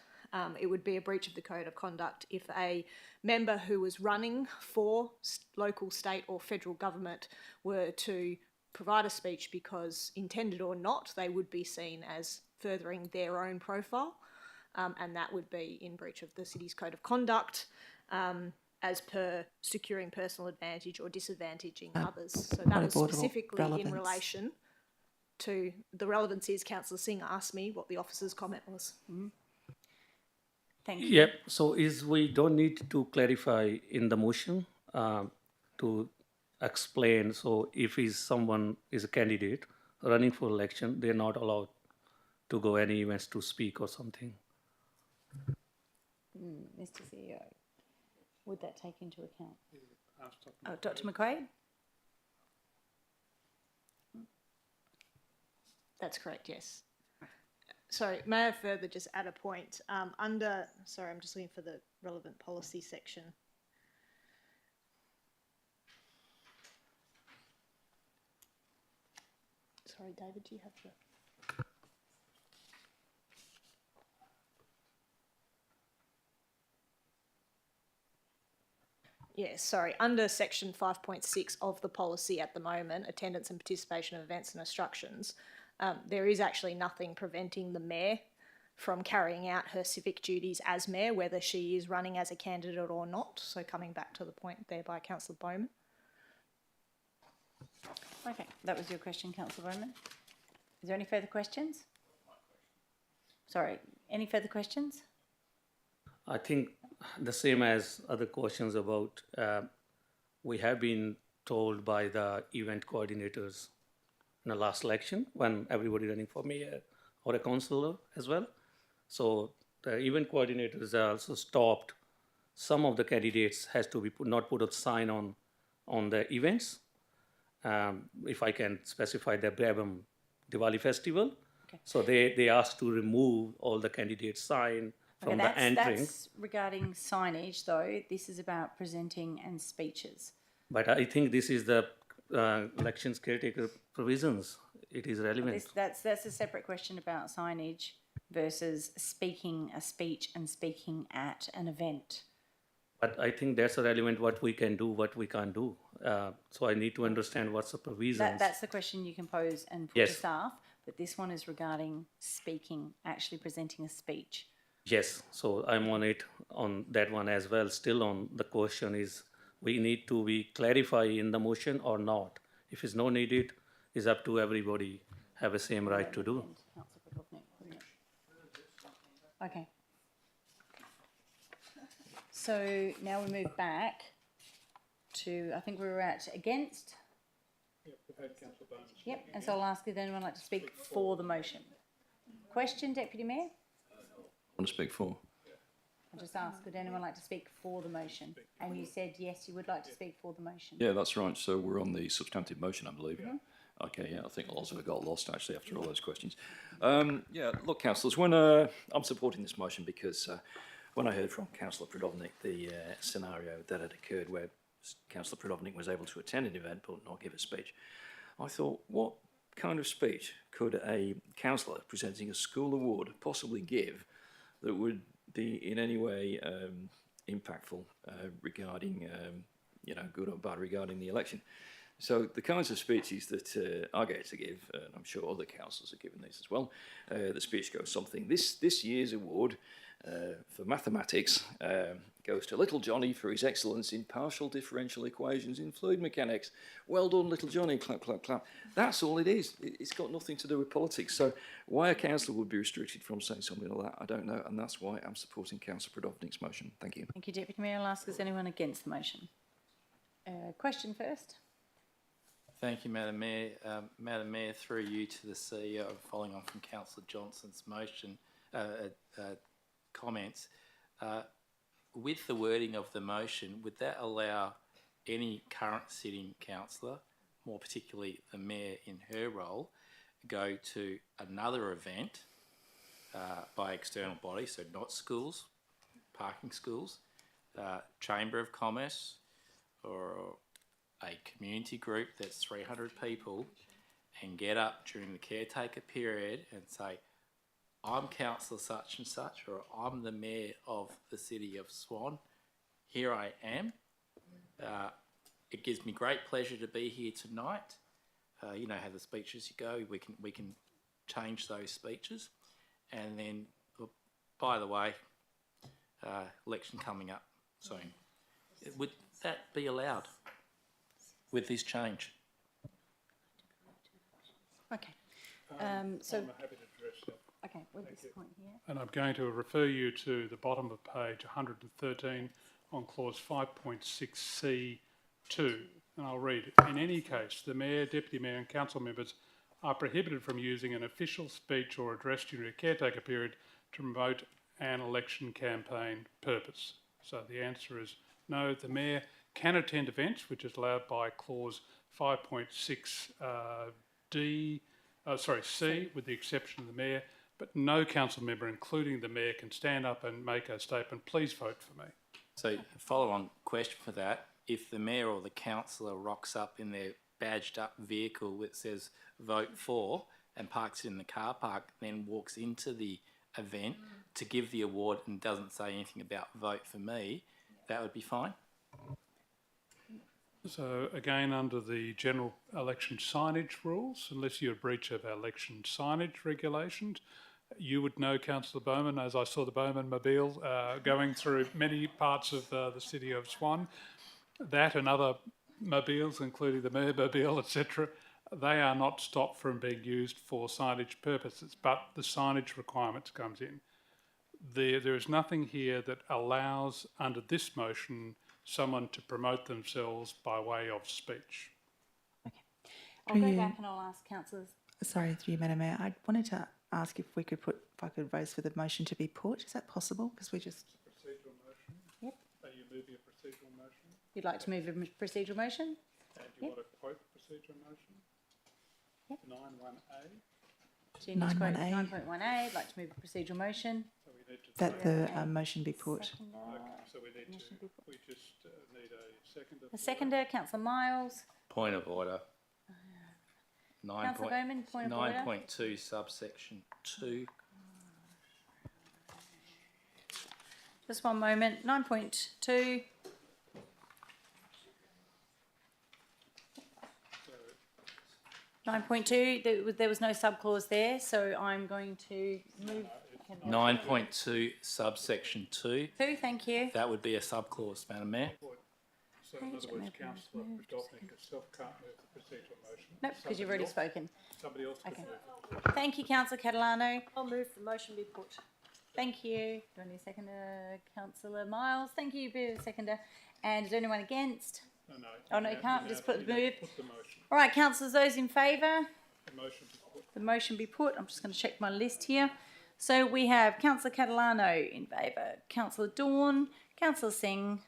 it would be a breach of the code of conduct if a member who was running for local, state or federal government were to provide a speech because, intended or not, they would be seen as furthering their own profile, and that would be in breach of the city's code of conduct, as per securing personal advantage or disadvantaging others. So that was specifically in relation to the relevance is Councillor Singh asked me what the officer's comment was. Thank you. Yep. So we don't need to clarify in the motion to explain. So if someone is a candidate running for election, they're not allowed to go any events to speak or something. Mr. CEO, would that take into account? Oh, Dr. McQuaid? That's correct, yes. Sorry, may I further just add a point? Sorry, I'm just looking for the relevant policy section. Sorry, David, do you have the... Yes, sorry. Under section 5.6 of the policy at the moment, attendance and participation of events and instructions, there is actually nothing preventing the mayor from carrying out her civic duties as mayor, whether she is running as a candidate or not. So coming back to the point there by Councillor Bowman. Okay, that was your question, Councillor Bowman. Is there any further questions? Sorry, any further questions? I think the same as other questions about, we have been told by the event coordinators in the last election when everybody running for mayor or a councillor as well. So the event coordinators also stopped. Some of the candidates has to be not put a sign on the events. If I can specify the Brabham Diwali festival. Okay. So they asked to remove all the candidates' sign from the entering. That's regarding signage, though. This is about presenting and speeches. But I think this is the elections caretaker provisions. It is relevant. That's a separate question about signage versus speaking a speech and speaking at an event. But I think that's relevant what we can do, what we can't do. So I need to understand what's the provisions. That's the question you can pose and put to staff. But this one is regarding speaking, actually presenting a speech. Yes, so I'm on that one as well. Still on the question is, we need to be clarify in the motion or not. If it's not needed, it's up to everybody have the same right to do. Okay. So now we move back to, I think we were at against. Yep, we've had Councillor Bowman. Yep, and so I'll ask if anyone would like to speak for the motion. Question, Deputy Mayor? I want to speak for. I'll just ask, would anyone like to speak for the motion? And you said yes, you would like to speak for the motion. Yeah, that's right. So we're on the substantive motion, I believe. Mm-hmm. Okay, yeah, I think lots of it got lost actually after all those questions. Yeah, look, councillors, when I'm supporting this motion because when I heard from Councillor Podolnik the scenario that had occurred where Councillor Podolnik was able to attend an event but not give a speech, I thought, what kind of speech could a councillor presenting a school award possibly give that would be in any way impactful regarding, good or bad regarding the election? So the kinds of speeches that I get to give, and I'm sure other councillors have given these as well, the speech goes something. This year's award for mathematics goes to little Johnny for his excellence in partial differential equations in fluid mechanics. Well done, little Johnny, clap, clap, clap. That's all it is. It's got nothing to do with politics. So why a councillor would be restricted from saying something like that, I don't know, and that's why I'm supporting Councillor Prodovnik's motion. Thank you. Thank you, Deputy Mayor. I'll ask, is anyone against the motion? Question first. Thank you, Madam Mayor. Madam Mayor, through you to the CEO, following on from Councillor Johnson's motion, comments, with the wording of the motion, would that allow any current sitting councillor, more particularly the Mayor in her role, go to another event by external body, so not schools, parking schools, Chamber of Commerce, or a community group that's 300 people, and get up during the caretaker period and say, I'm councillor such and such, or I'm the mayor of the city of Swan, here I am. It gives me great pleasure to be here tonight. You know how the speeches go, we can change those speeches. And then, by the way, election coming up soon. Would that be allowed with this change? Okay. So I'm happy to address that. okay, with this point here. And I'm going to refer you to the bottom of page 113 on clause 5.6c2, and I'll read it. In any case, the Mayor, Deputy Mayor and Council members are prohibited from using an official speech or address during a caretaker period to promote an election campaign purpose. So the answer is no. The Mayor can attend events, which is allowed by clause 5.6 C, with the exception of the Mayor, but no council member, including the Mayor, can stand up and make a statement, please vote for me. So, follow-on question for that, if the Mayor or the councillor rocks up in their badged up vehicle that says vote for and parks in the car park, then walks into the event to give the award and doesn't say anything about vote for me, that would be fine? So again, under the general election signage rules, unless you're a breach of our election signage regulations, you would know, Councillor Bowman, as I saw the Bowman mobile going through many parts of the city of Swan, that and other mobiles, including the Mayor mobile, etc., they are not stopped from being used for signage purposes, but the signage requirements comes in. There is nothing here that allows, under this motion, someone to promote themselves by way of speech. Okay. I'll go back and I'll ask councillors. Sorry, through you, Madam Mayor. I wanted to ask if we could if I could raise for the motion to be put. Is that possible? Because we just... Procedural motion? Yep. Are you moving a procedural motion? You'd like to move a procedural motion? And do you want to quote the procedural motion? Yep. 9.1a. So you need to quote 9.1a. I'd like to move a procedural motion. So we need to that the motion be put. Okay, so we just need a seconder. A seconder, Councillor Miles. Point of order. Councillor Bowman, point of order. 9.2 subsection 2. Just one moment. 9.2. So 9.2, there was no subclause there, so I'm going to move... 9.2 subsection 2. 2, thank you. That would be a subclause, Madam Mayor. So in other words, Councillor Prodovnik herself can't move the procedural motion. Nope, because you've already spoken. Somebody else could Okay. move it. Thank you, Councillor Catalano. I'll move the motion be put. Thank you. Do I need a seconder? Councillor Miles. Thank you, seconder. And is there anyone against? No. Oh, no, you can't. Just put the move. Put the motion. All right, councillors, those in favour? The motion be put. The motion be put. I'm just going to check my list here. So we have Councillor Catalano in favour, Councillor Dawn, Councillor Singh,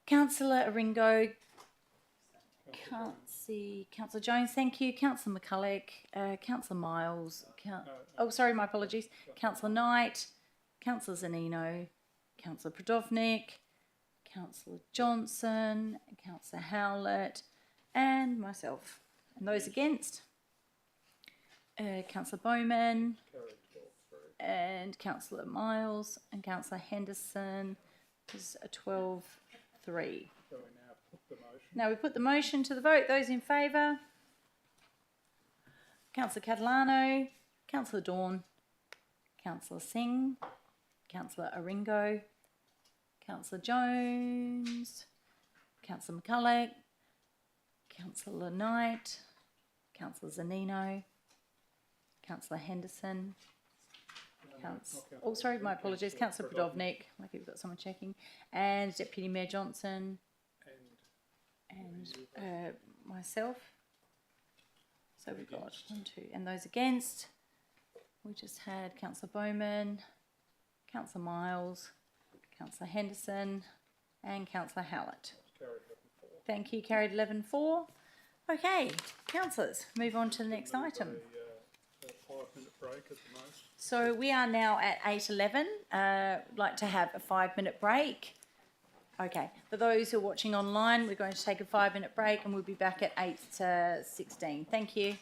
Councillor Aringo, can't see, Councillor Jones, thank you, Councillor McCulloch, Councillor Miles, oh sorry, my apologies, Councillor Knight, Councillor Zanino, Councillor Prodovnik, Councillor Johnson, Councillor Howlett, and myself. And those against? Councillor Bowman, and Councillor Miles, and Councillor Henderson is a 12-3. So we now put the motion. Now we put the motion to the vote. Those in favour? Councillor Catalano, Councillor Dawn, Councillor Singh, Councillor Aringo, Councillor Jones, Councillor McCulloch, Councillor Knight, Councillor Zanino, Councillor Henderson, sorry, my apologies, Councillor Podovnik, like we've got someone checking, and Deputy Mayor Johnson, and myself. So we've got 1, 2, and those against. We just had Councillor Bowman, Councillor Miles, Councillor Henderson, and Councillor Hallett. Thank you, carried 11-4. Okay, councillors, move on to the next item. A 5-minute break at the most. So we are now at 8:11. Like to have a 5-minute break. Okay, for those who are watching online, we're going to take a 5-minute break and we'll be back at 8:16. Thank you.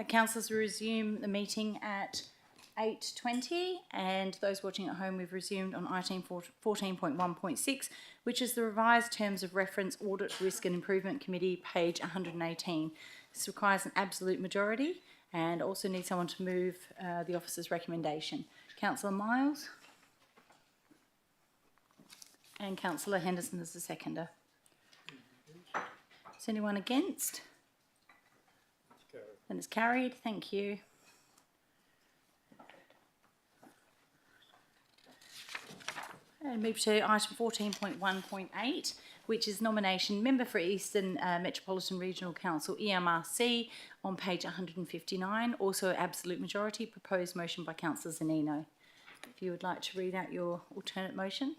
Councillors, will resume the meeting at 8:20, and those watching at home, we've resumed on item 14.1.6, which is the revised terms of reference Audit, Risk and Improvement Committee, page 118. This requires an absolute majority and also needs someone to move the officer's recommendation. Councillor Miles and Councillor Henderson as the seconder. Is anyone against? Then it's carried. Thank you. And move to item 14.1.8, which is nomination member for Eastern Metropolitan Regional Council, EMRC, on page 159. Also absolute majority. Proposed motion by Councillor Zanino. If you would like to read out your alternate motion.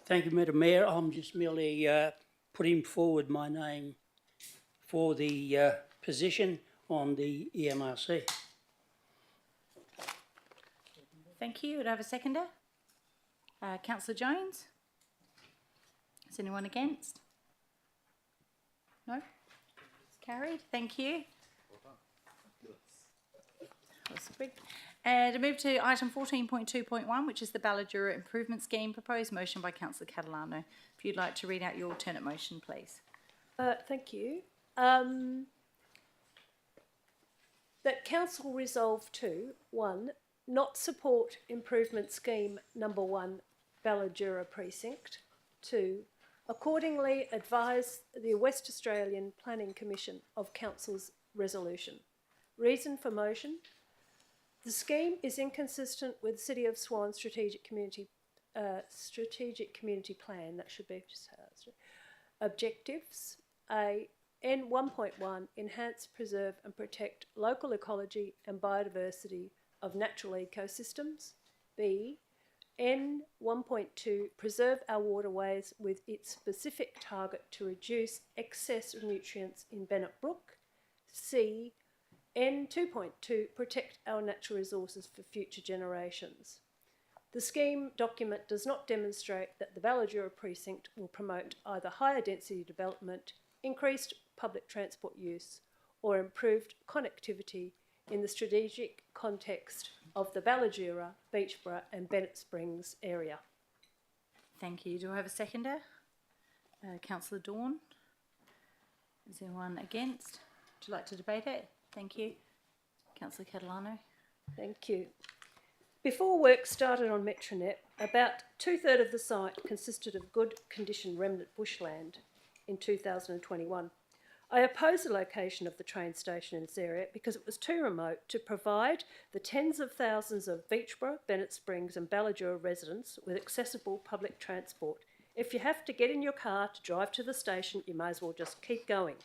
Thank you, Madam Mayor. I'm just merely putting forward my name for the position on the EMRC. Thank you. Would I have a seconder? Councillor Jones? Is anyone against? No? It's carried. Thank you. That's quick. And to move to item 14.2.1, which is the Ballajura Improvement Scheme. Proposed motion by Councillor Catalano. If you'd like to read out your alternate motion, please. Thank you. That Council resolve to, 1, not support improvement scheme number 1, Ballajura Precinct. 2, accordingly advise the West Australian Planning Commission of Council's resolution. Reason for motion: the scheme is inconsistent with the City of Swan Strategic Community Plan. That should be just objectives. N 1.1, enhance, preserve and protect local ecology and biodiversity of natural ecosystems. B, N 1.2, preserve our waterways with its specific target to reduce excess of nutrients in Bennett Brook. C, N 2.2, protect our natural resources for future generations. The scheme document does not demonstrate that the Ballajura Precinct will promote either higher density development, increased public transport use, or improved connectivity in the strategic context of the Ballajura, Beachborough and Bennett Springs area. Thank you. Do I have a seconder? Councillor Dawn. Is anyone against? Would you like to debate it? Thank you. Councillor Catalano. Thank you. Before work started on Metronet, about 2/3 of the site consisted of good condition remnant bushland in 2021. I opposed the location of the train station in this area because it was too remote to provide the tens of thousands of Beachborough, Bennett Springs and Ballajura residents with accessible public transport. If you have to get in your car to drive to the station, you may as well just keep going.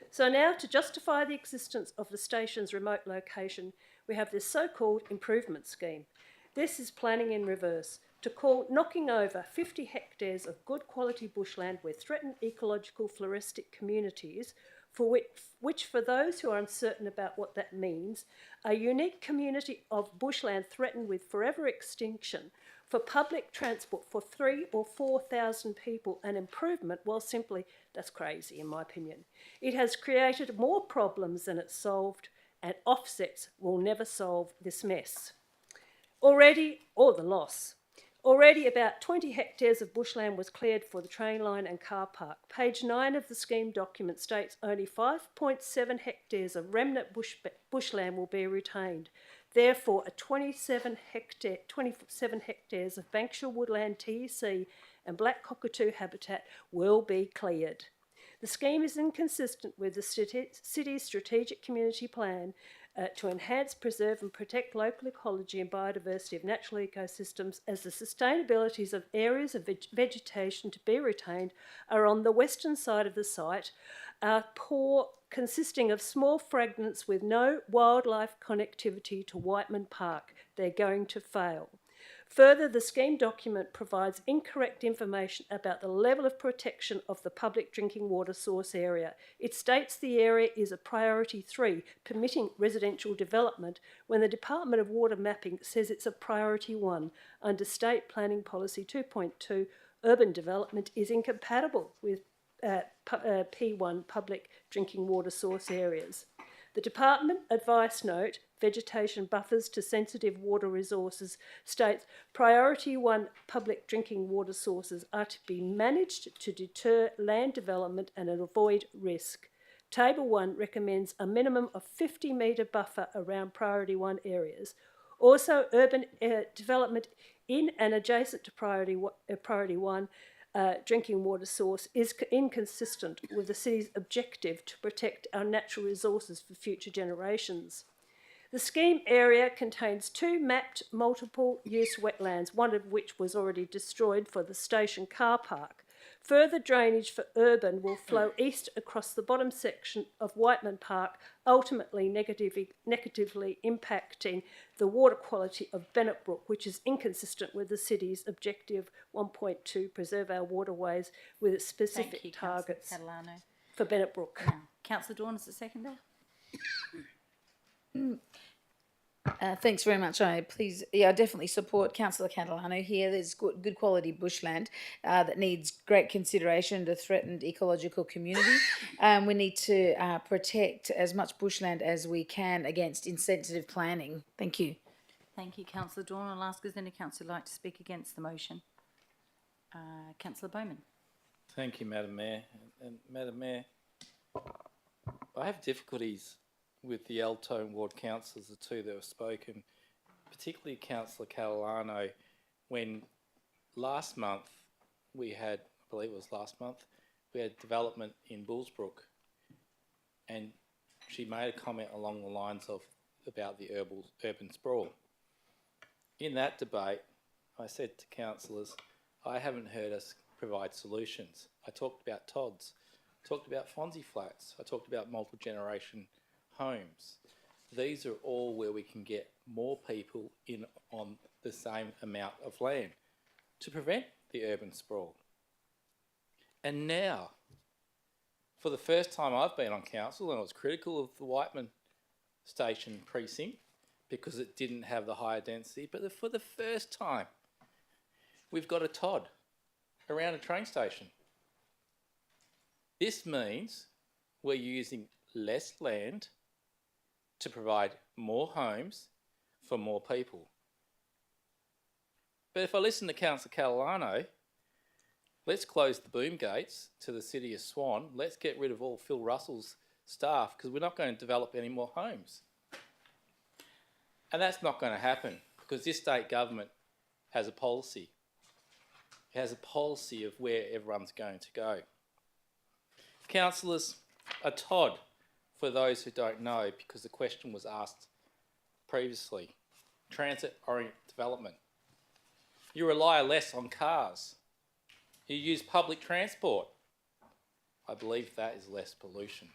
So now, to justify the existence of the station's remote location, we have this so-called improvement scheme. This is planning in reverse, to call knocking over 50 hectares of good quality bushland with threatened ecological floristic communities, which for those who are uncertain about what that means, a unique community of bushland threatened with forever extinction for public transport for 3,000 or 4,000 people, an improvement, well, simply, that's crazy in my opinion. It has created more problems than it's solved, and offsets will never solve this mess. Already about 20 hectares of bushland was cleared for the train line and car park. Page 9 of the scheme document states only 5.7 hectares of remnant bushland will be retained. Therefore, a 27 hectares of Bankshire woodland TEC and black cockatoo habitat will be cleared. The scheme is inconsistent with the city's strategic community plan to enhance, preserve and protect local ecology and biodiversity of natural ecosystems, as the sustainabilities of areas of vegetation to be retained are on the western side of the site, are poor, consisting of small fragments with no wildlife connectivity to Whiteman Park. They're going to fail. Further, the scheme document provides incorrect information about the level of protection of the public drinking water source area. It states the area is a priority 3, permitting residential development, when the Department of Water Mapping says it's a priority 1. Under State Planning Policy 2.2, urban development is incompatible with P1 public drinking water source areas. The department advice note, vegetation buffers to sensitive water resources, states priority 1 public drinking water sources are to be managed to deter land development and avoid risk. Table 1 recommends a minimum of 50-metre buffer around priority 1 areas. Also, urban development in and adjacent to priority 1 drinking water source is inconsistent with the city's objective to protect our natural resources for future generations. The scheme area contains 2 mapped multiple-use wetlands, one of which was already destroyed for the station car park. Further drainage for urban will flow east across the bottom section of Whiteman Park, ultimately negatively impacting the water quality of Bennett Brook, which is inconsistent with the city's objective 1.2, preserve our waterways with its specific targets for Bennett Brook. Councillor Dawn is the seconder. Thanks very much. I definitely support Councillor Catalano here. There's good quality bushland that needs great consideration to threatened ecological community. We need to protect as much bushland as we can against insensitive planning. Thank you. Thank you, Councillor Dawn. I'll ask if any councillor would like to speak against the motion. Councillor Bowman. Thank you, Madam Mayor. And Madam Mayor, I have difficulties with the Altone Ward councillors, the 2 that have spoken, particularly Councillor Catalano, when last month we had, I believe it was last month, we had development in Bullsbrook, and she made a comment along the lines of about the urban sprawl. In that debate, I said to councillors, I haven't heard us provide solutions. I talked about TODs, I talked about Fonzie flats, I talked about multi-generation homes. These are all where we can get more people in on the same amount of land to prevent the urban sprawl. And now, for the first time I've been on council, and I was critical of the Whiteman station precinct because it didn't have the higher density, but for the first time we've got a TOD around a train station. This means we're using less land to provide more homes for more people. But if I listen to Councillor Catalano, let's close the boom gates to the city of Swan. Let's get rid of all Phil Russell's staff because we're not going to develop any more homes. And that's not going to happen because this state government has a policy. It has a policy of where everyone's going to go. Councillors, a TOD, for those who don't know, because the question was asked previously, transit-oriented development. You rely less on cars. You use public transport. I believe that is less pollution.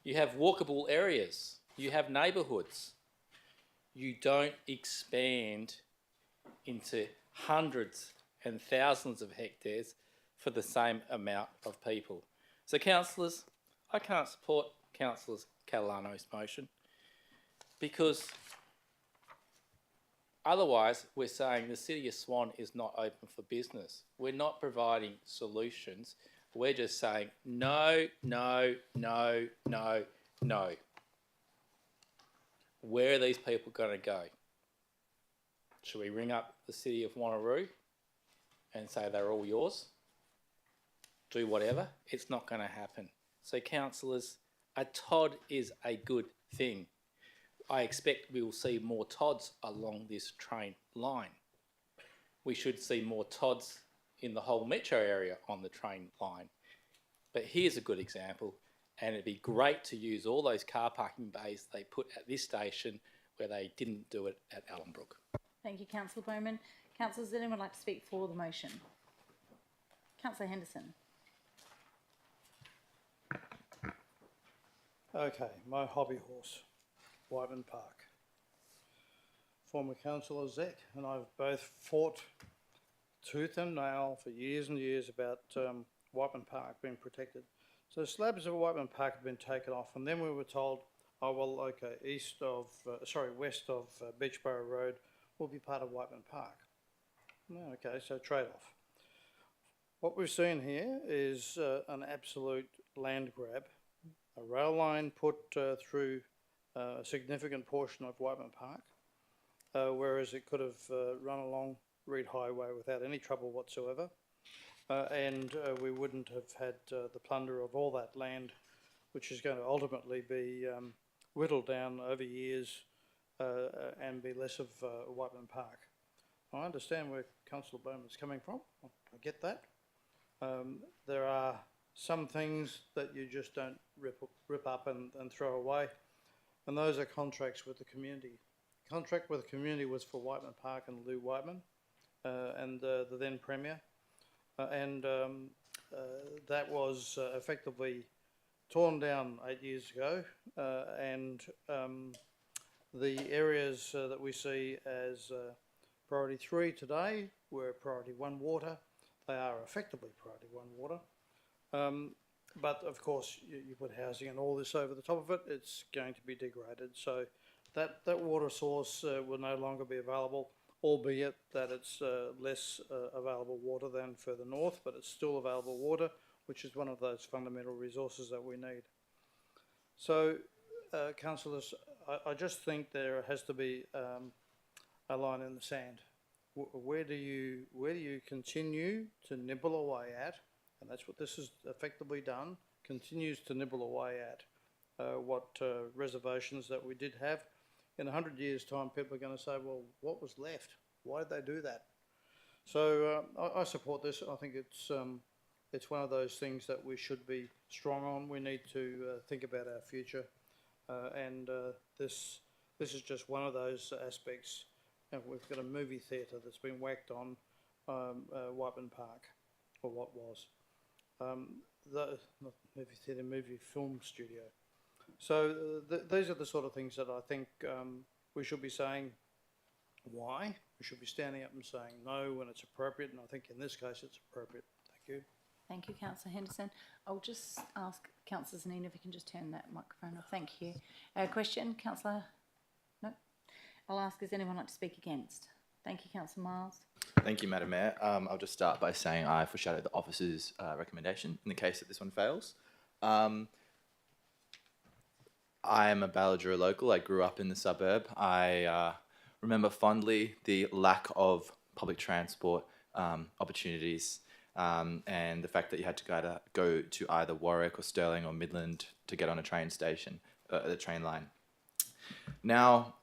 You have walkable areas. You have neighbourhoods. You don't expand into hundreds and thousands of hectares for the same amount of people. So, councillors, I can't support Councillor Catalano's motion because otherwise we're saying the City of Swan is not open for business. We're not providing solutions. We're just saying no, no, no, no, no. Where are these people going to go? Should we ring up the City of Wanneroo and say they're all yours? Do whatever? It's not going to happen. So, councillors, a TOD is a good thing. I expect we will see more TODs along this train line. We should see more TODs in the whole metro area on the train line. But here's a good example, and it'd be great to use all those car parking bays they put at this station where they didn't do it at Allenbrook. Thank you, Councillor Bowman. Councillors, does anyone like to speak for the motion? Councillor Henderson. Okay, my hobby horse, Whiteman Park. Former councillor Zek and I have both fought tooth and nail for years and years about Whiteman Park being protected. So slabs of Whiteman Park have been taken off, and then we were told, oh well, okay, west of Beachborough Road will be part of Whiteman Park. Okay, so trade-off. What we've seen here is an absolute land grab, a rail line put through a significant portion of Whiteman Park, whereas it could have run along Reed Highway without any trouble whatsoever. And we wouldn't have had the plunder of all that land, which is going to ultimately be whittled down over years and be less of Whiteman Park. I understand where Councillor Bowman's coming from. I get that. There are some things that you just don't rip up and throw away, and those are contracts with the community. The contract with the community was for Whiteman Park and Lou Whiteman and the then Premier. That was effectively torn down 8 years ago, and the areas that we see as priority 3 today were priority 1 water. They are effectively priority 1 water. But of course, you put housing and all this over the top of it, it's going to be degraded. So that water source will no longer be available, albeit that it's less available water than further north, but it's still available water, which is one of those fundamental resources that we need. So, councillors, I just think there has to be a line in the sand. Where do you continue to nibble away at? And that's what this has effectively done. Continues to nibble away at what reservations that we did have. In 100 years' time, people are going to say, well, what was left? Why did they do that? So I support this. I think it's one of those things that we should be strong on. We need to think about our future. And this is just one of those aspects. And we've got a movie theatre that's been whacked on Whiteman Park, or what was. Not movie theatre, movie film studio. So these are the sort of things that I think we should be saying why. We should be standing up and saying no when it's appropriate, and I think in this case it's appropriate. Thank you. Thank you, Councillor Henderson. I'll just ask Councillor Zanina if you can just turn that microphone off. Thank you. Question, Councillor? No? I'll ask, does anyone like to speak against? Thank you, Councillor Miles. Thank you, Madam Mayor. I'll just start by saying I foreshadow the officer's recommendation in the case that this one fails. I am a Ballajura local. I grew up in the suburb. I remember fondly the lack of public transport opportunities and the fact that you had to go to either Warwick or Stirling or Midland to get on a train station, the train line. Now,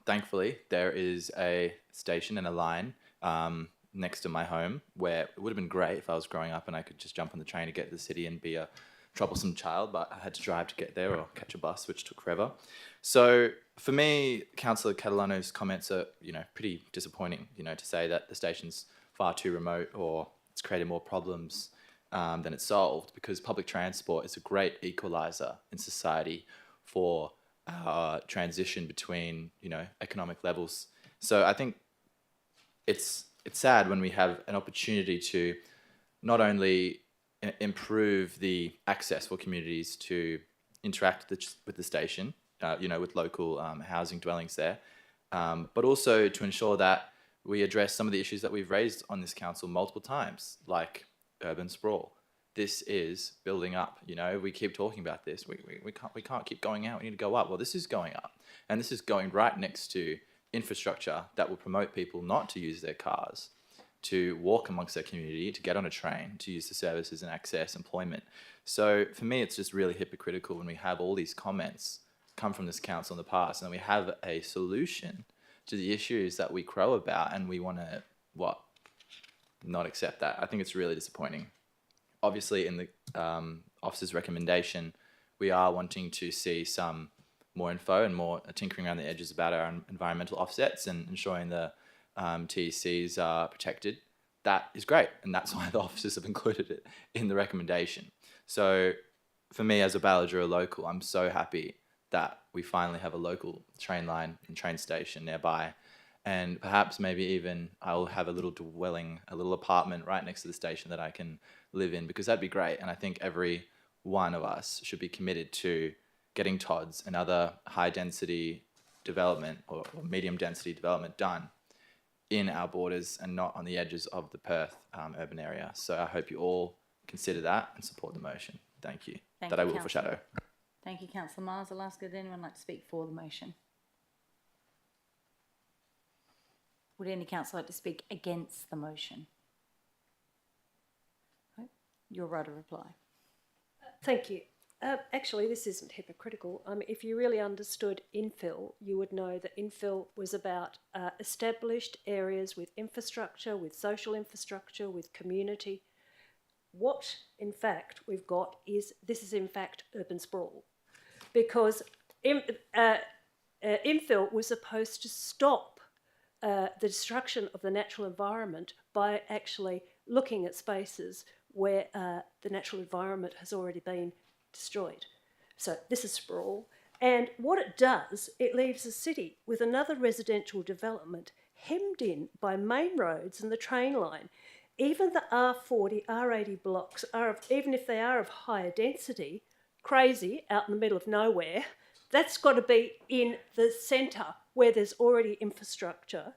thankfully, there is a station and a line next to my home where it would have been great if I was growing up and I could just jump on the train to get to the city and be a troublesome child, but I had to drive to get there or catch a bus, which took forever. So for me, Councillor Catalano's comments are, pretty disappointing, to say that the station's far too remote or it's created more problems than it's solved, because public transport is a great equaliser in society for transition between, economic levels. So I think it's sad when we have an opportunity to not only improve the access for communities to interact with the station, with local housing dwellings there, but also to ensure that we address some of the issues that we've raised on this council multiple times, like urban sprawl. This is building up. We keep talking about this. We can't keep going out. We need to go up. Well, this is going up, and this is going right next to infrastructure that will promote people not to use their cars, to walk amongst their community, to get on a train, to use the services and access employment. So for me, it's just really hypocritical when we have all these comments come from this council in the past, and we have a solution to the issues that we crow about, and we want to, not accept that. I think it's really disappointing. Obviously, in the officer's recommendation, we are wanting to see some more info and more tinkering around the edges about our environmental offsets and ensuring the TECs are protected. That is great, and that's why the officers have included it in the recommendation. So for me as a Ballajura local, I'm so happy that we finally have a local train line and train station nearby, and perhaps maybe even I'll have a little dwelling, a little apartment right next to the station that I can live in, because that'd be great. And I think every one of us should be committed to getting TODs and other high density development or medium density development done in our borders and not on the edges of the Perth urban area. So I hope you all consider that and support the motion. Thank you. Thank that you, I will Councillor. foreshadow. Thank you, Councillor Miles. I'll ask, would anyone like to speak for the motion? Would any councillor like to speak against the motion? No? You're right to reply. Thank you. Actually, this isn't hypocritical. If you really understood infill, you would know that infill was about established areas with infrastructure, with social infrastructure, with community. What, in fact, we've got is, this is in fact urban sprawl. Because infill was supposed to stop the destruction of the natural environment by actually looking at spaces where the natural environment has already been destroyed. So this is sprawl. And what it does, it leaves a city with another residential development hemmed in by main roads and the train line. Even the R40, R80 blocks, even if they are of higher density, crazy, out in the middle of nowhere, that's got to be in the centre where there's already infrastructure.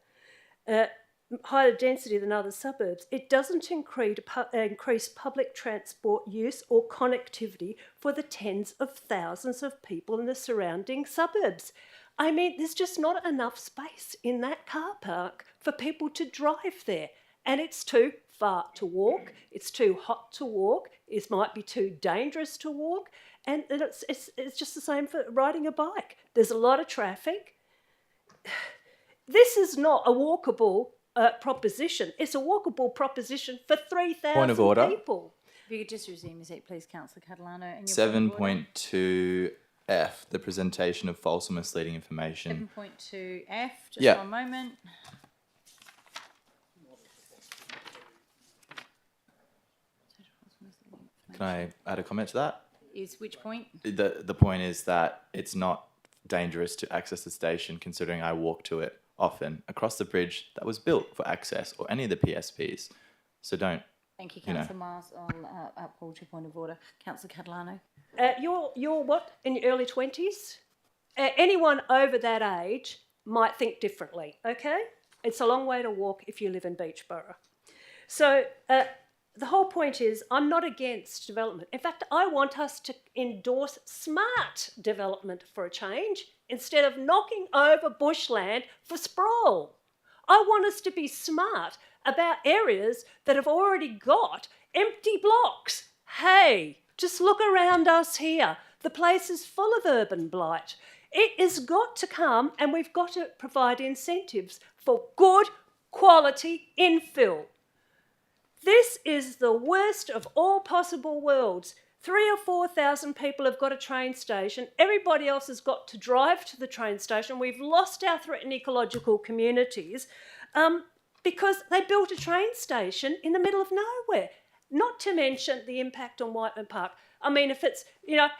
Higher density than other suburbs, it doesn't increase public transport use or connectivity for the tens of thousands of people in the surrounding suburbs. I mean, there's just not enough space in that car park for people to drive there. And it's too far to walk, it's too hot to walk, it might be too dangerous to walk, and it's just the same for riding a bike. There's a lot of traffic. This is not a walkable proposition. It's a walkable proposition for 3,000 people. If you could just resume your seat, please, Councillor Catalano. And 7.2F, the presentation of false or misleading information. 7.2F, just 1 moment. Can I add a comment to that? Is which point? The point is that it's not dangerous to access the station, considering I walk to it often across the bridge that was built for access, or any of the PSPs. So don't. Thank you, Councillor Miles. I'll uphold your point of order. Councillor Catalano. You're what, in your early 20s? Anyone over that age might think differently, okay? It's a long way to walk if you live in Beachborough. So the whole point is, I'm not against development. In fact, I want us to endorse smart development for a change instead of knocking over bushland for sprawl. I want us to be smart about areas that have already got empty blocks. Hey, just look around us here. The place is full of urban blight. It has got to come, and we've got to provide incentives for good quality infill. This is the worst of all possible worlds. 3,000 or 4,000 people have got a train station. Everybody else has got to drive to the train station. We've lost our threatened ecological communities because they built a train station in the middle of nowhere. Not to mention the impact on Whiteman Park. I mean, if it's,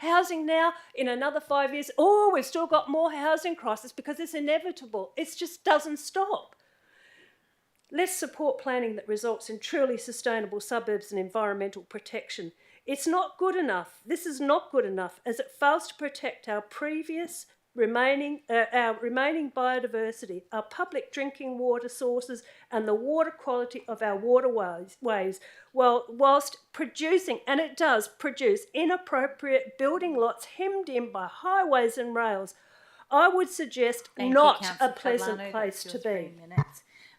housing now, in another 5 years, we've still got more housing crisis because it's inevitable. It just doesn't stop. Let's support planning that results in truly sustainable suburbs and environmental protection. It's not good enough. This is not good enough, as it fails to protect our remaining biodiversity, our public drinking water sources, and the water quality of our waterways, whilst producing, and it does produce, inappropriate building lots hemmed in by highways and rails. I would suggest not a pleasant place to be.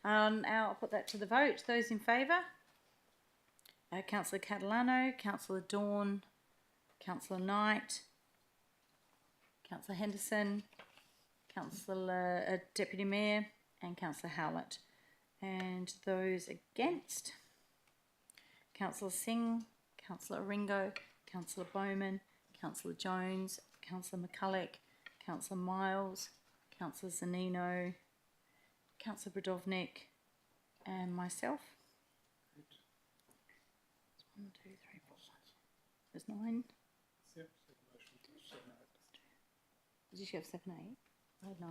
Now I'll put that to the vote. Those in favour? Councillor Catalano, Councillor Dawn, Councillor Knight, Councillor Henderson, Councillor Deputy Mayor, and Councillor Howlett. And those against? Councillor Singh, Councillor Ringo, Councillor Bowman, Councillor Jones, Councillor McCulloch, Councillor Miles, Councillor Zanino, Councillor Brodovnik, and myself. 1, 2, 3, 4, 5. There's 9. Did you have 7, 8? I had 9.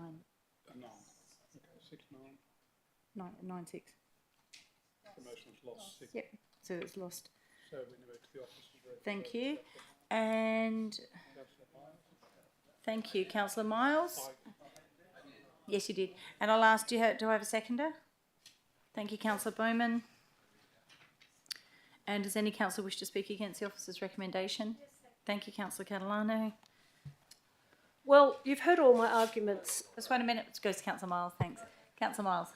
9. Okay, 6, 9. 9, 6. The motion was lost. 6. Yep, so it's lost. So we move to the office. Thank you. And thank you, Councillor Miles. Yes, you did. And I'll ask, do I have a seconder? Thank you, Councillor Bowman. And does any councillor wish to speak against the officer's recommendation? Thank you, Councillor Catalano. Well, you've heard all my arguments. Just wait a minute. It goes to Councillor Miles. Thanks. Councillor Miles.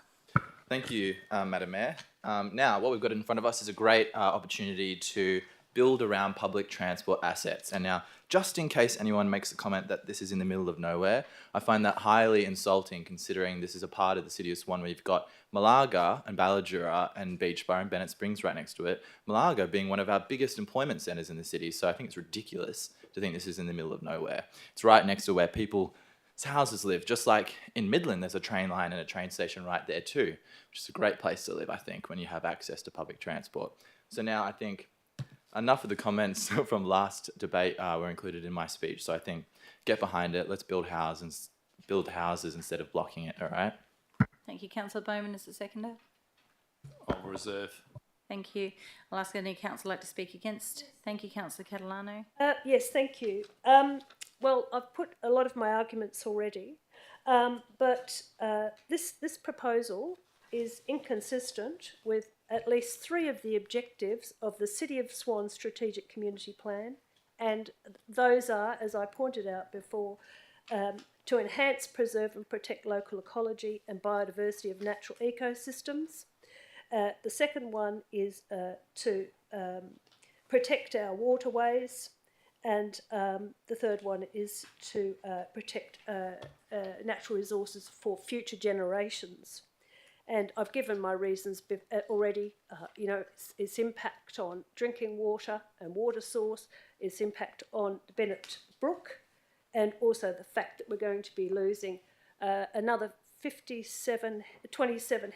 Thank you, Madam Mayor. Now, what we've got in front of us is a great opportunity to build around public transport assets. And now, just in case anyone makes a comment that this is in the middle of nowhere, I find that highly insulting considering this is a part of the city of Swan where you've got Malaga and Ballajura and Beachborough and Bennett Springs right next to it. Malaga being one of our biggest employment centres in the city, so I think it's ridiculous to think this is in the middle of nowhere. It's right next to where people's houses live, just like in Midland there's a train line and a train station right there too, which is a great place to live, I think, when you have access to public transport. So now I think enough of the comments from last debate were included in my speech, so I think get behind it, let's build houses instead of blocking it, all right? Thank you, Councillor Bowman. Is the seconder? I'll reserve. Thank you. I'll ask any councillor like to speak against. Thank you, Councillor Catalano. Yes, thank you. Well, I've put a lot of my arguments already, but this proposal is inconsistent with at least 3 of the objectives of the City of Swan Strategic Community Plan, and those are, as I pointed out before, to enhance, preserve and protect local ecology and biodiversity of natural ecosystems. The second one is to protect our waterways, and the third one is to protect natural resources for future generations. And I've given my reasons already, you know, its impact on drinking water and water source, its impact on Bennett Brook, and also the fact that we're going to be losing another 27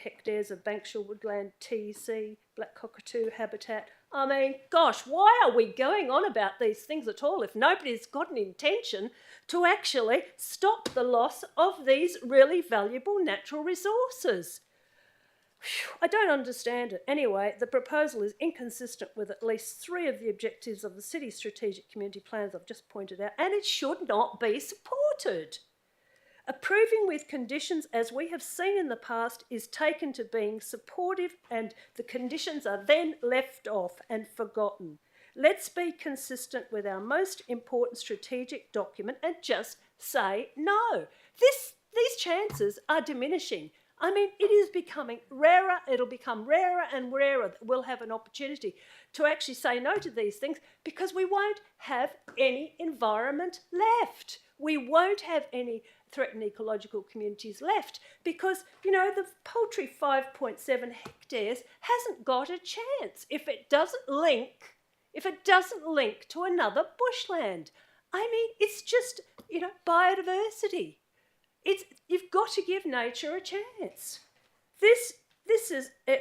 hectares of Bankshire woodland, TC, black cockatoo habitat. I mean, gosh, why are we going on about these things at all if nobody's got an intention to actually stop the loss of these really valuable natural resources? I don't understand it. Anyway, the proposal is inconsistent with at least 3 of the objectives of the City Strategic Community Plans I've just pointed out, and it should not be supported. Approving with conditions, as we have seen in the past, is taken to being supportive, and the conditions are then left off and forgotten. Let's be consistent with our most important strategic document and just say no. These chances are diminishing. I mean, it is becoming rarer. It'll become rarer and rarer that we'll have an opportunity to actually say no to these things because we won't have any environment left. We won't have any threatened ecological communities left because, you know, the paltry 5.7 hectares hasn't got a chance if it doesn't link to another bushland. I mean, it's just, you know, biodiversity. You've got to give nature a chance. This is, it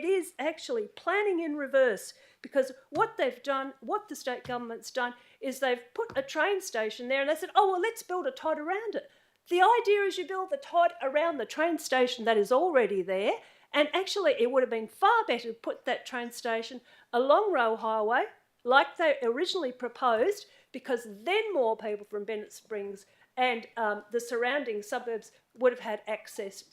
is actually planning in reverse because what they've done, what the state government's done, is they've put a train station there and they said, oh, well, let's build a TOD around it. The idea is you build the TOD around the train station that is already there, and actually it would have been far better to put that train station along Rail Highway like they originally proposed, because then more people from Bennett Springs and the surrounding suburbs would have had access,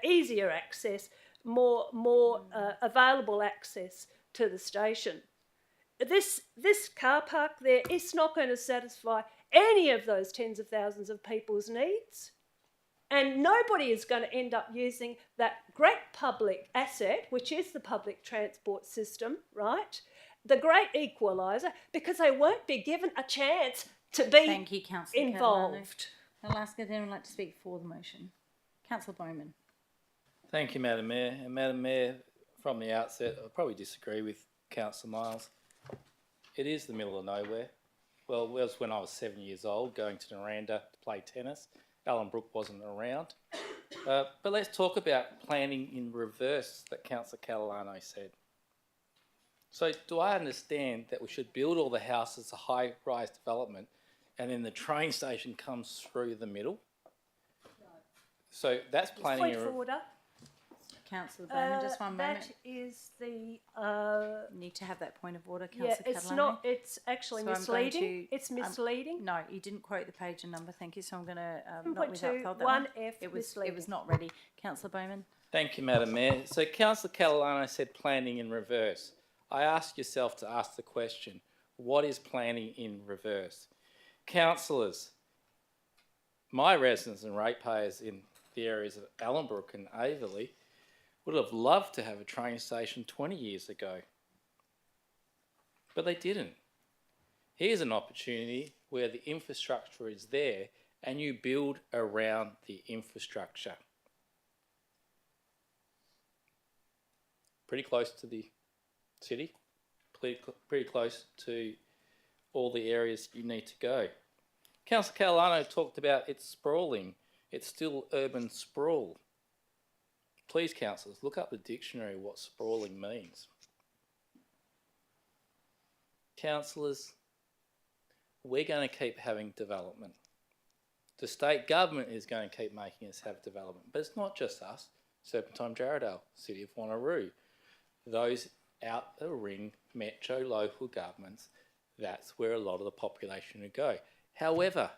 easier access, more available access to the station. This car park there is not going to satisfy any of those tens of thousands of people's needs. And nobody is going to end up using that great public asset, which is the public transport system, right? The great equaliser, because they won't be given a chance to be Thank you, Councillor involved. Catalano. I'll ask if anyone would like to speak for the motion. Councillor Bowman. Thank you, Madam Mayor. And Madam Mayor, from the outset, I'll probably disagree with Councillor Miles. It is the middle of nowhere. Well, it was when I was 7 years old, going to Naranda to play tennis. Alan Brook wasn't around. But let's talk about planning in reverse that Councillor Catalano said. So do I understand that we should build all the houses, a high-rise development, and then the train station comes through the middle? No. So that's planning Point for order. Councillor Bowman, just one moment. That is the... need to have that point of order, Councillor Catalano. It's not, it's actually misleading. It's misleading. No, you didn't quote the page and number, thank you, so I'm going to, not 1.2, without fault, that 1F it misleading. was not ready. Councillor Bowman. Thank you, Madam Mayor. So Councillor Catalano said planning in reverse. I ask yourself to ask the question, what is planning in reverse? Councillors, my residents and ratepayers in the areas of Ellenbrook and Averley would have loved to have a train station 20 years ago, but they didn't. Here's an opportunity where the infrastructure is there and you build around the infrastructure. Pretty close to the city, pretty close to all the areas you need to go. Councillor Catalano talked about it's sprawling. It's still urban sprawl. Please, councillors, look up the dictionary what sprawling means. Councillors, we're going to keep having development. The state government is going to keep making us have development, but it's not just us. Serpentine, Jarrahdale, City of Wanneroo, those out the ring metro local governments, that's where a lot of the population would go. However,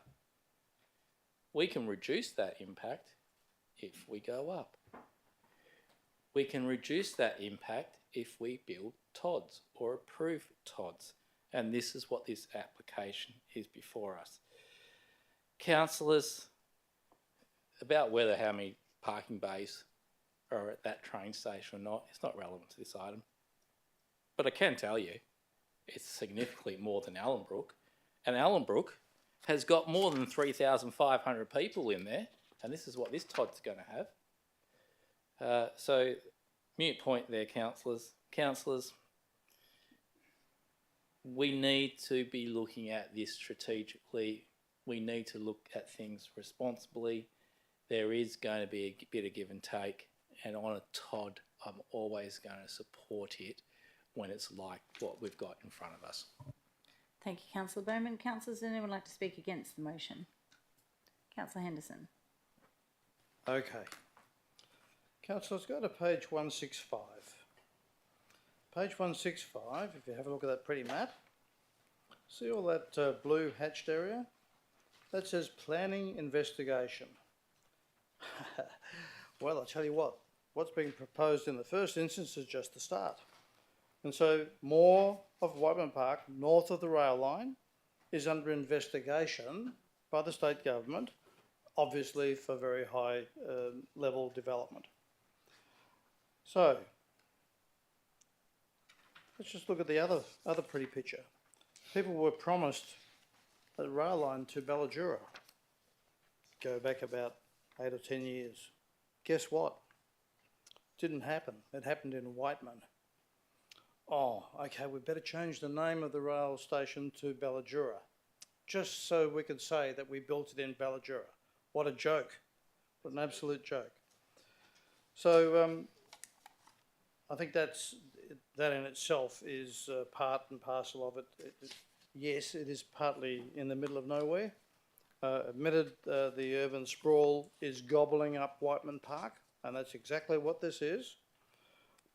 we can reduce that impact if we go up. We can reduce that impact if we build TODs or approve TODs. And this is what this application is before us. Councillors, about whether how many parking bays are at that train station or not, it's not relevant to this item. But I can tell you, it's significantly more than Ellenbrook. And Ellenbrook has got more than 3,500 people in there, and this is what this TOD's going to have. So, mute point there, councillors. Councillors, we need to be looking at this strategically. We need to look at things responsibly. There is going to be a bit of give and take, and on a TOD, I'm always going to support it when it's like what we've got in front of us. Thank you, Councillor Bowman. Councillors, does anyone like to speak against the motion? Councillor Henderson. Okay. Councillors, go to page 165. Page 165, if you have a look at that pretty map, see all that blue hatched area? That says planning investigation. Well, I'll tell you what, what's being proposed in the first instance is just the start. And so more of Whiteman Park, north of the rail line, is under investigation by the state government, obviously for very high level development. So, let's just look at the other pretty picture. People were promised a rail line to Ballajura. Go back about 8 or 10 years. Guess what? Didn't happen. It happened in Whiteman. Oh, okay, we better change the name of the rail station to Ballajura, just so we could say that we built it in Ballajura. What a joke. What an absolute joke. So I think that in itself is part and parcel of it. Yes, it is partly in the middle of nowhere. Admitted the urban sprawl is gobbling up Whiteman Park, and that's exactly what this is.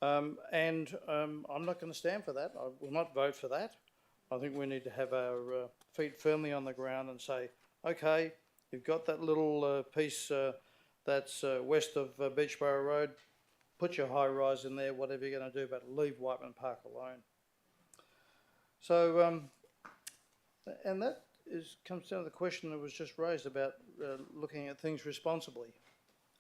I'm not going to stand for that. I will not vote for that. I think we need to have our feet firmly on the ground and say, okay, you've got that little piece that's west of Beachborough Road, put your high rise in there, whatever you're going to do, but leave Whiteman Park alone. So, and that comes down to the question that was just raised about looking at things responsibly.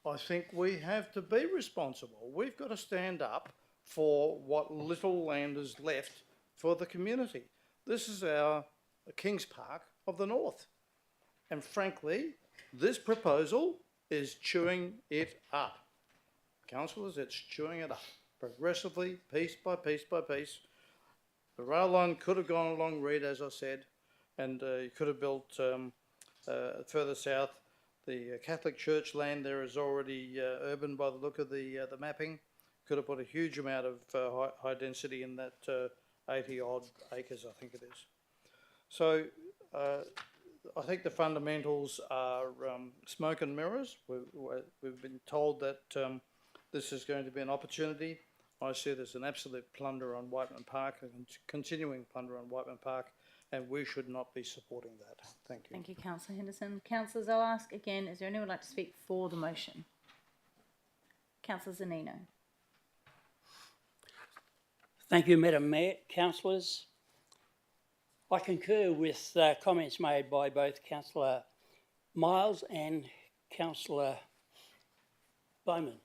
I think we have to be responsible. We've got to stand up for what little land is left for the community. This is our Kings Park of the North. And frankly, this proposal is chewing it up. Councillors, it's chewing it up progressively, piece by piece by piece. The rail line could have gone along Reed, as I said, and you could have built further south. The Catholic Church land there is already urban by the look of the mapping. Could have put a huge amount of high density in that 80 odd acres, I think it is. So I think the fundamentals are smoke and mirrors. We've been told that this is going to be an opportunity. I see there's an absolute plunder on Whiteman Park, and continuing plunder on Whiteman Park, and we should not be supporting that. Thank you. Thank you, Councillor Henderson. Councillors, I'll ask again, is there anyone who would like to speak for the motion? Councillor Zanino. Thank you, Madam Mayor. Councillors, I concur with comments made by both Councillor Miles and Councillor Bowman.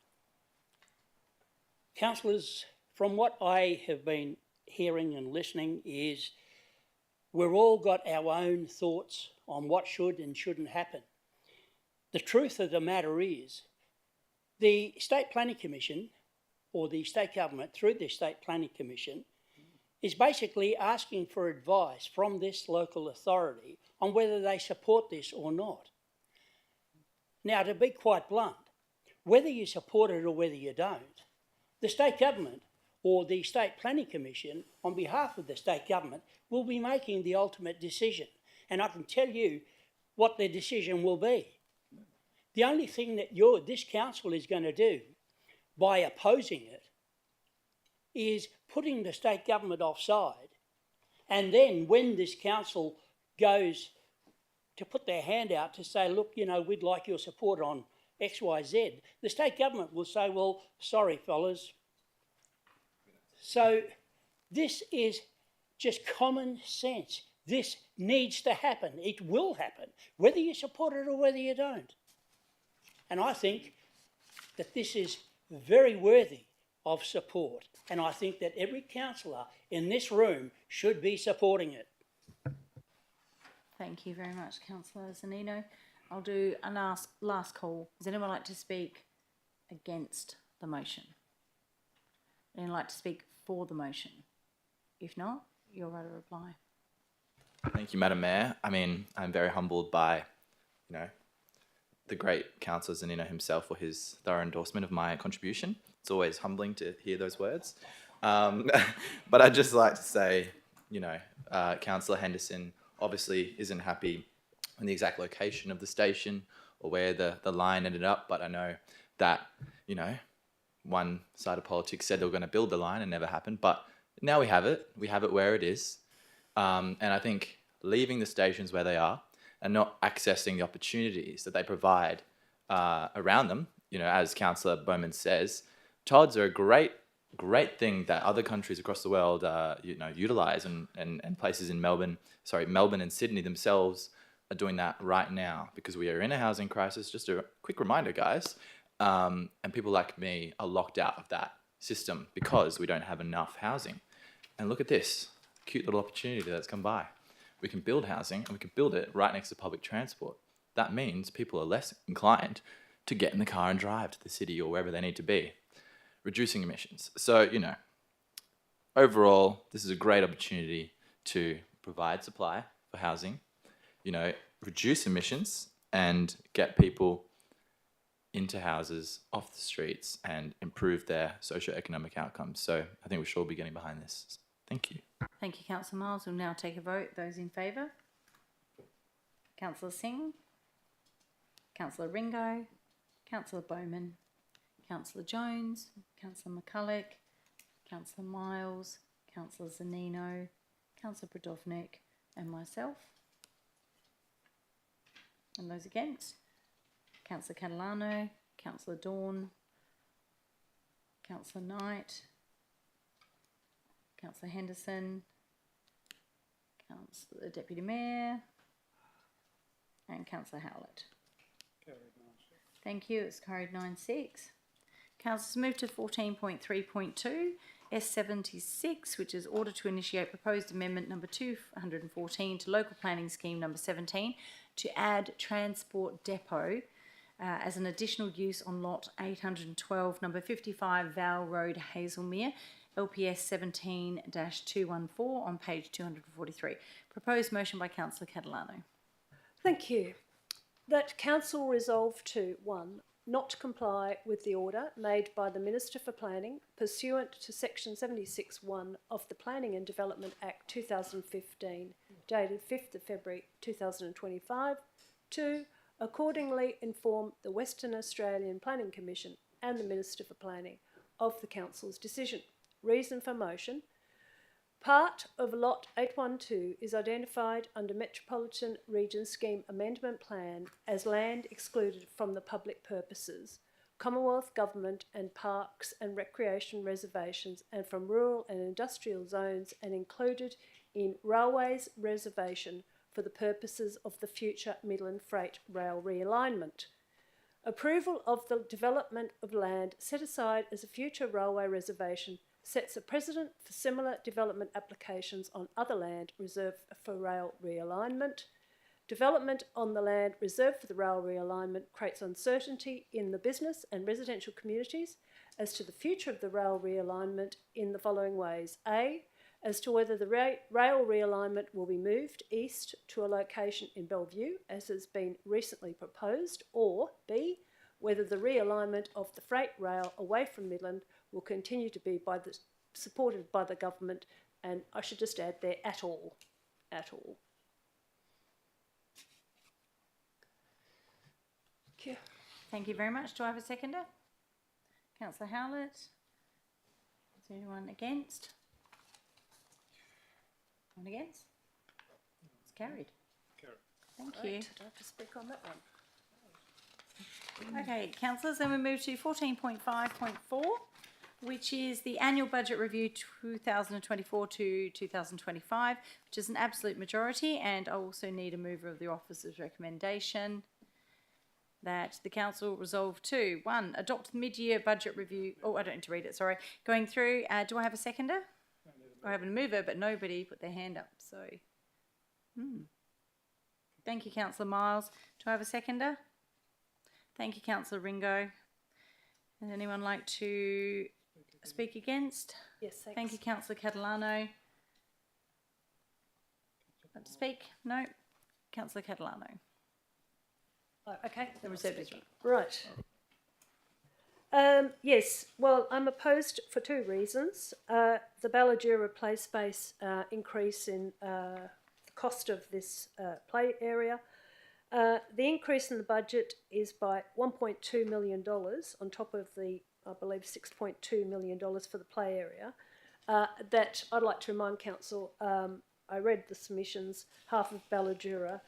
Councillors, from what I have been hearing and listening is we've all got our own thoughts on what should and shouldn't happen. The truth of the matter is the State Planning Commission, or the state government through the State Planning Commission, is basically asking for advice from this local authority on whether they support this or not. Now, to be quite blunt, whether you support it or whether you don't, the state government or the State Planning Commission, on behalf of the state government, will be making the ultimate decision. And I can tell you what their decision will be. The only thing that this council is going to do by opposing it is putting the state government offside, and then when this council goes to put their hand out to say, look, you know, we'd like your support on X, Y, Z, the state government will say, well, sorry, fellas. So this is just common sense. This needs to happen. It will happen, whether you support it or whether you don't. And I think that this is very worthy of support. And I think that every councillor in this room should be supporting it. Thank you very much, Councillor Zanino. I'll do a last call. Does anyone like to speak against the motion? Anyone like to speak for the motion? If not, you're right to reply. Thank you, Madam Mayor. I mean, I'm very humbled by, you know, the great Councillor Zanino himself for his thorough endorsement of my contribution. It's always humbling to hear those words. But I'd just like to say, you know, Councillor Henderson obviously isn't happy in the exact location of the station or where the line ended up, but I know that, you know, one side of politics said they were going to build the line and never happened, but now we have it where it is. And I think leaving the stations where they are and not accessing the opportunities that they provide around them, you know, as Councillor Bowman says, TODs are a great thing that other countries across the world, you know, utilise, and places in Melbourne and Sydney themselves are doing that right now because we are in a housing crisis. Just a quick reminder, guys, and people like me are locked out of that system because we don't have enough housing. And look at this cute little opportunity that's come by. We can build housing and we can build it right next to public transport. That means people are less inclined to get in the car and drive to the city or wherever they need to be, reducing emissions. So, you know, overall, this is a great opportunity to provide supply for housing, you know, reduce emissions and get people into houses, off the streets, and improve their socio-economic outcomes. So I think we should all be getting behind this. Thank you. Thank you, Councillor Miles. We'll now take a vote. Those in favour? Councillor Singh, Councillor Ringo, Councillor Bowman, Councillor Jones, Councillor McCulloch, Councillor Miles, Councillor Zanino, Councillor Brodovnik, and myself. And those against? Councillor Catalano, Councillor Dawn, Councillor Knight, Councillor Henderson, Councillor Deputy Mayor, and Councillor Howlett. Thank you. It's carried 9-6. Councillors, move to 14.3.2, S76, which is order to initiate proposed amendment number 214 to local planning scheme number 17 to add transport depot as an additional use on lot 812, number 55 Val Road, Hazelmere, LPS 17-214 on page 243. Proposed motion by Councillor Catalano. Thank you. That Council resolve to 1. Not comply with the order made by the Minister for Planning pursuant to Section 76(1) of the Planning and Development Act 2015, dated 5th of February 2025. 2. Accordingly inform the Western Australian Planning Commission and the Minister for Planning of the Council's decision. Reason for motion. Part of Lot 812 is identified under Metropolitan Region Scheme Amendment Plan as land excluded from the public purposes, Commonwealth Government and parks and recreation reservations and from rural and industrial zones and included in Railways Reservation for the purposes of the future Midland Freight Rail realignment. Approval of the development of land set aside as a future railway reservation sets a precedent for similar development applications on other land reserved for rail realignment. Development on the land reserved for the rail realignment creates uncertainty in the business and residential communities as to the future of the rail realignment in the following ways. A, as to whether the rail realignment will be moved east to a location in Bellevue, as has been recently proposed, or B, whether the realignment of the freight rail away from Midland will continue to be supported by the government, and I should just add there, at all. Thank you very much. Do I have a seconder? Councillor Howlett. Is there anyone against? Anyone against? It's carried. Thank you. Right, I have to speak on that one. Okay, councillors, then we move to 14.5.4, which is the annual budget review 2024 to 2025, which is an absolute majority, and I also need a mover of the officer's recommendation that the council resolve to, 1, adopt the mid-year budget review. Oh, I don't need to read it, sorry. Going through, do I have a seconder? I have a mover, but nobody put their hand up, so. Thank you, Councillor Miles. Do I have a seconder? Thank you, Councillor Ringo. Would anyone like to speak against? Yes, thanks. Thank you, Councillor Catalano. Want to speak? No? Councillor Catalano. Oh, okay. The reserve is right. Yes, well, I'm opposed for 2 reasons. The Ballajura play space increase in the cost of this play area. The increase in the budget is by $1.2 million on top of the, I believe, $6.2 million for the play area. That I'd like to remind Council, I read the submissions, half of Ballajura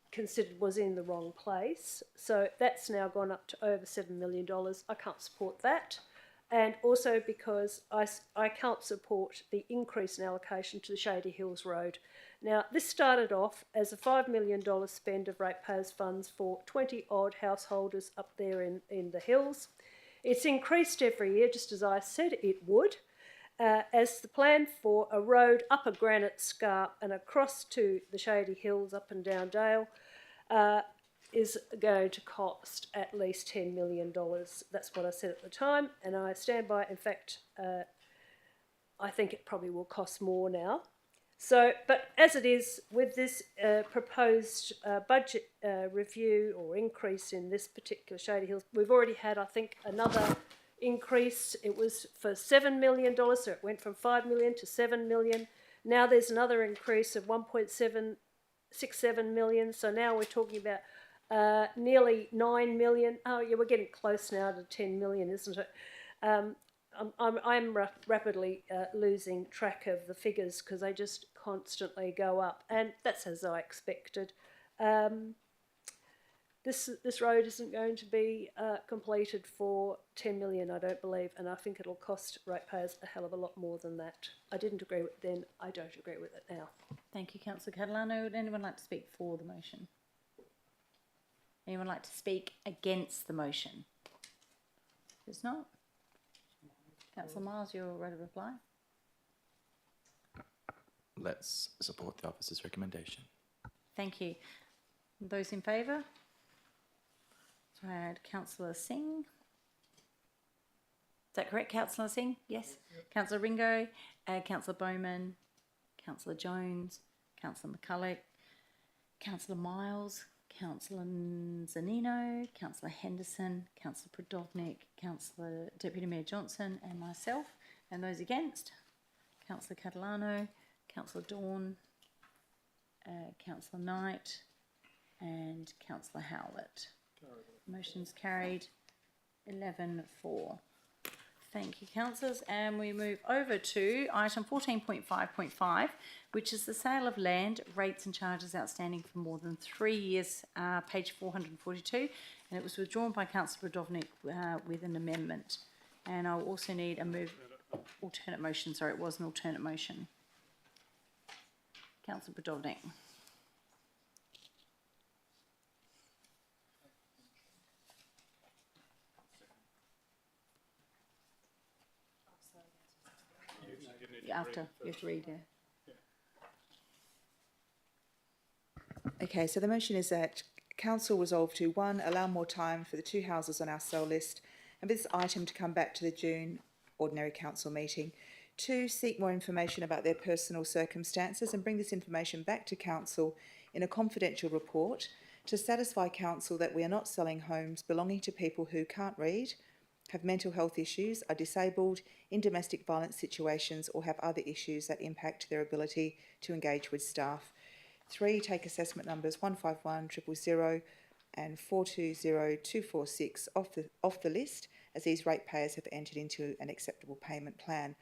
considered was in the wrong place. So that's now gone up to over $7 million. I can't support that. And also because I can't support the increase in allocation to the Shady Hills Road. Now, this started off as a $5 million spend of ratepayers' funds for 20-odd householders up there in the hills. It's increased every year, just as I said it would, as the plan for a road up a granite scarp and across to the Shady Hills up and down Dale is going to cost at least $10 million. That's what I said at the time, and I stand by. In fact, I think it probably will cost more now. So, but as it is, with this proposed budget review or increase in this particular Shady Hills, we've already had, I think, another increase. It was for $7 million, so it went from $5 million to $7 million. Now there's another increase of $1.767 million, so now we're talking about nearly $9 million. Oh yeah, we're getting close now to $10 million, isn't it? I'm rapidly losing track of the figures because they just constantly go up, and that's as I expected. This road isn't going to be completed for $10 million, I don't believe, and I think it'll cost ratepayers a hell of a lot more than that. I didn't agree with it then, I don't agree with it now. Thank you, Councillor Catalano. Would anyone like to speak for the motion? Anyone like to speak against the motion? If it's not, Councillor Miles, you're ready to reply. Let's support the officer's recommendation. Thank you. Those in favour? So I had Councillor Singh. Is that correct, Councillor Singh? Yes. Councillor Ringo, Councillor Bowman, Councillor Jones, Councillor McCulloch, Councillor Miles, Councillor Zanino, Councillor Henderson, Councillor Prodovnik, Councillor Deputy Mayor Johnson and myself. And those against? Councillor Catalano, Councillor Dawn, Councillor Knight and Councillor Howlett. Motion's carried 11-4. Thank you, councillors. And we move over to item 14.5.5, which is the sale of land, rates and charges outstanding for more than 3 years, page 442. And it was withdrawn by Councillor Brodovnik with an amendment. And I'll also need a alternate motion. Sorry, it was an alternate motion. Councillor Brodovnik. After, you have to read it. Okay, so the motion is that Council resolve to 1, allow more time for the 2 houses on our sale list and for this item to come back to the June Ordinary Council meeting. 2, seek more information about their personal circumstances and bring this information back to Council in a confidential report to satisfy Council that we are not selling homes belonging to people who can't read, have mental health issues, are disabled, in domestic violence situations or have other issues that impact their ability to engage with staff. 3, take assessment numbers 151 and 420246 off the list as these ratepayers have entered into an acceptable payment plan.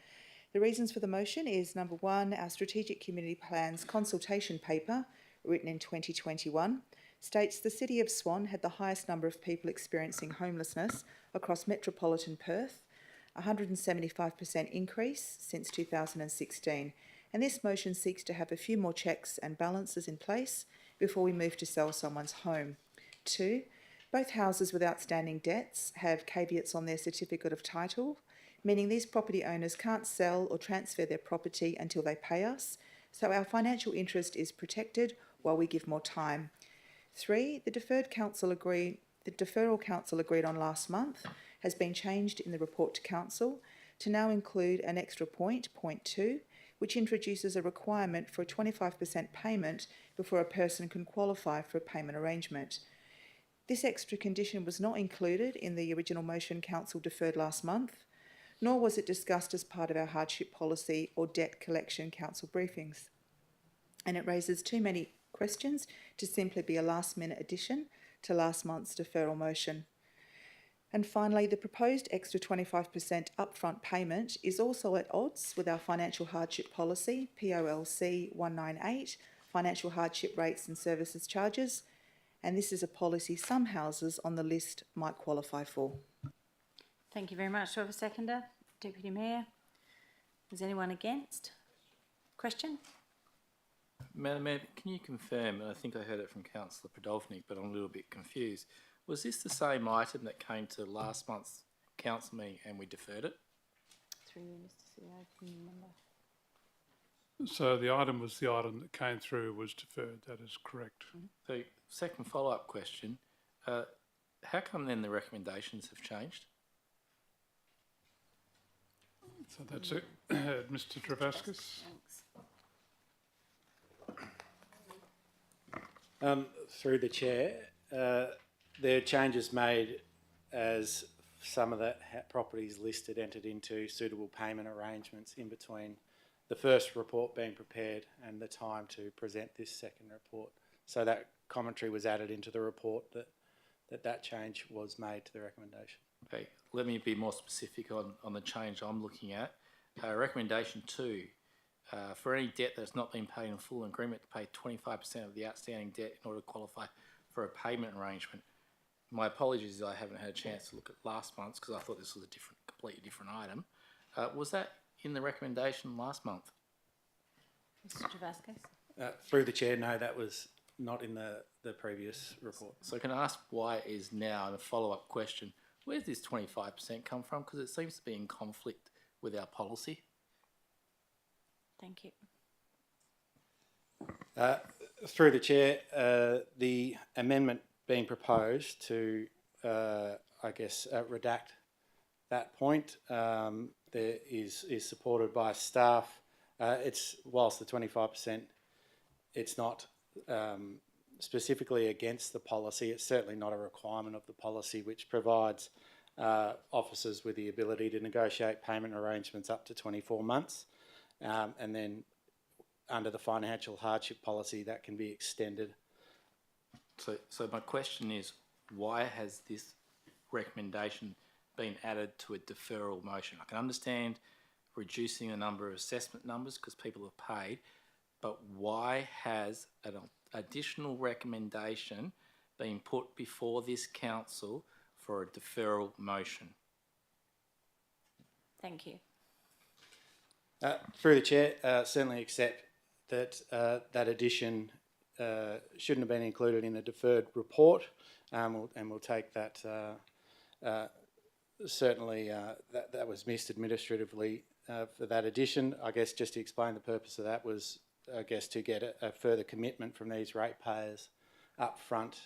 The reasons for the motion is number 1, our Strategic Community Plans consultation paper written in 2021 states the City of Swan had the highest number of people experiencing homelessness across metropolitan Perth, a 175% increase since 2016. And this motion seeks to have a few more checks and balances in place before we move to sell someone's home. 2, both houses with outstanding debts have caveats on their certificate of title, meaning these property owners can't sell or transfer their property until they pay us, so our financial interest is protected while we give more time. 3, the deferral council agreed on last month has been changed in the report to council to now include an extra point 2, which introduces a requirement for a 25% payment before a person can qualify for a payment arrangement. This extra condition was not included in the original motion council deferred last month, nor was it discussed as part of our hardship policy or debt collection council briefings. And it raises too many questions to simply be a last-minute addition to last month's deferral motion. And finally, the proposed extra 25% upfront payment is also at odds with our financial hardship policy, POLC 198, financial hardship rates and services charges, and this is a policy some houses on the list might qualify for. Thank you very much. Do I have a seconder? Deputy Mayor? Is anyone against? Question? Madam Mayor, can you confirm, and I think I heard it from Councillor Podolnik, but I'm a little bit confused, was this the same item that came to last month's council meeting and we deferred it? Through you, Mr. CEO, can you remember? So the item was the item that came through was deferred, that is correct. So, second follow-up question, how come then the recommendations have changed? So that's it. Mr. Travaskis. Through the chair, there are changes made as some of the properties listed entered into suitable payment arrangements in between the first report being prepared and the time to present this second report. So that commentary was added into the report that change was made to the recommendation. Okay, let me be more specific on the change I'm looking at. Recommendation 2, for any debt that's not been paid in full, an agreement to pay 25% of the outstanding debt in order to qualify for a payment arrangement. My apologies, I haven't had a chance to look at last month's because I thought this was a completely different item. Was that in the recommendation last month? Mr. Travaskis? Through the chair, no, that was not in the previous report. So can I ask why it is now, and a follow-up question, where does this 25% come from? Because it seems to be in conflict with our policy. Thank you. Through the chair, the amendment being proposed to, redact that point, there is supported by staff. Whilst the 25%, it's not specifically against the policy, it's certainly not a requirement of the policy, which provides officers with the ability to negotiate payment arrangements up to 24 months. And then under the financial hardship policy, that can be extended. So my question is, why has this recommendation been added to a deferral motion? I can understand reducing the number of assessment numbers because people have paid, but why has an additional recommendation been put before this council for a deferral motion? Thank you. Through the chair, certainly accept that that addition shouldn't have been included in the deferred report, and we'll take that. Certainly, that was missed administratively for that addition. I guess just to explain the purpose of that was, I guess, to get a further commitment from these ratepayers up front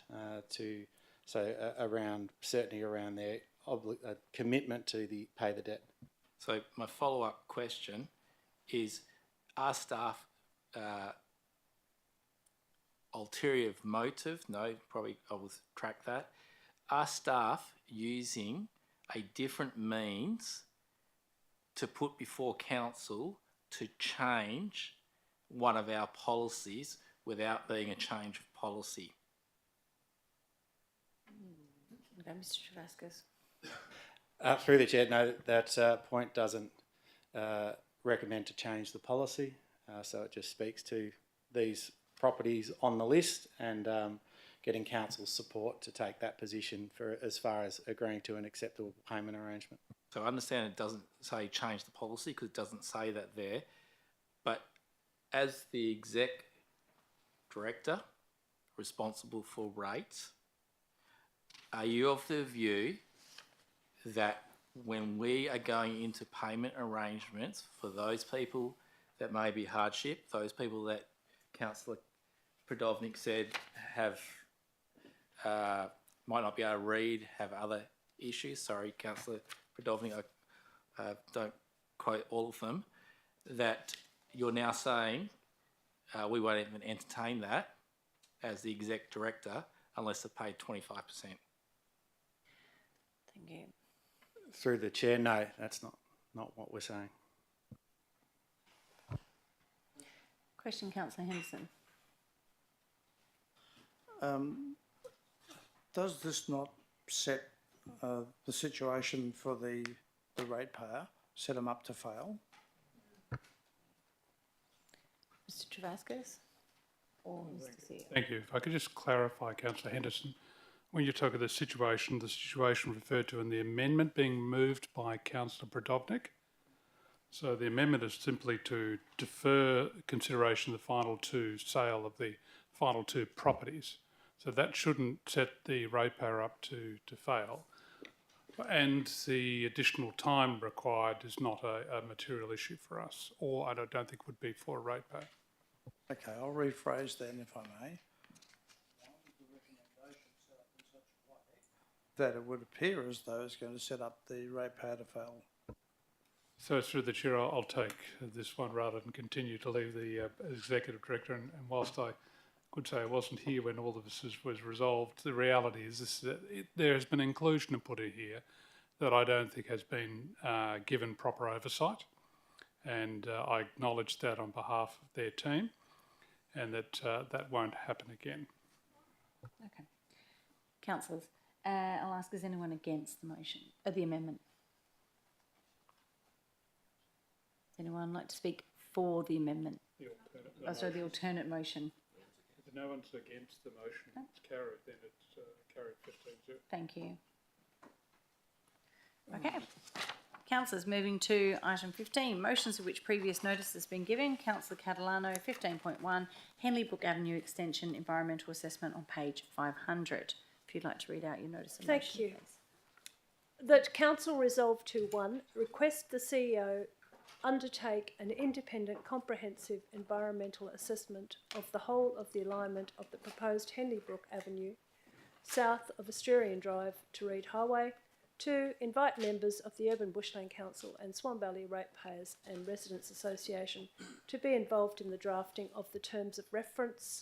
certainly around their commitment to pay the debt. So my follow-up question is, are staff ulterior motive? No, probably I will track that. Are staff using a different means to put before council to change one of our policies without being a change of policy? Okay, Mr. Travascus. Through the chair, no, that point doesn't recommend to change the policy, so it just speaks to these properties on the list and getting council's support to take that position for as far as agreeing to an acceptable payment arrangement. So I understand it doesn't say change the policy because it doesn't say that there, but as the exec director responsible for rates, are you of the view that when we are going into payment arrangements for those people that may be hardship, those people that Councillor Prodovnik said have might not be able to read, have other issues, sorry, Councillor Prodovnik, I don't quote all of them, that you're now saying we won't even entertain that as the exec director unless they're paid 25%. Thank you. Through the chair, no, that's not what we're saying. Question, Councillor Henderson. Does this not set the situation for the ratepayer, set them up to fail? Mr. Travascus or Mr. CEO? Thank you. If I could just clarify, Councillor Henderson, when you talk of the situation referred to in the amendment being moved by Councillor Prodovnik. So the amendment is simply to defer consideration of the final two sale of the final two properties. So that shouldn't set the ratepayer up to fail. And the additional time required is not a material issue for us, or I don't think would be for a ratepayer. Okay, I'll rephrase then, if I may. That it would appear as though it's going to set up the ratepayer to fail. So through the chair, I'll take this one rather than continue to leave the executive director. And whilst I could say I wasn't here when all of this was resolved, the reality is that there has been inclusion put in here that I don't think has been given proper oversight. And I acknowledge that on behalf of their team, and that that won't happen again. Okay. Councillors, I'll ask, is anyone against the motion, the amendment? Does anyone like to speak for the amendment? The alternate motion. If no one's against the motion, it's carried, then it's carried 15-0. Thank you. Okay. Councillors, moving to item 15, motions of which previous notice has been given. Councillor Catalano, 15.1, Henley Brook Avenue Extension Environmental Assessment on page 500. If you'd like to read out your notice of motion, Thank you. please. That council resolve to 1, request the CEO undertake an independent comprehensive environmental assessment of the whole of the alignment of the proposed Henley Brook Avenue south of Australian Drive to Reed Highway. 2, invite members of the Urban Bushland Council and Swan Valley Ratepayers and Residents Association to be involved in the drafting of the terms of reference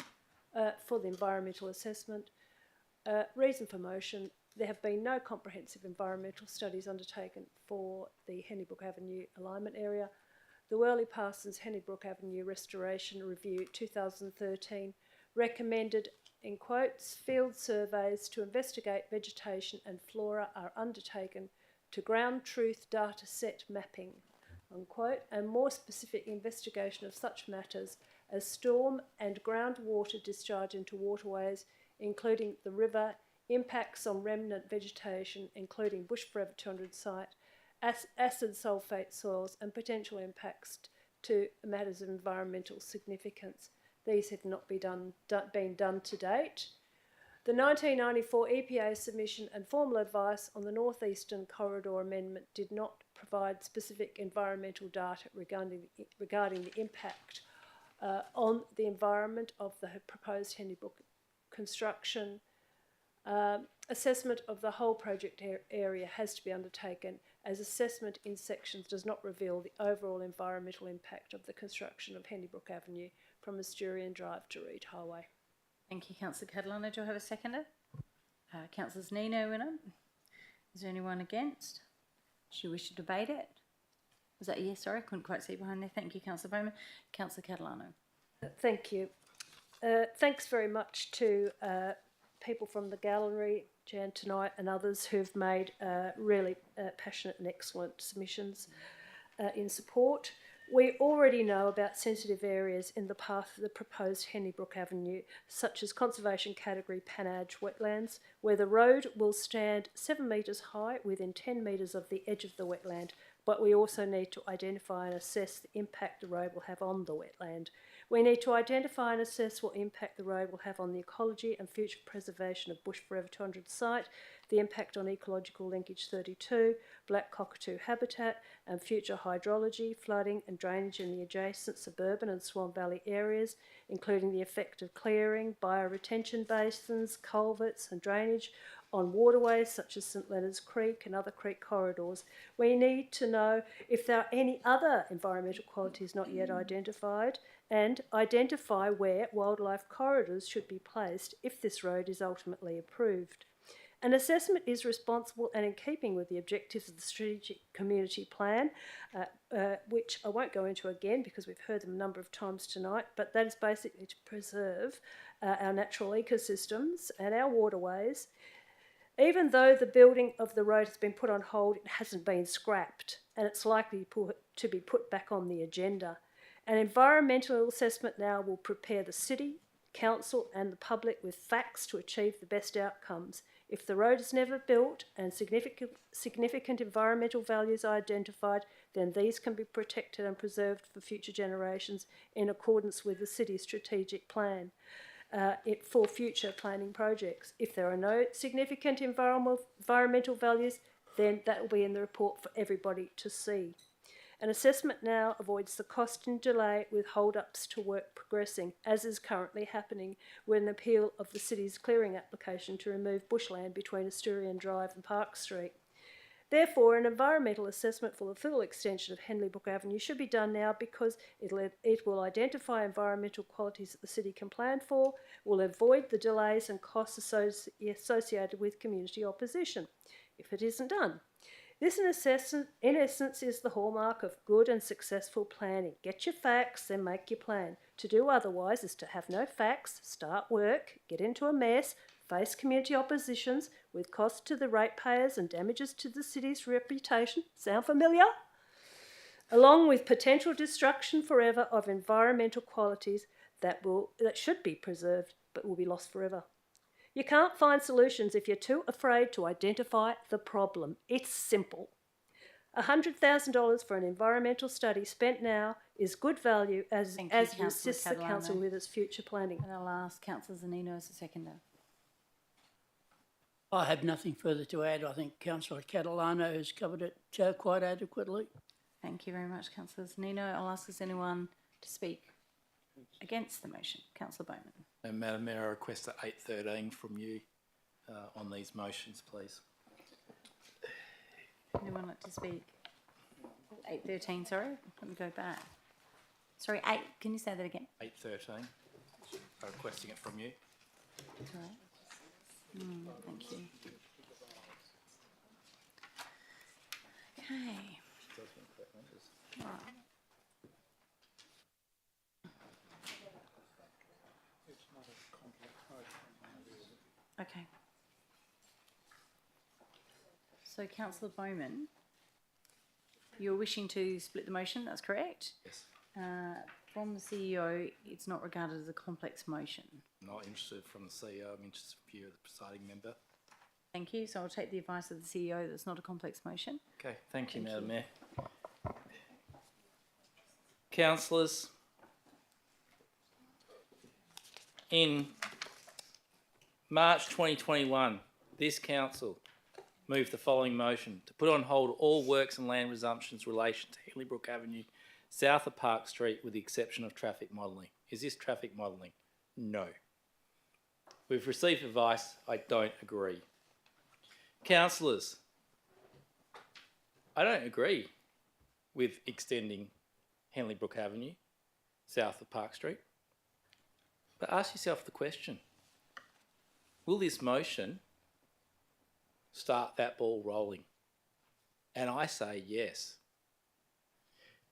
for the environmental assessment. Reason for motion: there have been no comprehensive environmental studies undertaken for the Henley Brook Avenue alignment area. The Worley Parsons Henley Brook Avenue Restoration Review 2013 recommended, in quotes, field surveys to investigate vegetation and flora are undertaken to ground truth data set mapping, unquote, and more specific investigation of such matters as storm and groundwater discharge into waterways, including the river, impacts on remnant vegetation, including Bush Forever 200 site, acid sulphate soils, and potential impacts to matters of environmental significance. These have not been done to date. The 1994 EPA submission and formal advice on the Northeastern Corridor Amendment did not provide specific environmental data regarding the impact on the environment of the proposed Henley Brook construction. Assessment of the whole project area has to be undertaken, as assessment in sections does not reveal the overall environmental impact of the construction of Henley Brook Avenue from Asturian Drive to Reed Highway. Thank you, Councillor Catalano. Do I have a seconder? Councillors Nino in it. Is there anyone against? Do you wish to debate it? Was that a yes? Sorry, I couldn't quite see behind there. Thank you, Councillor Bowman. Councillor Catalano. Thank you. Thanks very much to people from the gallery, Jan tonight, and others who've made really passionate and excellent submissions in support. We already know about sensitive areas in the path of the proposed Henley Brook Avenue, such as conservation category Panadge wetlands, where the road will stand 7 metres high within 10 metres of the edge of the wetland, but we also need to identify and assess the impact the road will have on the wetland. We need to identify and assess what impact the road will have on the ecology and future preservation of Bush Forever 200 site, the impact on ecological linkage 32, black cockatoo habitat, and future hydrology, flooding and drainage in the adjacent suburban and Swan Valley areas, including the effect of clearing, bioretention basins, culverts and drainage on waterways such as St Leonard's Creek and other creek corridors. We need to know if there are any other environmental qualities not yet identified, and identify where wildlife corridors should be placed if this road is ultimately approved. An assessment is responsible and in keeping with the objectives of the Strategic Community Plan, which I won't go into again because we've heard them a number of times tonight, but that is basically to preserve our natural ecosystems and our waterways. Even though the building of the road has been put on hold, it hasn't been scrapped, and it's likely to be put back on the agenda. An environmental assessment now will prepare the city, council and the public with facts to achieve the best outcomes. If the road is never built and significant environmental values are identified, then these can be protected and preserved for future generations in accordance with the city's strategic plan for future planning projects. If there are no significant environmental values, then that will be in the report for everybody to see. An assessment now avoids the cost and delay with hold-ups to work progressing, as is currently happening with an appeal of the city's clearing application to remove bushland between Asturian Drive and Park Street. Therefore, an environmental assessment for the full extension of Henley Brook Avenue should be done now, because it will identify environmental qualities that the city can plan for, will avoid the delays and costs associated with community opposition if it isn't done. This, in essence, is the hallmark of good and successful planning. Get your facts, then make your plan. To do otherwise is to have no facts, start work, get into a mess, face community oppositions with costs to the ratepayers and damages to the city's reputation. Sound familiar? Along with potential destruction forever of environmental qualities that should be preserved but will be lost forever. You can't find solutions if you're too afraid to identify the problem. It's simple. $100,000 for an environmental study spent now is good value as it assists the council with its future planning. And I'll ask Councillor Zanino as a seconder. I have nothing further to add. I think Councillor Catalano has covered it quite adequately. Thank you very much, Councillor Zanino. I'll ask if anyone to speak against the motion. Councillor Bowman. And Madam Mayor, I request at 8:13 from you on these motions, please. Anyone like to speak? 8:13, sorry. Let me go back. Sorry, 8. Can you say that again? 8:13. I'm requesting it from you. That's all right. Thank you. Okay. Right. Okay. So Councillor Bowman, you're wishing to split the motion, that's correct? Yes. From the CEO, it's not regarded as a complex motion. I'm not interested from the CEO, I'm interested from you, the presiding member. Thank you. So I'll take the advice of the CEO that it's not a complex motion. Okay, thank you, Madam Mayor. Councillors, in March 2021, this council moved the following motion: to put on hold all works and land resumptions in relation to Henley Brook Avenue, south of Park Street, with the exception of traffic modelling. Is this traffic modelling? No. We've received advice. I don't agree. Councillors, I don't agree with extending Henley Brook Avenue south of Park Street. But ask yourself the question, will this motion start that ball rolling? And I say yes.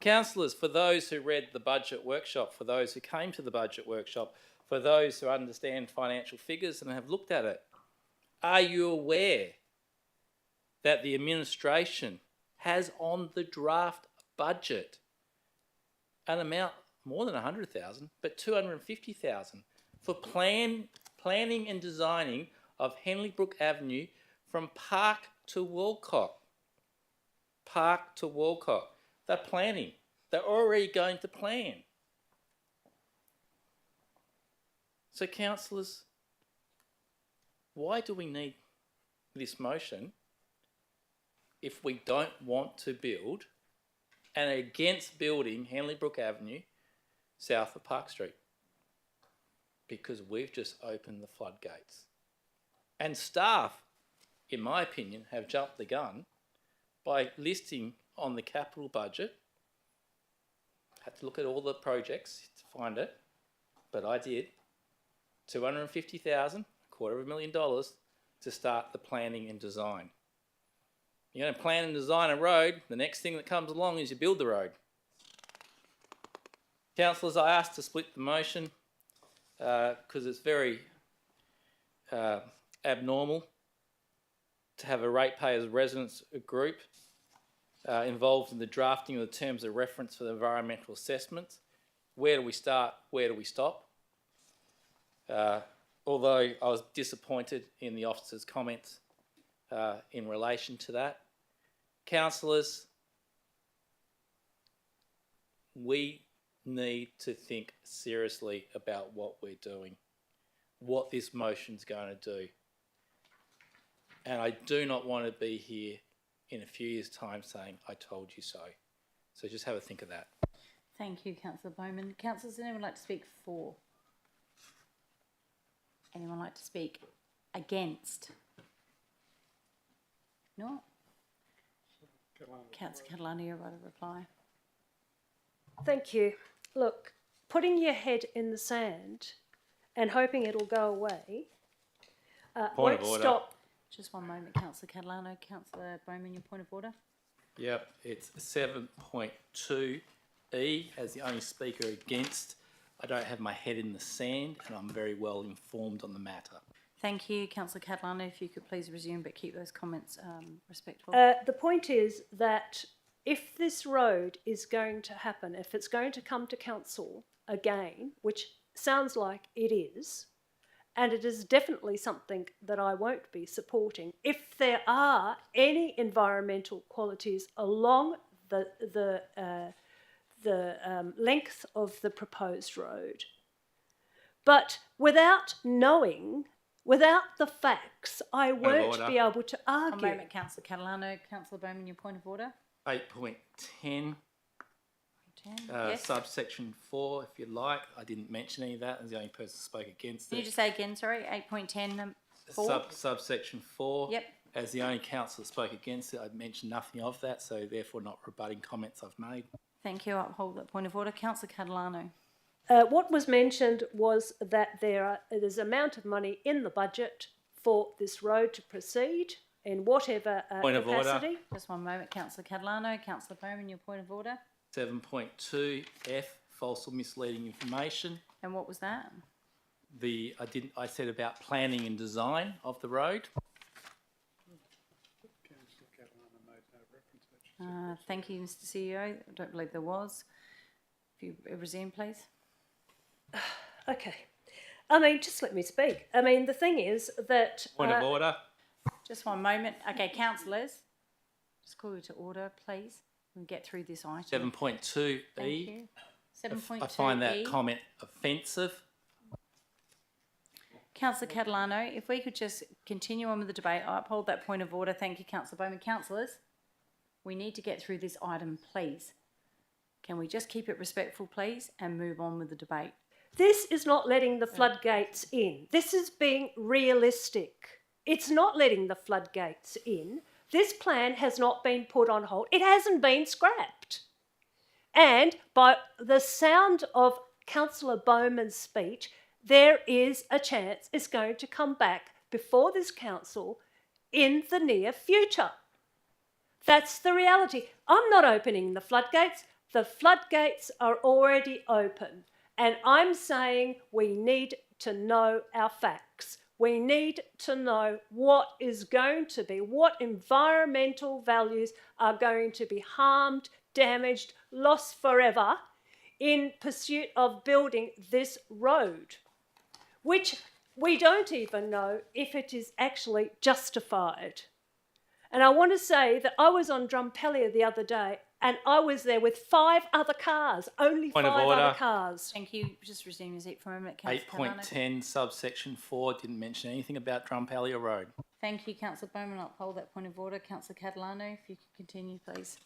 Councillors, for those who read the budget workshop, for those who came to the budget workshop, for those who understand financial figures and have looked at it, are you aware that the administration has on the draft budget an amount more than 100,000, but 250,000 for planning and designing of Henley Brook Avenue from Park to Walcott? Park to Walcott. They're planning. They're already going to plan. So, councillors, why do we need this motion if we don't want to build and are against building Henley Brook Avenue south of Park Street? Because we've just opened the floodgates. And staff, in my opinion, have jumped the gun by listing on the capital budget. Had to look at all the projects to find it, but I did. 250,000, $250,000 to start the planning and design. You're going to plan and design a road, the next thing that comes along is you build the road. Councillors, I asked to split the motion because it's very abnormal to have a ratepayers residents group involved in the drafting of the terms of reference for the environmental assessments. Where do we start? Where do we stop? Although I was disappointed in the officer's comments in relation to that. Councillors, we need to think seriously about what we're doing, what this motion's going to do. And I do not want to be here in a few years' time saying, I told you so. So just have a think of that. Thank you, Councillor Bowman. Councillors, does anyone like to speak for? Anyone like to speak against? No? Councillor Catalano, you're right to reply. Thank you. Look, putting your head in the sand and hoping it'll go away won't stop. Just one moment, Councillor Catalano. Councillor Bowman, your point of order. Yep, it's 7.2E as the only speaker against. I don't have my head in the sand and I'm very well informed on the matter. Thank you, Councillor Catalano. If you could please resume, but keep those comments respectful. The point is that if this road is going to happen, if it's going to come to council again, which sounds like it is, and it is definitely something that I won't be supporting, if there are any environmental qualities along the length of the proposed road, but without knowing, without the facts, I won't be able to argue. One moment, Councillor Catalano. Councillor Bowman, your point of order. 8.10. Yes. Subsection 4, if you like. I didn't mention any of that. I was the only person who spoke against Can it. you just say again, sorry, 8.10, 4? Subsection 4. Yep. As the only councillor that spoke against it, I mentioned nothing of that, so therefore not rebutting comments I've made. Thank you. I'll hold that point of order. Councillor Catalano. What was mentioned was that there's amount of money in the budget for this road to proceed in whatever Point of capacity. order. Just one moment, Councillor Catalano. Councillor Bowman, your point of order. 7.2F, false or misleading information. And what was that? I said about planning and design of the road. Thank you, Mr. CEO. I don't believe there was. If you resume, please. Okay. I mean, just let me speak. I mean, the thing is that... Point of order. Just one moment. Okay, councillors, just call you to order, please. We'll get through this item. 7.2E. Thank you. 7.2E. I find that comment offensive. Councillor Catalano, if we could just continue on with the debate, I uphold that point of order. Thank you, Councillor Bowman. Councillors, we need to get through this item, please. Can we just keep it respectful, please, and move on with the debate? This is not letting the floodgates in. This is being realistic. It's not letting the floodgates in. This plan has not been put on hold. It hasn't been scrapped. And by the sound of Councillor Bowman's speech, there is a chance it's going to come back before this council in the near future. That's the reality. I'm not opening the floodgates. The floodgates are already open. And I'm saying we need to know our facts. We need to know what is going to be, what environmental values are going to be harmed, damaged, lost forever in pursuit of building this road, which we don't even know if it is actually justified. And I want to say that I was on Drumpellier the other day and I was there with 5 other cars, only Point of 5 order. other cars. Thank you. Just resume your seat for a moment, Councillor Catalano. 8.10 subsection 4 didn't mention anything about Drumpellier Road. Thank you, Councillor Bowman. I'll uphold that point of order. Councillor Catalano, if you could continue, please.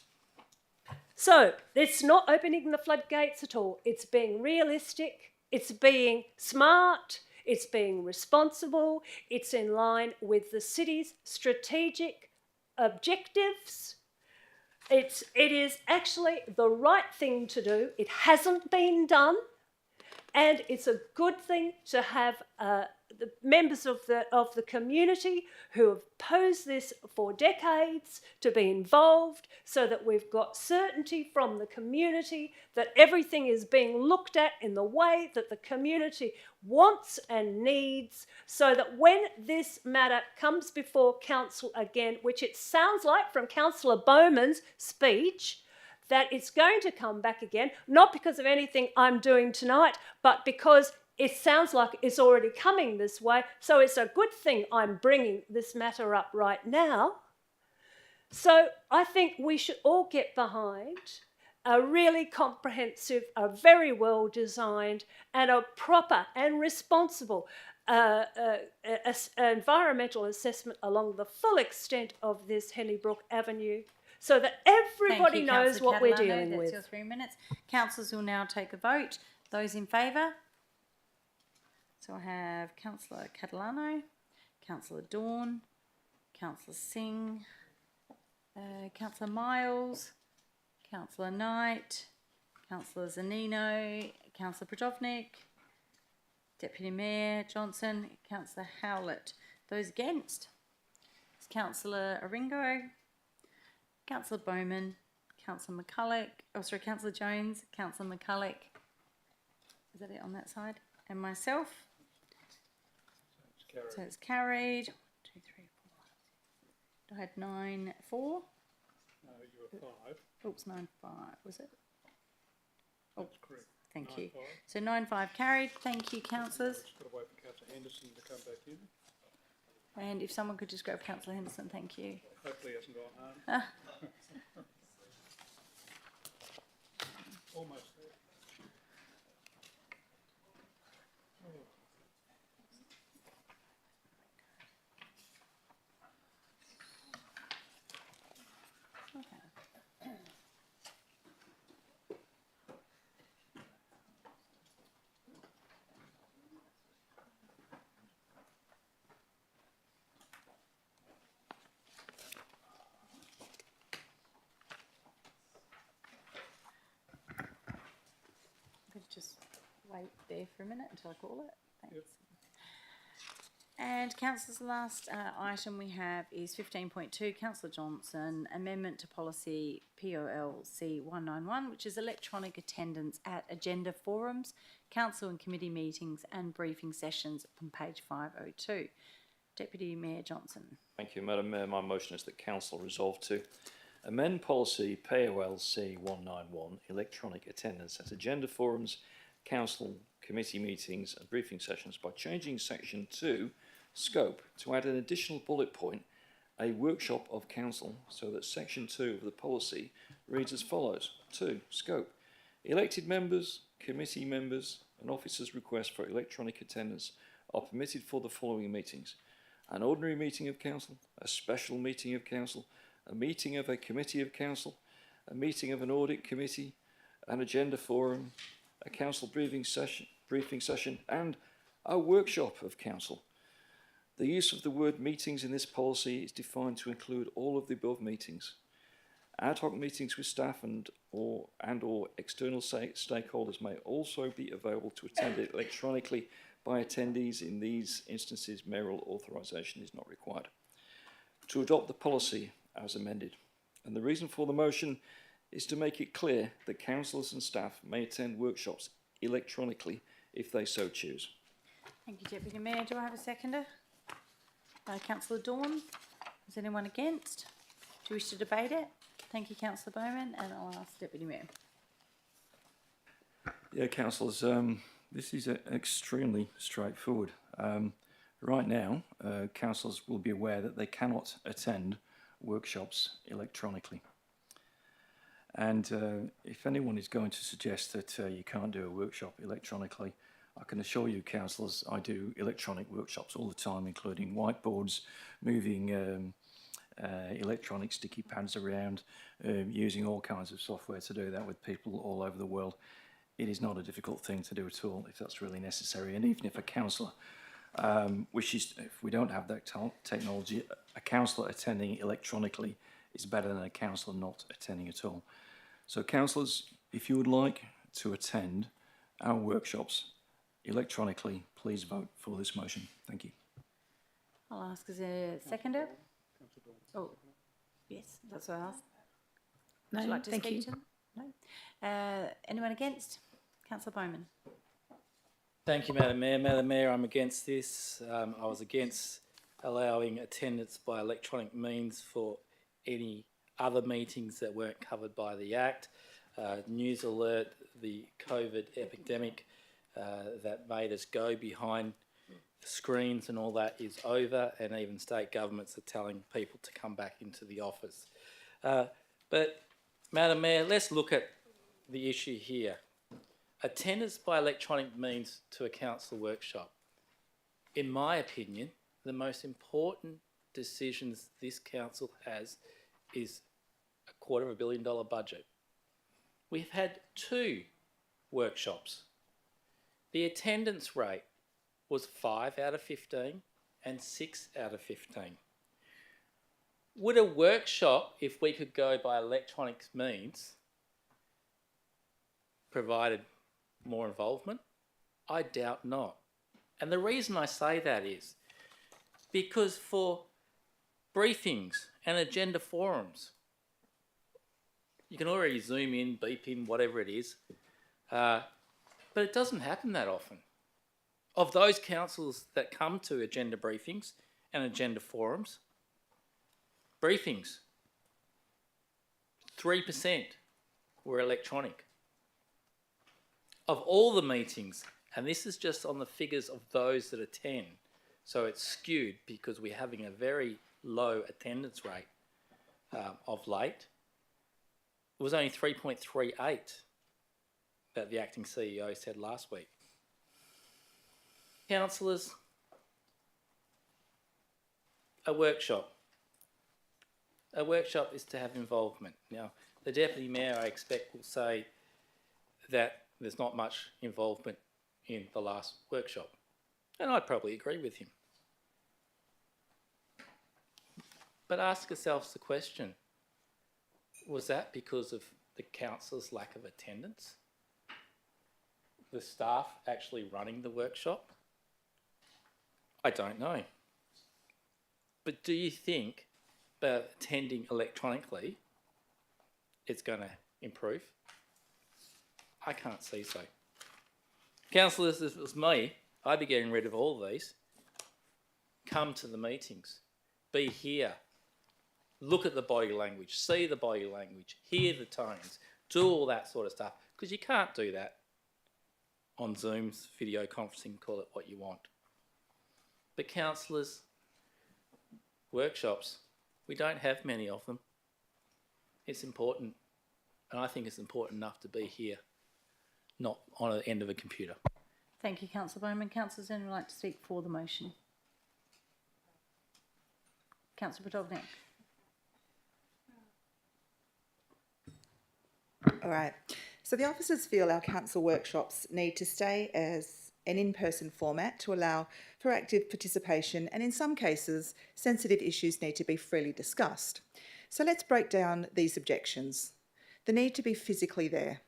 So it's not opening the floodgates at all. It's being realistic. It's being smart. It's being responsible. It's in line with the city's strategic objectives. It is actually the right thing to do. It hasn't been done. And it's a good thing to have the members of the community who have posed this for decades to be involved so that we've got certainty from the community that everything is being looked at in the way that the community wants and needs, so that when this matter comes before council again, which it sounds like from Councillor Bowman's speech, that it's going to come back again, not because of anything I'm doing tonight, but because it sounds like it's already coming this way. So it's a good thing I'm bringing this matter up right now. So I think we should all get behind a really comprehensive, a very well designed and a proper and responsible environmental assessment along the full extent of this Hennybrook Avenue, so that everybody knows what we're dealing with. That's your 3 minutes. Councillors will now take a vote. Those in favour? So I have Councillor Catalano, Councillor Dawn, Councillor Singh, Councillor Miles, Councillor Knight, Councillor Zanino, Councillor Prodovnik, Deputy Mayor Johnson, Councillor Howlett. Those against? It's Councillor Oringo, Councillor Bowman, Councillor McCulloch, Councillor Jones, Councillor McCulloch. Is that it on that side? And myself. So it's carried. 1, 2, 3, 4. I had 9, 4. No, you were 5. Oops, 9, 5. Was it? Oh, that's correct. Thank 9, you. 5. So 9, 5 carried. Thank you, councillors. Just got to wait for Councillor Henderson to come back in. And if someone could just grab Councillor Henderson, thank you. Hopefully he hasn't gone home. Almost there. Just wait there for a minute until I call it. Thanks. Yep. And councillors, the last item we have is 15.2, Councillor Johnson, Amendment to Policy POLC 191, which is electronic attendance at agenda forums, council and committee meetings and briefing sessions from page 502. Deputy Mayor Johnson. Thank you, Madam Mayor. My motion is that Council resolve to amend policy POLC 191, electronic attendance at agenda forums, council committee meetings and briefing sessions by changing section 2, scope, to add an additional bullet point, a workshop of council, so that section 2 of the policy reads as follows. 2, scope, elected members, committee members and officers' requests for electronic attendance are permitted for the following meetings: an ordinary meeting of council, a special meeting of council, a meeting of a committee of council, a meeting of an audit committee, an agenda forum, a council briefing session and a workshop of council. The use of the word meetings in this policy is defined to include all of the above meetings. Ad hoc meetings with staff and or external stakeholders may also be available to attend electronically by attendees. In these instances, mayoral authorisation is not required. To adopt the policy as amended. And the reason for the motion is to make it clear that councillors and staff may attend workshops electronically if they so choose. Thank you, Deputy Mayor. Do I have a seconder? Councillor Dawn. Is anyone against? Do you wish to debate it? Thank you, Councillor Bowman, and I'll ask Deputy Mayor. Yeah, councillors, this is extremely straightforward. Right now, councillors will be aware that they cannot attend workshops electronically. And if anyone is going to suggest that you can't do a workshop electronically, I can assure you, councillors, I do electronic workshops all the time, including whiteboards, moving electronic sticky pads around, using all kinds of software to do that with people all over the world. It is not a difficult thing to do at all if that's really necessary. And even if a councillor wishes, if we don't have that technology, a councillor attending electronically is better than a councillor not attending at all. So councillors, if you would like to attend our workshops electronically, please vote for this motion. Thank you. I'll ask as a seconder. Oh, yes, that's what I asked. No, Would you like to thank speak you. to them? No. Anyone against? Councillor Bowman. Thank you, Madam Mayor. Madam Mayor, I'm against this. I was against allowing attendance by electronic means for any other meetings that weren't covered by the Act. News alert, the COVID epidemic that made us go behind screens and all that is over, and even state governments are telling people to come back into the office. But, Madam Mayor, let's look at the issue here. Attendance by electronic means to a council workshop. In my opinion, the most important decisions this council has is $250 million budget. We've had 2 workshops. The attendance rate was 5 out of 15 and 6 out of 15. Would a workshop, if we could go by electronic means, provided more involvement? I doubt not. And the reason I say that is because for briefings and agenda forums, you can already zoom in, beep in, whatever it is, but it doesn't happen that often. Of those councils that come to agenda briefings and agenda forums, briefings, 3% were electronic. Of all the meetings, and this is just on the figures of those that attend, so it's skewed because we're having a very low attendance rate of late. It was only 3.38 that the acting CEO said last week. Councillors, a workshop. A workshop is to have involvement. Now, the Deputy Mayor, I expect, will say that there's not much involvement in the last workshop. And I'd probably agree with him. But ask yourselves the question, was that because of the councillor's lack of attendance? The staff actually running the workshop? I don't know. But do you think that attending electronically it's going to improve? I can't see so. Councillors, if it was me, I'd be getting rid of all these. Come to the meetings. Be here. look at the body language, see the body language, hear the tones, do all that sort of stuff, because you can't do that on Zoom's video conferencing, call it what you want. But councillors, workshops, we don't have many of them. It's important, and I think it's important enough to be here, not on the end of a computer. Thank you, Councillor Bowman. Councillors, anyone like to speak for the motion? Councillor Podolnik. All right. So the officers feel our council workshops need to stay as an in-person format to allow for active participation, and in some cases, sensitive issues need to be freely discussed. So let's break down these objections. The need to be physically there.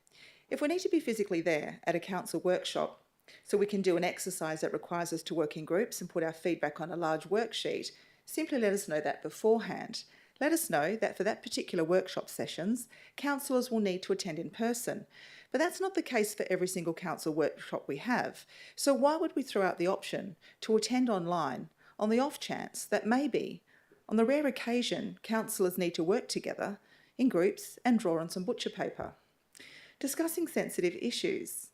If we need to be physically there at a council workshop so we can do an exercise that requires us to work in groups and put our feedback on a large worksheet, simply let us know that beforehand. Let us know that for that particular workshop sessions, councillors will need to attend in person. But that's not the case for every single council workshop we have. So why would we throw out the option to attend online on the off chance that maybe, on the rare occasion, councillors need to work together in groups and draw on some butcher paper? Discussing sensitive issues.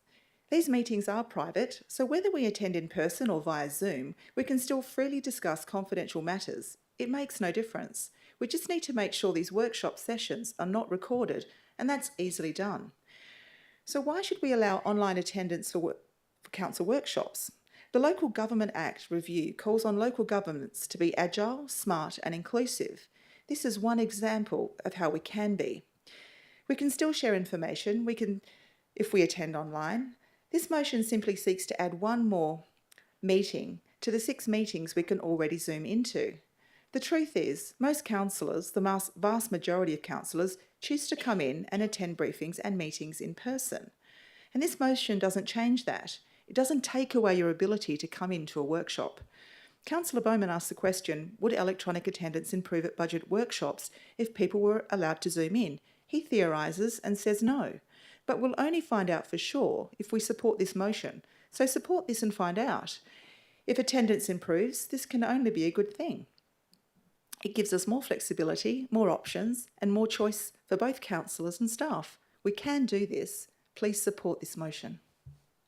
These meetings are private, so whether we attend in person or via Zoom, we can still freely discuss confidential matters. It makes no difference. We just need to make sure these workshop sessions are not recorded, and that's easily done. So why should we allow online attendance for council workshops? The Local Government Act review calls on local governments to be agile, smart and inclusive. This is one example of how we can be. We can still share information, if we attend online. This motion simply seeks to add one more meeting to the 6 meetings we can already Zoom into. The truth is, most councillors, the vast majority of councillors, choose to come in and attend briefings and meetings in person. And this motion doesn't change that. It doesn't take away your ability to come into a workshop. Councillor Bowman asked the question, would electronic attendance improve at budget workshops if people were allowed to Zoom in? He theorises and says no. But we'll only find out for sure if we support this motion. So support this and find out. If attendance improves, this can only be a good thing. It gives us more flexibility, more options and more choice for both councillors and staff. We can do this. Please support this motion.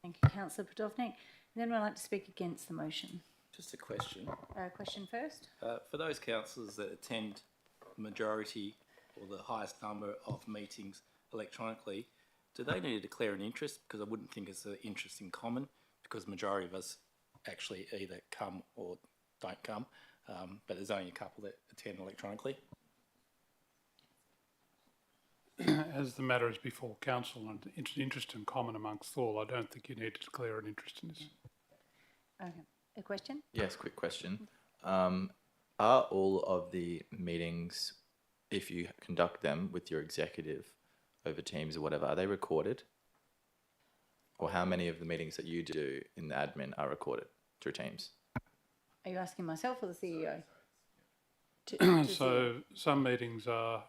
Thank you, Councillor Podolnik. Then we'd like to speak against the motion. Just a question. Question first. For those councillors that attend the majority or the highest number of meetings electronically, do they need to declare an interest? Because I wouldn't think it's an interest in common, because the majority of us actually either come or don't come, but there's only a couple that attend electronically. As the matter is before council and it's an interest in common amongst all, I don't think you need to declare an interest in this. Okay. A question? Yes, quick question. Are all of the meetings, if you conduct them with your executive over Teams or whatever, are they recorded? Or how many of the meetings that you do in the admin are recorded through Teams? Are you asking myself or the CEO? So some meetings are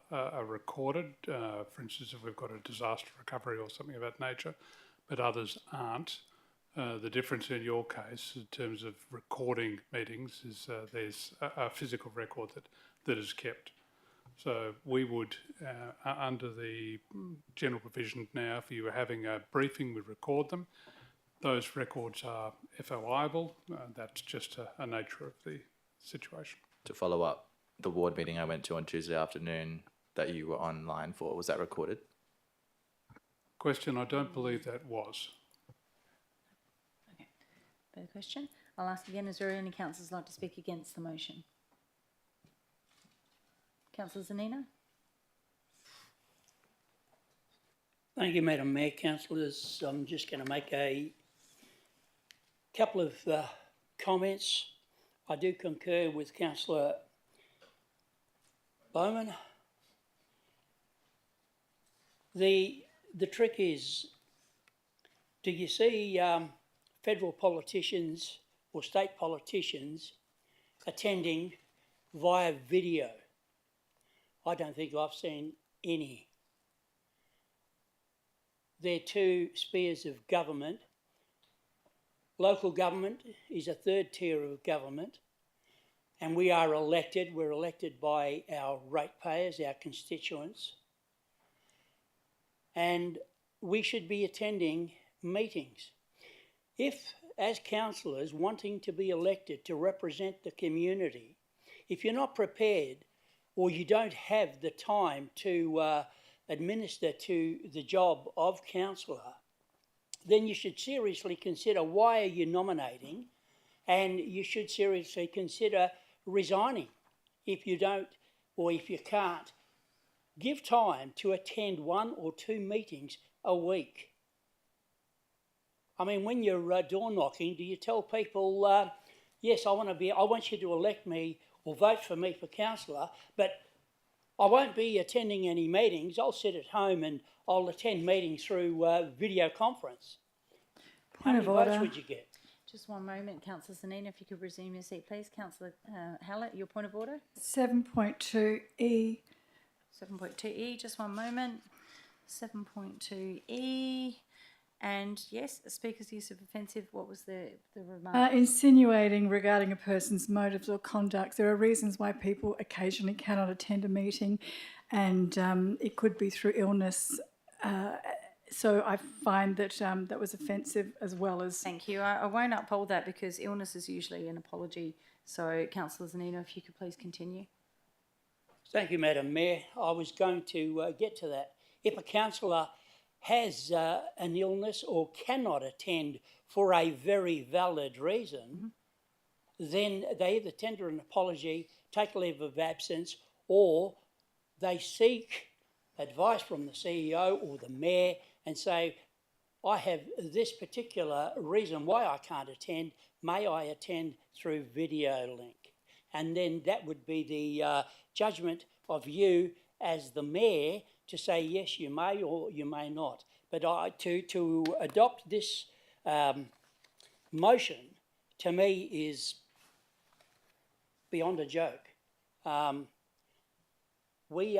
recorded, for instance, if we've got a disaster recovery or something of that nature, but others aren't. The difference in your case in terms of recording meetings is there's a physical record that is kept. So we would, under the general provision now, if you were having a briefing, we record them. Those records are FOIable. That's just a nature of the situation. To follow up, the ward meeting I went to on Tuesday afternoon that you were online for, was that recorded? Question, I don't believe that was. Okay. Further question? I'll ask again, is there any councillors like to speak against the motion? Councillor Zanina? Thank you, Madam Mayor. Councillors, I'm just going to make a couple of comments. I do concur with Councillor Bowman. The trick is, do you see federal politicians or state politicians attending via video? I don't think I've seen any. They're two spheres of government. Local government is a third tier of government, and we are elected. We're elected by our ratepayers, our constituents, and we should be attending meetings. If, as councillors wanting to be elected to represent the community, if you're not prepared or you don't have the time to administer to the job of councillor, then you should seriously consider why are you nominating, and you should seriously consider resigning if you don't or if you can't. Give time to attend 1 or 2 meetings a week. I mean, when you're door knocking, do you tell people, yes, I want you to elect me or vote for me for councillor, but I won't be attending any meetings. I'll sit at home and I'll attend meetings through video conference. How many votes would you get? Just one moment, Councillor Zanina, if you could resume your seat, please. Councillor Hallett, your point of order. 7.2E. 7.2E, just one moment. 7.2E. And yes, a speaker's use of offensive, what was the remark? Insinuating regarding a person's motives or conduct. There are reasons why people occasionally cannot attend a meeting, and it could be through illness. So I find that that was offensive as well as... Thank you. I won't uphold that because illness is usually an apology. So, Councillor Zanino, if you could please continue. Thank you, Madam Mayor. I was going to get to that. If a councillor has an illness or cannot attend for a very valid reason, then they either tender an apology, take a leave of absence, or they seek advice from the CEO or the Mayor and say, I have this particular reason why I can't attend, may I attend through video link? And then that would be the judgment of you as the Mayor to say, yes, you may or you may not. But to adopt this motion, to me, is beyond a joke. We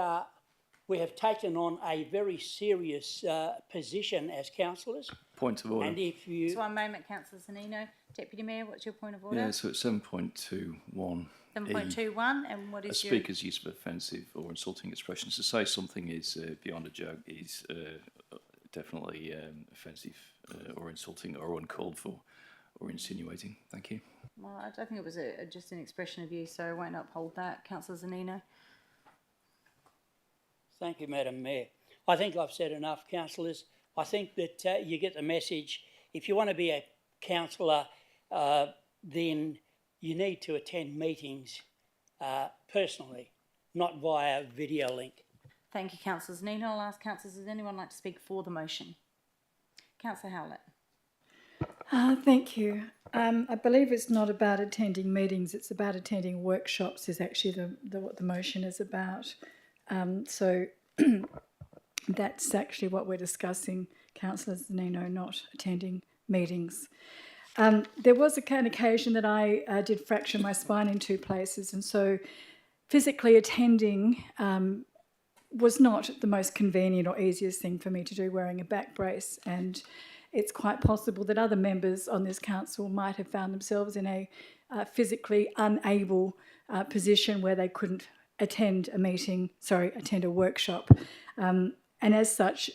have taken on a very serious position as councillors. Point of order. And if you... Just one moment, Councillor Zanino. Deputy Mayor, what's your point of order? Yeah, so it's 7.21. 7.21, and what is a speaker's use of offensive or insulting expressions. To say something is beyond a joke is definitely offensive or insulting or uncalled for or insinuating. Thank you. Well, I don't think it was just an expression of view, so I won't uphold that. Councillor Zanino. Thank you, Madam Mayor. I think I've said enough, councillors. I think that you get the message. If you want to be a councillor, then you need to attend meetings personally, not via video link. Thank you, Councillor Zanino. I'll ask councillors, does anyone like to speak for the motion? Councillor Howlett. Thank you. I believe it's not about attending meetings, it's about attending workshops is actually what the motion is about. So that's actually what we're discussing, Councillor Zanino, not attending meetings. There was an occasion that I did fracture my spine in 2 places, and so physically attending was not the most convenient or easiest thing for me to do, wearing a back brace, and it's quite possible that other members on this council might have found themselves in a physically unable position where they couldn't attend a workshop. And as such,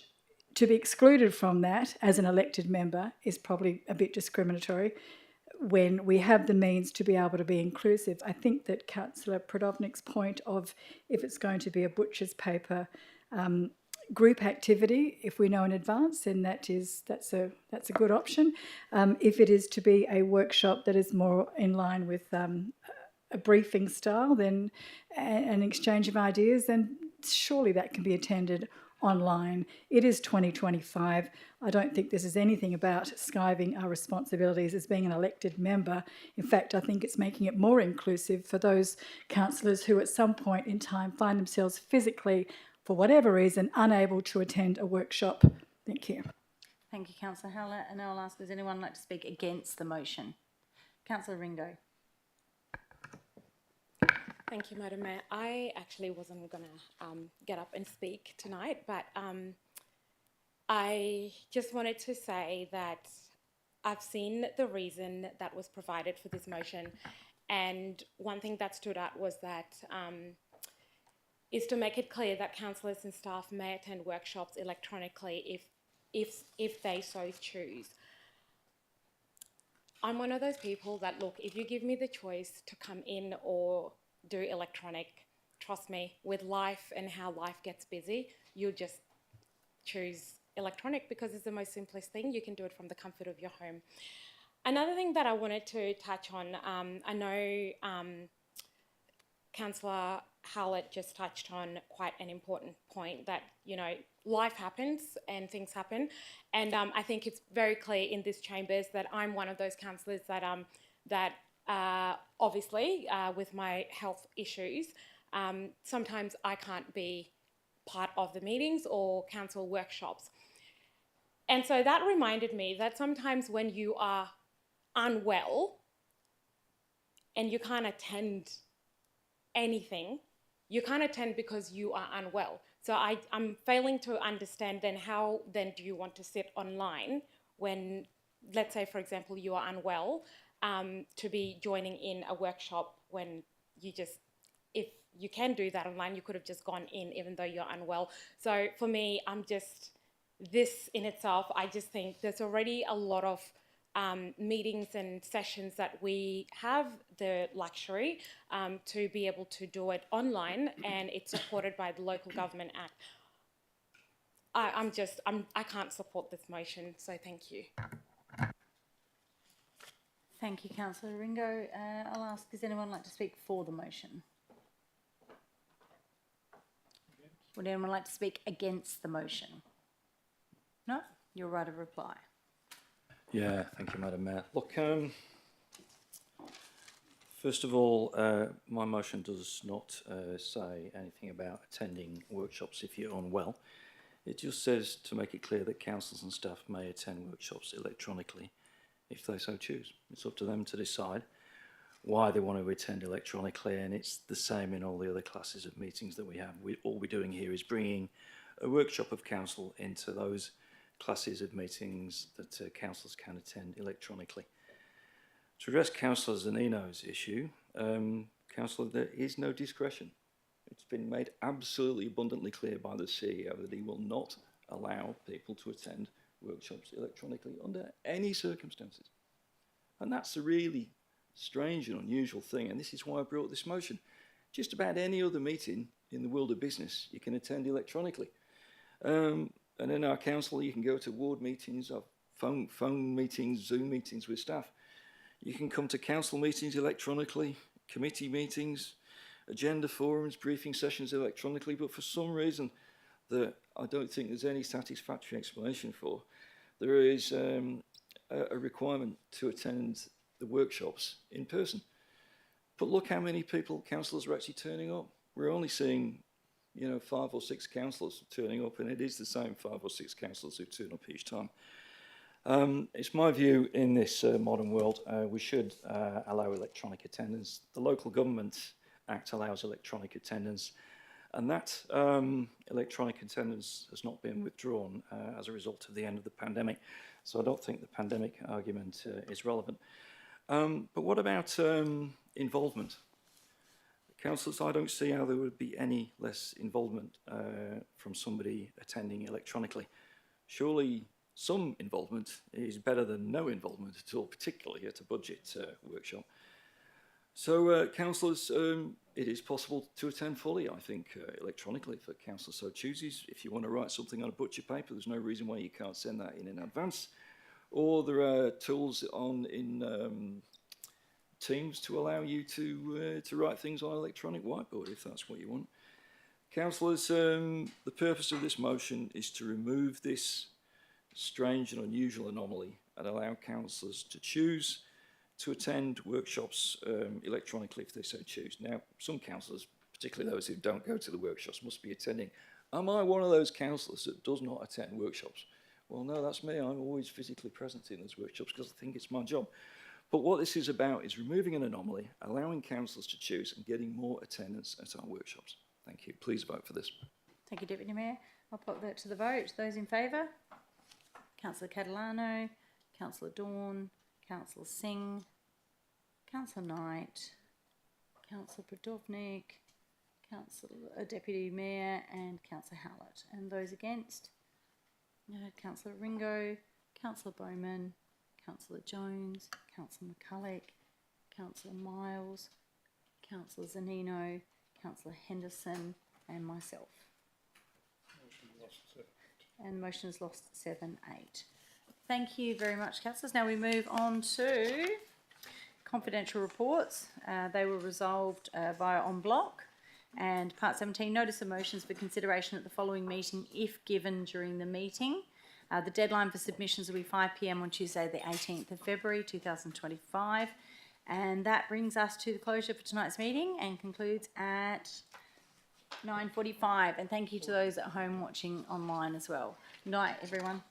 to be excluded from that as an elected member is probably a bit discriminatory when we have the means to be able to be inclusive. I think that Councillor Prodovnik's point of if it's going to be a butcher's paper group activity, if we know in advance, then that's a good option. If it is to be a workshop that is more in line with a briefing style, then an exchange of ideas, then surely that can be attended online. It is 2025. I don't think this is anything about skiving our responsibilities as being an elected member. In fact, I think it's making it more inclusive for those councillors who at some point in time find themselves physically, for whatever reason, unable to attend a workshop. Thank you. Thank you, Councillor Howlett. And now I'll ask, does anyone like to speak against the motion? Councillor Ringo. Thank you, Madam Mayor. I actually wasn't going to get up and speak tonight, but I just wanted to say that I've seen the reason that was provided for this motion, And one thing that stood out was that is to make it clear that councillors and staff may attend workshops electronically if they so choose. I'm one of those people that, look, if you give me the choice to come in or do electronic, trust me, with life and how life gets busy, you'll just choose electronic because it's the most simplest thing. You can do it from the comfort of your home. Another thing that I wanted to touch on, I know Councillor Howlett just touched on quite an important point that, you know, life happens and things happen. And I think it's very clear in this chambers that I'm one of those councillors that obviously with my health issues, sometimes I can't be part of the meetings or council workshops. And so that reminded me that sometimes when you are unwell and you can't attend anything, you can't attend because you are unwell. So I'm failing to understand then how then do you want to sit online when, let's say, for example, you are unwell, to be joining in a workshop when you just, if you can do that online, you could have just gone in even though you're unwell. So for me, this in itself, I just think there's already a lot of meetings and sessions that we have the luxury to be able to do it online, and it's supported by the Local Government Act. I can't support this motion, so thank you. Thank you, Councillor Ringo. I'll ask, does anyone like to speak for the motion? Would anyone like to speak against the motion? No? Your right of reply. Yeah, thank you, Madam Mayor. Look, first of all, my motion does not say anything about attending workshops if you're unwell. It just says to make it clear that councillors and staff may attend workshops electronically if they so choose. It's up to them to decide why they want to attend electronically, and it's the same in all the other classes of meetings that we have. All we're doing here is bringing a workshop of council into those classes of meetings that councillors can attend electronically. To address Councillor Zanino's issue, Councillor, there is no discretion. It's been made absolutely abundantly clear by the CEO that he will not allow people to attend workshops electronically under any circumstances. And that's a really strange and unusual thing, and this is why I brought this motion. Just about any other meeting in the world of business you can attend electronically. And in our council, you can go to ward meetings, or phone meetings, Zoom meetings with staff. You can come to council meetings electronically, committee meetings, agenda forums, briefing sessions electronically, but for some reason that I don't think there's any satisfactory explanation for, there is a requirement to attend the workshops in person. But look how many councillors are actually turning up. We're only seeing 5 or 6 councillors turning up, and it is the same 5 or 6 councillors who turn up each time. It's my view in this modern world, we should allow electronic attendance. The Local Government Act allows electronic attendance, and that electronic attendance has not been withdrawn as a result of the end of the pandemic. So I don't think the pandemic argument is relevant. But what about involvement? Councillors, I don't see how there would be any less involvement from somebody attending electronically. Surely some involvement is better than no involvement at all, particularly at a budget workshop. So, councillors, it is possible to attend fully, I think, electronically if a councillor so chooses. If you want to write something on a budget paper, there's no reason why you can't send that in advance. Or there are tools in Teams to allow you to write things on an electronic whiteboard if that's what you want. Councillors, the purpose of this motion is to remove this strange and unusual anomaly and allow councillors to choose to attend workshops electronically if they so choose. Now, some councillors, particularly those who don't go to the workshops, must be attending. Am I one of those councillors that does not attend workshops? Well, no, that's me. I'm always physically present in those workshops because I think it's my job. But what this is about is removing an anomaly, allowing councillors to choose and getting more attendance at our workshops. Thank you. Please vote for this. Thank you, Deputy Mayor. I'll put that to the vote. Those in favour? Councillor Catalano, Councillor Dawn, Councillor Singh, Councillor Knight, Councillor Brodovnik, Deputy Mayor and Councillor Howlett. And those against? Councillor Ringo, Councillor Bowman, Councillor Jones, Councillor McCulloch, Councillor Miles, Councillor Zanino, Councillor Henderson and myself. And motion is lost 7-8. Thank you very much, councillors. Now we move on to confidential reports. They were resolved via en bloc. And part 17, notice of motions for consideration at the following meeting if given during the meeting. The deadline for submissions will be 5 p.m. on Tuesday the 18th of February 2025. And that brings us to the closure for tonight's meeting and concludes at 9:45. And thank you to those at home watching online as well. Good night, everyone.